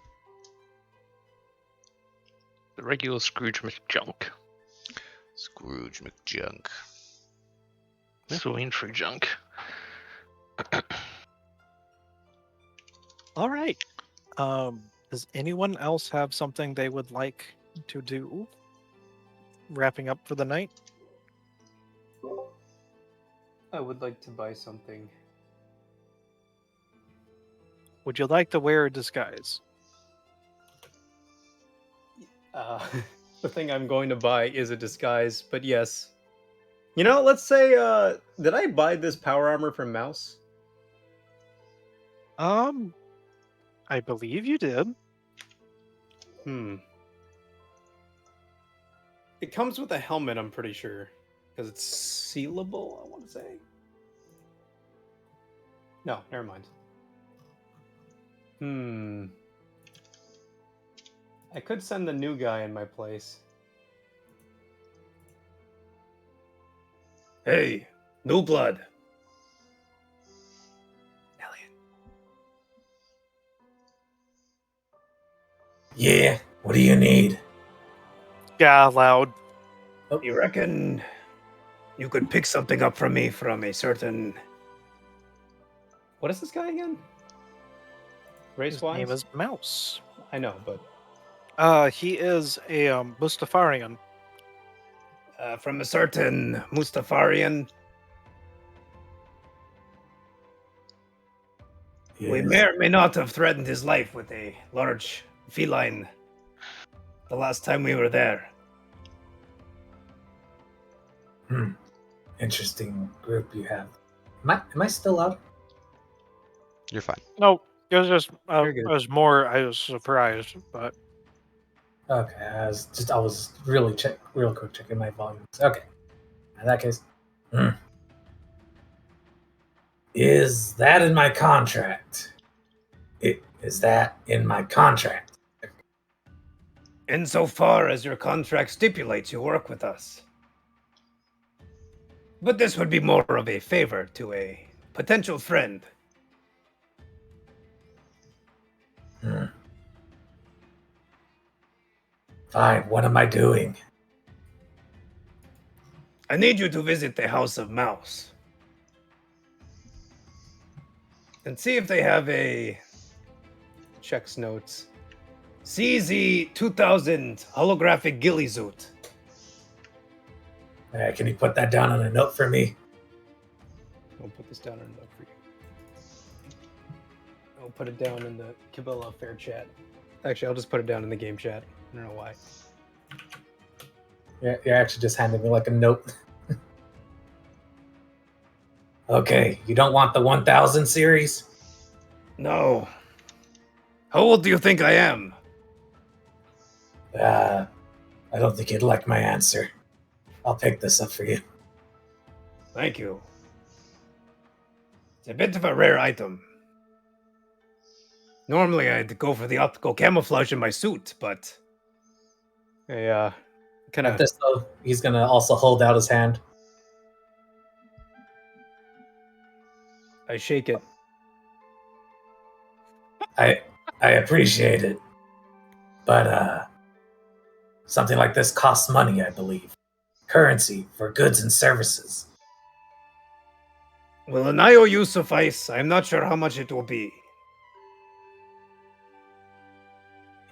regular Scrooge McJunk. Scrooge McJunk. Little intro junk. All right. Does anyone else have something they would like to do? Wrapping up for the night? I would like to buy something. Would you like to wear a disguise? The thing I'm going to buy is a disguise, but yes. You know, let's say, did I buy this power armor from Mouse? I believe you did. It comes with a helmet, I'm pretty sure. Because it's sealable, I want to say. No, never mind. I could send the new guy in my place. Hey, new blood. Elliot. Yeah, what do you need? Yeah, loud. You reckon you could pick something up from me from a certain... What is this guy again? Race His wise? name is Mouse. I know, but He is a Mustafarian. From a certain Mustafarian. We Yes. may or may not have threatened his life with a large feline the last time we were there. Interesting group you have. Am I still out? You're fine. No, it was just You're good. I was surprised, but Okay, I was real quick checking my volumes. Okay, in that case, is that in my contract? Is that in my contract? Insofar as your contract stipulates you work with us. But this would be more of a favor to a potential friend. Fine. What am I doing? I need you to visit the House of Mouse. And see if they have a checks notes. CZ-2000 holographic ghillie suit. Can you put that down on a note for me? I'll put this down in the for you. I'll put it down in the Kibbella fair chat. Actually, I'll just put it down in the game chat. I don't know why. Yeah, you're actually just handing me like a note. Okay, you don't want the 1000 series? No. How old do you think I am? I don't think you'd like my answer. I'll pick this up for you. Thank you. It's a bit of a rare item. Normally I'd go for the optical camouflage in my suit, but... Hey, kind At of. this though, he's gonna also hold out his hand. I shake it. I appreciate it. But something like this costs money, I believe. Currency for goods and services. will an IOU suffice? I'm not sure how much it will be.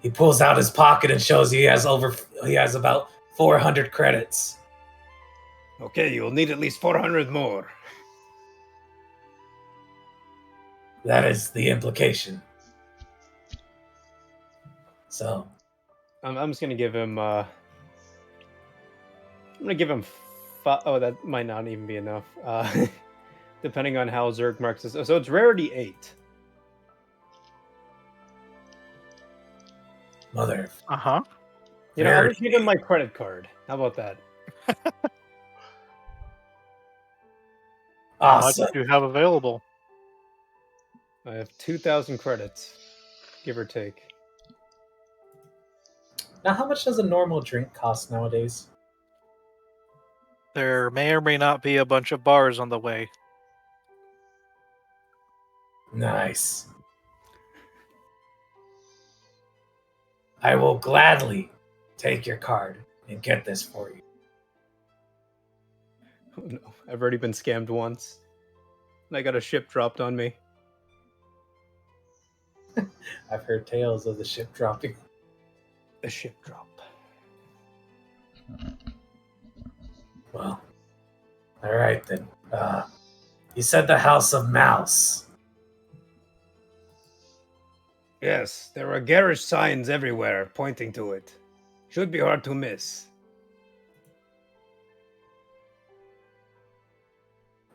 He pulls out his pocket and shows he has about 400 credits. Okay, you'll need at least 400 more. That is the implication. So, I'm just gonna give him. I'm gonna give him. Oh, that might not even be enough. Depending on how Zerg marks this. So it's rarity 8. mother. uh-huh. You know, I'll Rarity just give him my credit card. How about that? How much Awesome. do you have available? I have 2,000 credits, give or take. Now, how much does a normal drink cost nowadays? There may or may not be a bunch of bars on the way. Nice. I will gladly take your card and get this for you. Oh, no, I've already been scammed once. And I got a ship dropped on me. I've heard tales of the ship dropping. A ship drop. Well, all right then. You said the House of Mouse. Yes, there are garish signs everywhere pointing to it. Should be hard to miss.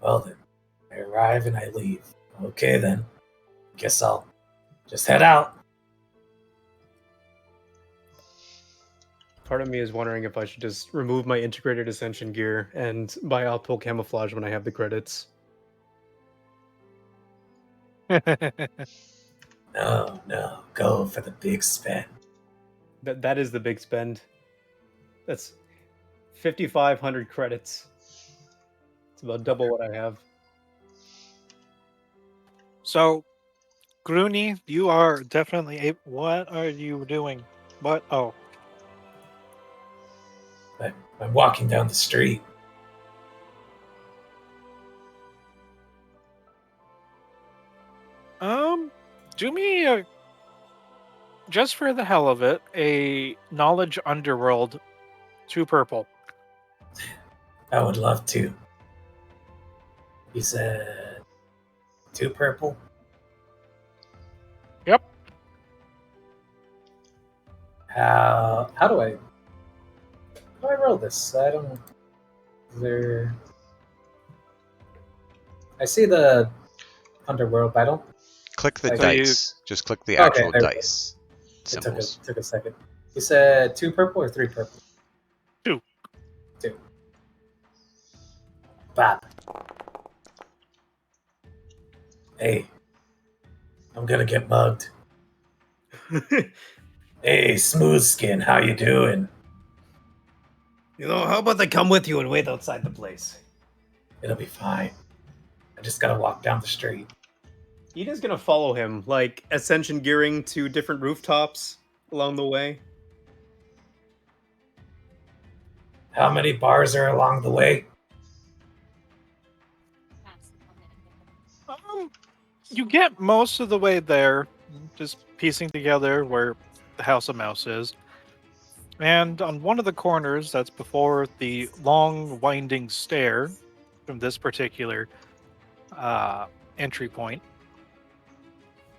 Well then, I arrive and I leave. Okay then. Guess I'll just head out. Part of me is wondering if I should just remove my integrated ascension gear and buy optical camouflage when I have the credits. No. Go for the big spend. That is the big spend. That's 5,500 credits. It's about double what I have. So, Groony, you are definitely a. What are you doing? What? Oh, I'm walking down the street. do me a, just for the hell of it, a knowledge underworld, 2 purple. I would love to. You said 2 purple? Yep. How do I roll this? I don't. Is there? I see the underworld, but I don't. Click the So dice. Just click the Okay, actual there we go. dice It symbols. took a second. You said 2 purple or 3 purple? 2. 2. Bop. Hey, I'm gonna get mugged. Hey, Smooth Skin, how you doing? You know, how about I come with you and wait outside the place? It'll be fine. I just gotta walk down the street. Ida's gonna follow him, like ascension gearing to different rooftops along the way. How many bars are along the way? You get most of the way there, just piecing together where the House of Mouse is. And on one of the corners, that's before the long winding stair from this particular entry point,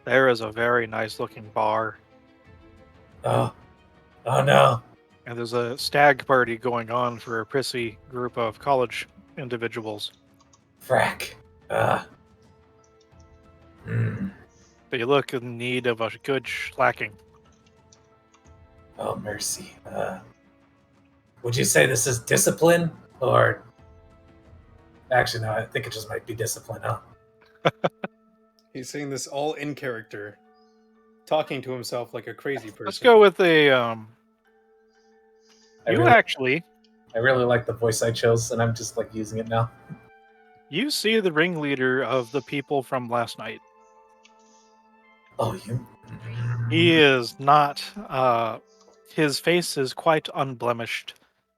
there is a very nice looking bar. Oh no. And there's a stag party going on for a prissy group of college individuals. Frack. Hmm. They look in need of a good slacking. Oh, mercy. Would you say this is discipline? Or. Actually, no, I think it just might be discipline, huh? He's saying this all in character, talking to himself like a crazy person. Let's go with a I really like the voice I chose, and I'm just like using it now. You see the ringleader of the people from last night. Oh, you. He is not. His face is quite unblemished,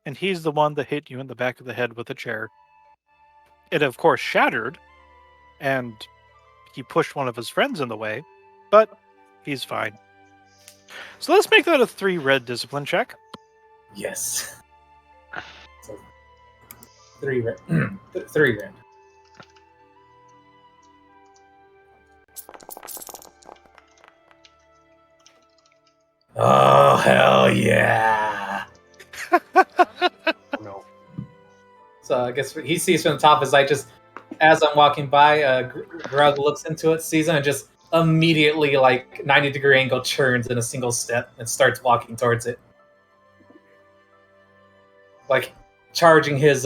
and he's the one that hit you in the back of the head with a chair. It, of course, shattered, and he pushed one of his friends in the way, but he's fine. So let's make that a 3 red discipline check. Yes. So, 3 red. 3 red. Oh, hell yeah. No. So I guess he sees from the top as I just, as I'm walking by, Grug looks into it, sees him, and just immediately, like, 90-degree angle turns in a single step and starts walking towards it. Like, charging his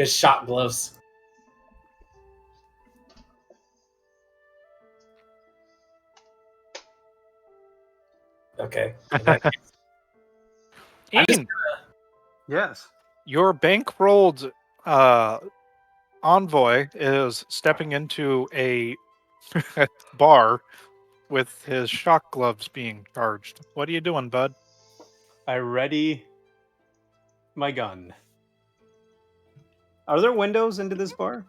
shot gloves. Okay. In that case, I'm just Ian, Yes. your bankrolled envoy is stepping into a bar with his shock gloves being charged. What are you doing, bud? I ready my gun. Are there windows into this bar?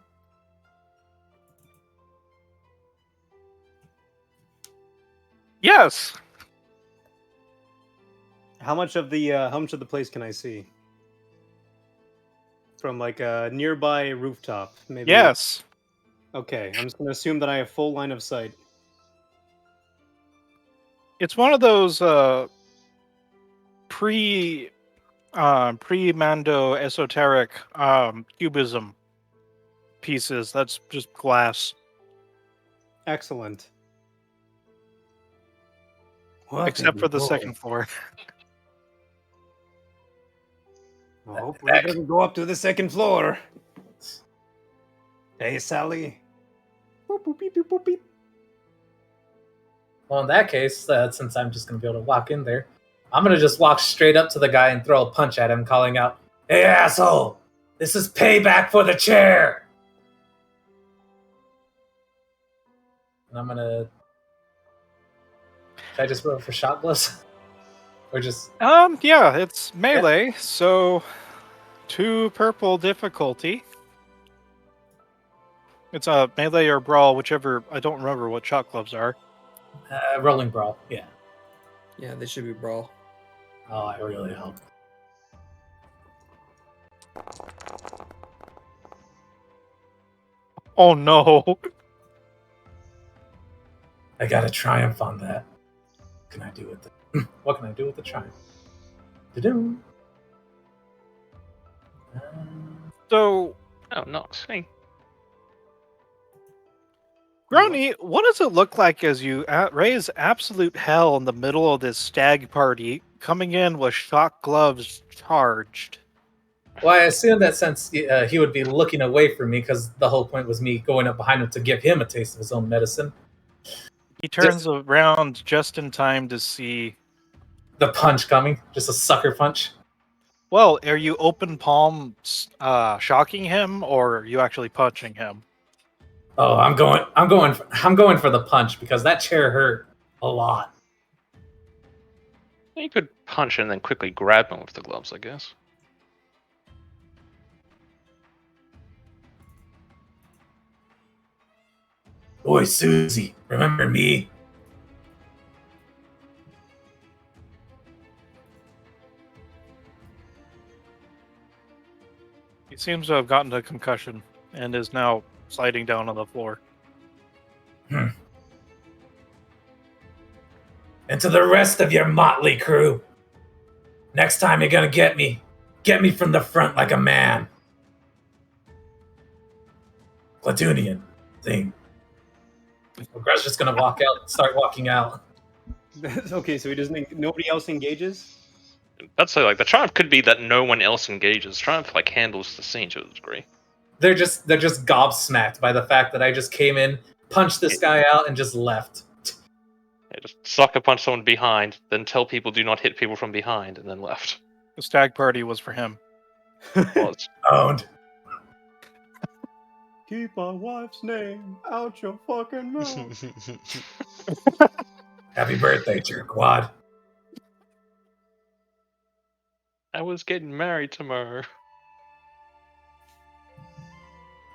Yes. How much of the place can I see? From like a nearby rooftop, maybe. Yes. Okay, I'm just gonna assume that I have full line of sight. It's one of those pre-Mando esoteric cubism pieces. That's just glass. Excellent. Except for the second floor. I hope we doesn't go up to the second floor. Hey, Sally. Boop, boop, beep, beep, boop, beep. Well, in that case, since I'm just going to be able to walk in there, I'm going to just walk straight up to the guy and throw a punch at him, calling out, "Hey, asshole! This is payback for the chair!" And I'm going to... Should I just roll for shot gloves? Or just... Yeah, it's melee, so 2 purple difficulty. It's a melee or brawl, whichever. I don't remember what shot gloves are. rolling brawl, yeah. Yeah, they should be brawl. Oh, I really hope. Oh no! I got a triumph on that. What can I do with it? What can I do with the triumph? Da-doom. So, Oh, Nox. Hey. Grony, what does it look like as you raise absolute hell in the middle of this stag party, coming in with shock gloves charged? Well, I assume that since he would be looking away from me, because the whole point was me going up behind him to give him a taste of his own medicine. He turns around just in time to see... The punch coming. Just a sucker punch. Well, are you open palm shocking him, or are you actually punching him? Oh, I'm going for the punch, because that chair hurt a lot. You could punch and then quickly grab him with the gloves, I guess. Boy, Susie, remember me? He seems to have gotten a concussion and is now sliding down on the floor. And to the rest of your motley crew, next time you're gonna get me from the front like a man. Platoonian thing. Greg's just gonna start walking out. Okay, so he doesn't. Nobody else engages. That's so, like, the triumph could be that no one else engages. Triumph, like, handles the scene to a degree. They're just gobsmacked by the fact that I just came in, punched this guy out, and just left. Yeah, just sucker punch someone behind, then tell people do not hit people from behind, and then left. The stag party was for him. Was. Owned. Keep my wife's name out your fucking mouth. Happy birthday, jerkwad. I was getting married tomorrow.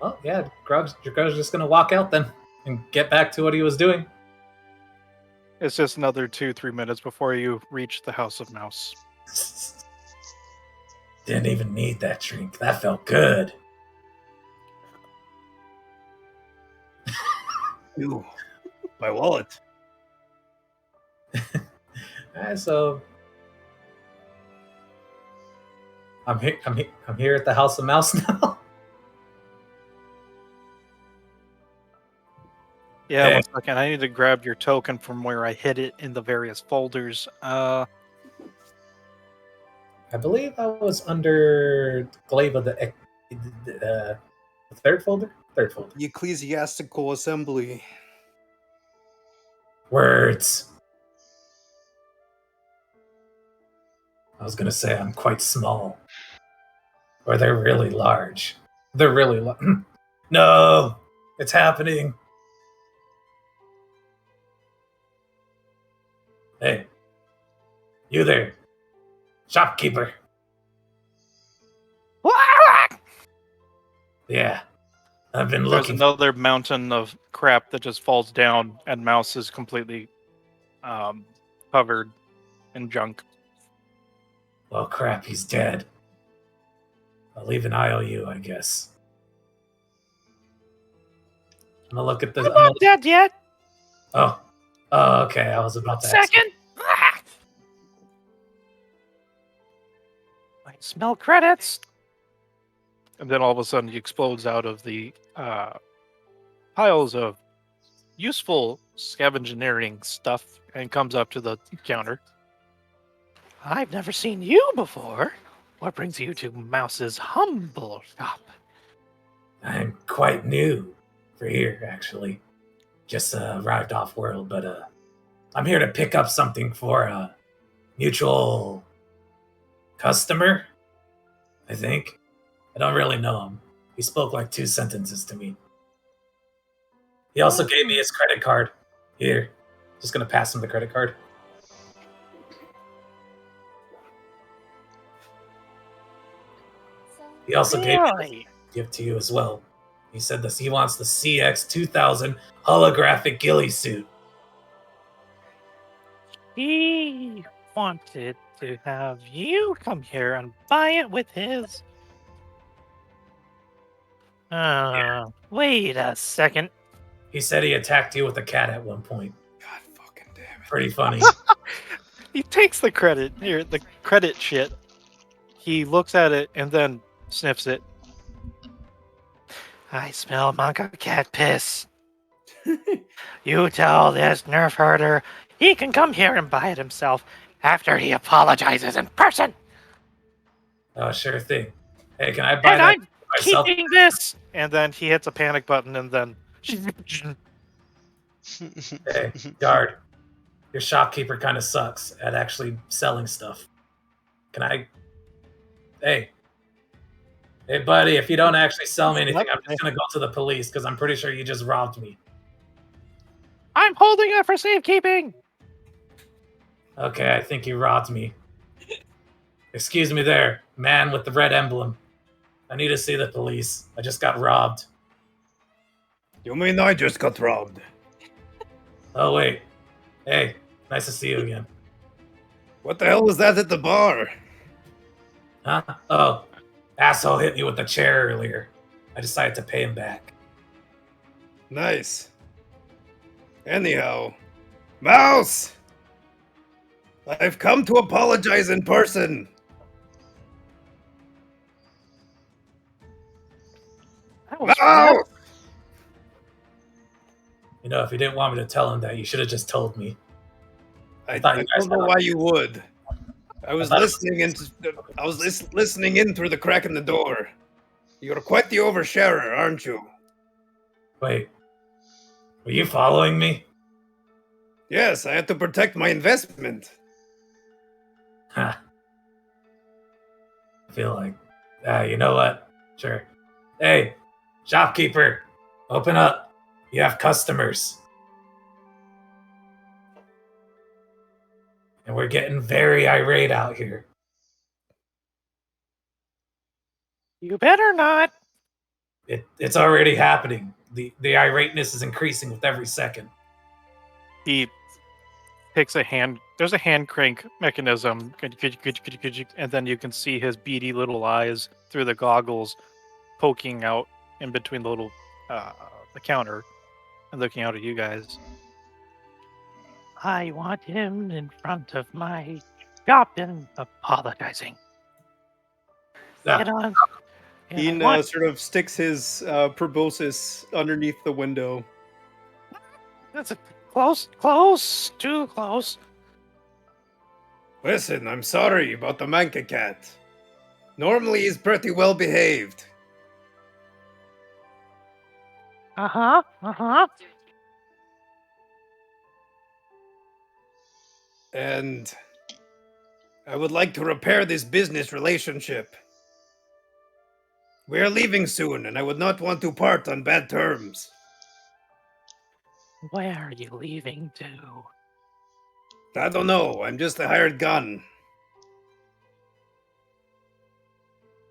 Oh yeah, Grug's just gonna walk out then and get back to what he was doing. It's just another 2-3 minutes before you reach the House of Mouse. Didn't even need that drink. That felt good. Ew, my wallet. Alright, so I'm here at the House of Mouse now. Yeah, Hey. 1 second. I need to grab your token from where I hid it in the various folders. I believe I was under Glaive of the third folder? Third folder. The Ecclesiastical Assembly. Words. I was gonna say I'm quite small. Or they're really large. They're really No! It's happening! Hey. You there. Shopkeeper. Yeah. I've been There's looking. another mountain of crap that just falls down, and Mouse is completely covered in junk. Well, crap, he's dead. I'll leave an IOU, I guess. I'm gonna look at this. I'm not dead yet. Oh, okay. I was about to ask. Second. I smell credits. And then all of a sudden, he explodes out of the piles of useful scavengeering stuff and comes up to the counter. I've never seen you before. What brings you to Mouse's humble shop? I'm quite new for here, actually. Just arrived off world, but I'm here to pick up something for a mutual customer, I think. I don't really know him. He spoke like 2 sentences to me. He also gave me his credit card. Here. Just gonna pass him the credit card. He also gave me this gift to you as well. He said this. He wants the CX 2000 holographic ghillie suit. He wanted to have you come here and buy it with his. Wait a second. He said he attacked you with a cat at one point. God fucking damn it. Pretty funny. He takes the credit here, the credit shit. He looks at it and then sniffs it. I smell Monka cat piss. You tell this nerf herder he can come here and buy it himself after he apologizes in person. Oh, sure thing. Hey, can I buy And that I'm myself? keeping this. And then he hits a panic button and then. Hey, guard. Your shopkeeper kind of sucks at actually selling stuff. Can I? Hey, buddy, if you don't actually sell me anything, I'm just gonna go to the police because I'm pretty sure you just robbed me. I'm holding it for safekeeping. Okay, I think you robbed me. Excuse me there, man with the red emblem. I need to see the police. I just got robbed. You mean I just got robbed? Oh, wait. Hey, nice to see you again. What the hell was that at the bar? Huh? Oh, asshole hit me with the chair earlier. I decided to pay him back. Nice. Anyhow, Mouse! I've come to apologize in person. Mouse! You know, if you didn't want me to tell him that, you should have just told me. I thought you guys don't know had why you would. I was listening in. I was listening in through the crack in the door. You're quite the oversharer, aren't you? Wait, were you following me? Yes, I had to protect my investment. Huh. I feel like, you know what? Sure. Hey, shopkeeper, open up. You have customers. And we're getting very irate out here. You better not. It's already happening. The irateness is increasing with every second. He takes a hand. There's a hand crank mechanism, and then you can see his beady little eyes through the goggles poking out in between the little the counter and looking out at you guys. I want him in front of my shop and apologizing. Get on. He sort of sticks his proboscis underneath the window. That's close, too close. Listen, I'm sorry about the Manka cat. Normally he's pretty well behaved. Uh-huh. And I would like to repair this business relationship. We're leaving soon, and I would not want to part on bad terms. Where are you leaving to? I don't know. I'm just a hired gun.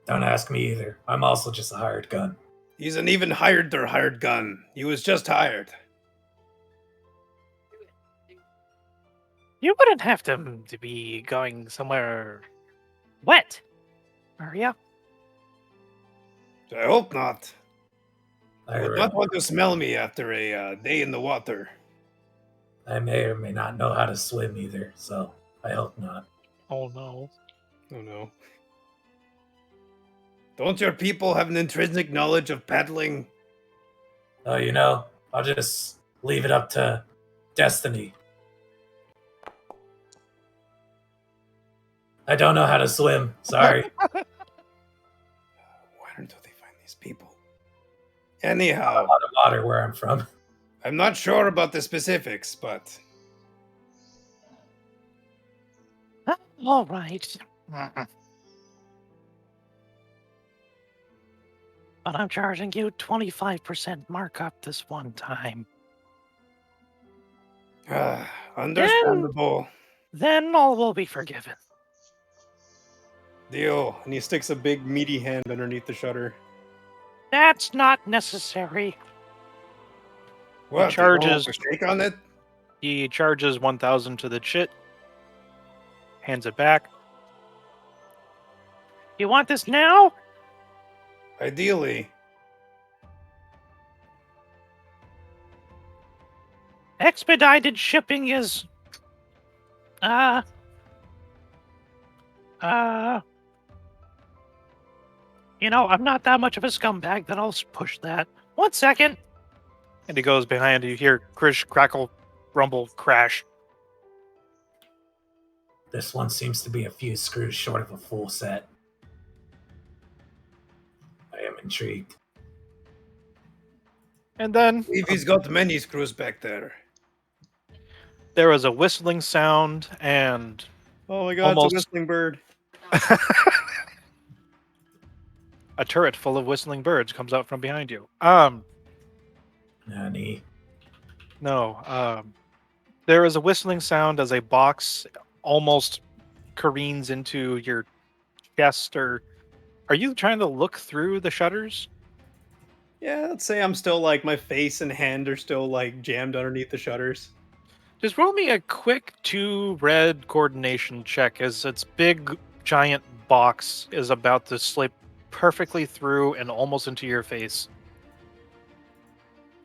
Don't ask me either. I'm also just a hired gun. He's an even hired gun. He was just hired. You wouldn't have to be going somewhere wet, are ya? I hope not. I would not want to smell me after a day in the water. I may or may not know how to swim either, so I hope not. Oh no. Oh no. Don't your people have an intrinsic knowledge of paddling? Oh, you know, I'll just leave it up to destiny. I don't know how to swim. Sorry. Where do they find these people? Anyhow, a lot of water where I'm from. I'm not sure about the specifics, but All right. But I'm charging you 25% markup this one time. Understandable. Then all will be forgiven. Deal. And he sticks a big meaty hand underneath the shutter. That's not necessary. What? charges- You don't want to shake on it? He charges 1,000 to the chit, hands it back. You want this now? Ideally. Expedited shipping is I'm not that much of a scumbag that I'll push that. 1 second. And he goes behind. You hear Krish, crackle, rumble, crash. This one seems to be a few screws short of a full set. I am intrigued. And then Evie's got many screws back there. there was a whistling sound and Oh my god, Almost. it's a whistling bird. a turret full of whistling birds comes out from behind you. Nani? No. There is a whistling sound as a box almost careens into your chest. Or are you trying to look through the shutters? Yeah, let's say I'm still like, my face and hand are still like jammed underneath the shutters. Just roll me a quick 2 red coordination check as its big giant box is about to slip perfectly through and almost into your face.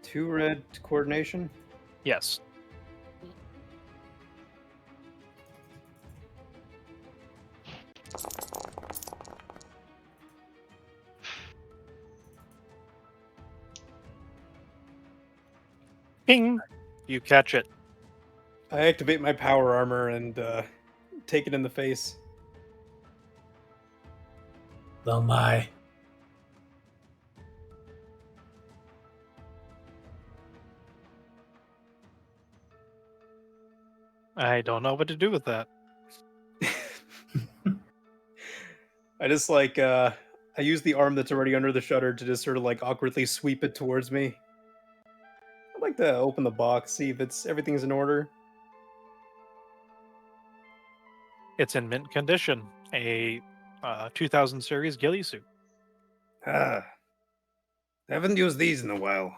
2 red coordination. Yes. Ping! You catch it. I activate my power armor and take it in the face. Oh my. I don't know what to do with that. I just like I use the arm that's already under the shutter to just sort of like awkwardly sweep it towards me. I'd like to open the box, see if everything's in order. It's in mint condition. A 2000 series ghillie suit. Haven't used these in a while.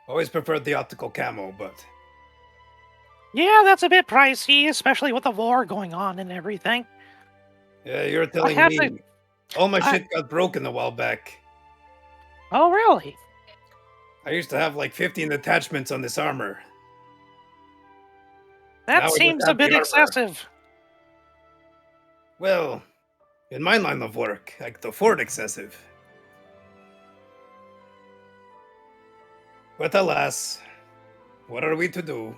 Always preferred the optical camo, but Yeah, that's a bit pricey, especially with the war going on and everything. yeah, you're telling have me to- all my I- shit got broken a while back. Oh, really? I used to have like 15 attachments on this armor. Now That we just seems a have the bit armor. excessive. Well, in my line of work, I could afford excessive. But alas, what are we to do?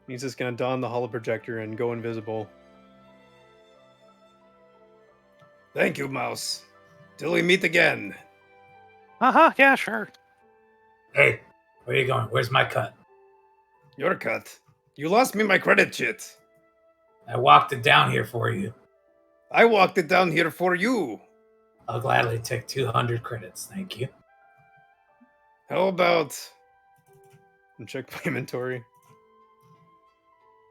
He's just gonna don the holoprojector and go invisible. Thank you, Mouse. Till we meet again. Yeah, sure. Hey, where are you going? Where's my cut? Your cut. You lost me my credit shit. I walked it down here for you. I walked it down here for you. I'll gladly take 200 credits, thank you. How about... And check my inventory.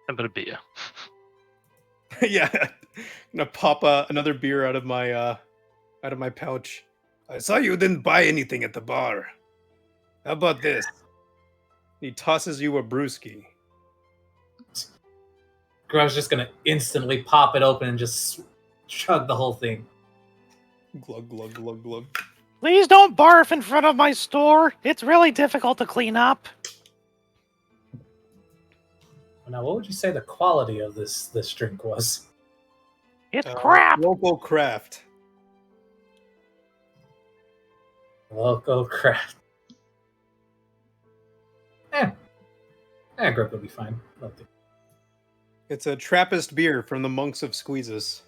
A bit of beer. Yeah, I'm gonna pop another beer out of my pouch. I saw you didn't buy anything at the bar. How about this? He tosses you a brewski. Grog's just gonna instantly pop it open and just chug the whole thing. Glug glug glug glug. Please don't barf in front of my store. It's really difficult to clean up. Now, what would you say the quality of this drink was? It's crap. Local craft. Local craft. Grog will be fine. Lovely. It's a Trappist beer from the monks of Squeezes.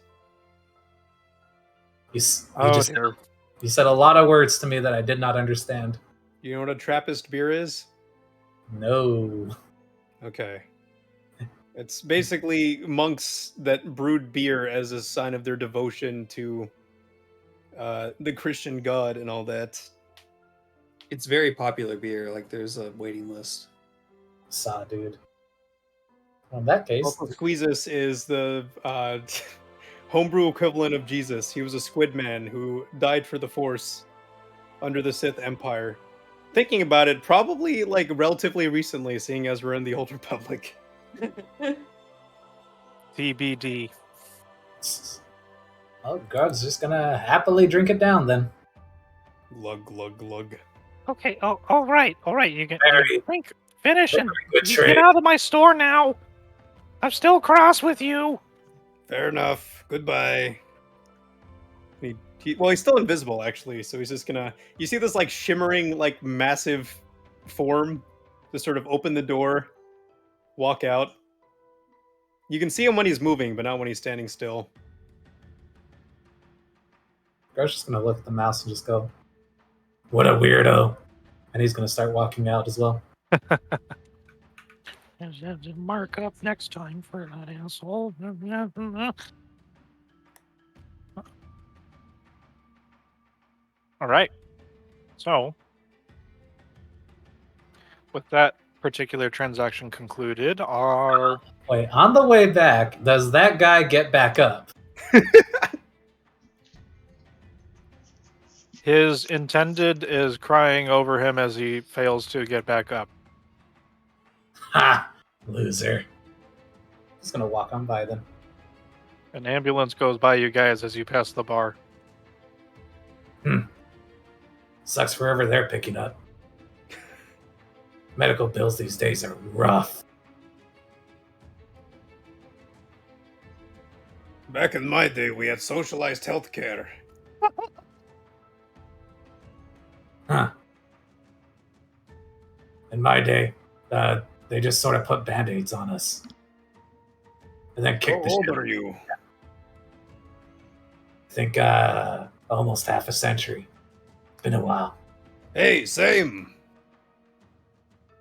You Oh, dear. You said a lot of words to me that I did not understand. You know what a Trappist beer is? No. Okay. It's basically monks that brewed beer as a sign of their devotion to the Christian God and all that. It's very popular beer. Like there's a waiting list. Saw, dude. Well, in that case, Also, Squeezus is the homebrew equivalent of Jesus. He was a squid man who died for the Force under the Sith Empire. Thinking about it, probably like relatively recently, seeing as we're in the Old Republic. TBD. well, Grog's just gonna happily drink it down then. Glug glug glug. Okay. Oh, all right. You can Very- drink, finish, and good you trade. get out of my store now. I'm still cross with you. Fair enough. Goodbye. Well, he's still invisible actually, so he's just gonna. You see this like shimmering, like massive form, just sort of open the door, walk out. You can see him when he's moving, but not when he's standing still. Grog's just gonna look at the mouse and just go, "What a weirdo," and he's gonna start walking out as well. Just mark up next time for that asshole. All right. So, with that particular transaction concluded, our Wait, on the way back, does that guy get back up? his intended is crying over him as he fails to get back up. Ha! Loser. Just gonna walk on by then. An ambulance goes by you guys as you pass the bar. Sucks wherever they're picking up. Medical bills these days are rough. Back in my day, we had socialized healthcare. Huh. In my day, they just sort of put band-aids on us. And then How kicked the old shit. are you? I think almost half a century. It's been a while. Hey, same.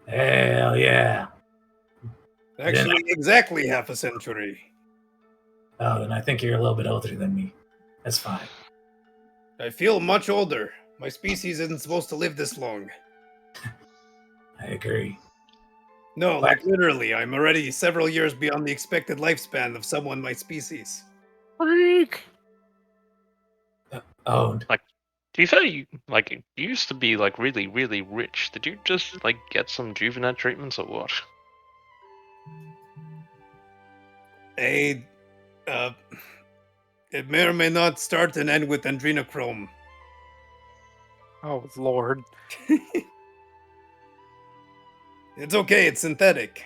Hell yeah. Actually, exactly half a century. Oh, then I think you're a little bit older than me. That's fine. I feel much older. My species isn't supposed to live this long. I agree. No, like literally, I'm already several years beyond the expected lifespan of someone my species. Freak! Owned. Do you say you used to be like really, really rich? Did you just like get some juvenile treatments or what? It may or may not start and end with adrenochrome. Oh, Lord. It's okay, it's synthetic.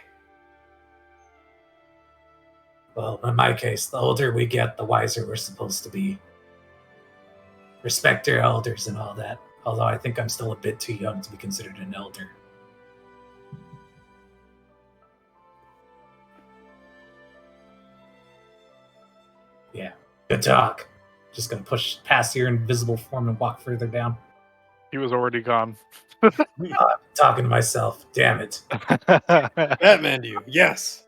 Well, in my case, the older we get, the wiser we're supposed to be. Respect your elders and all that. Although I think I'm still a bit too young to be considered an elder. Yeah, good talk. Just gonna push past your invisible form and walk further down. He was already gone. Talking to myself. Damn it. Batman you, yes.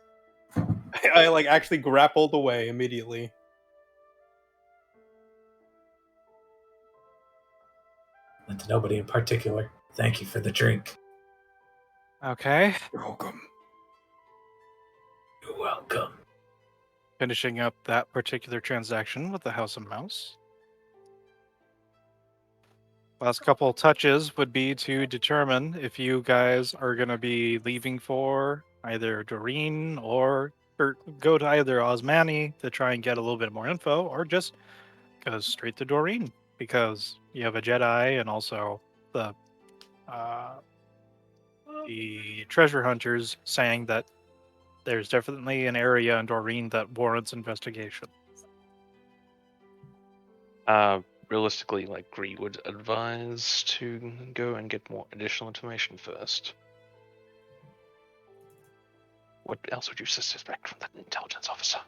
I like actually grappled away immediately. And to nobody in particular, thank you for the drink. Okay. You're welcome. You're welcome. Finishing up that particular transaction with the House of Mouse. Last couple touches would be to determine if you guys are going to be leaving for either Doreen or go to either Osmani to try and get a little bit more info, or just go straight to Doreen because you have a Jedi and also the treasure hunters saying that there's definitely an area in Doreen that warrants investigation. Realistically, like Gree would advise to go and get more additional information first. What else would you suspect from that intelligence officer?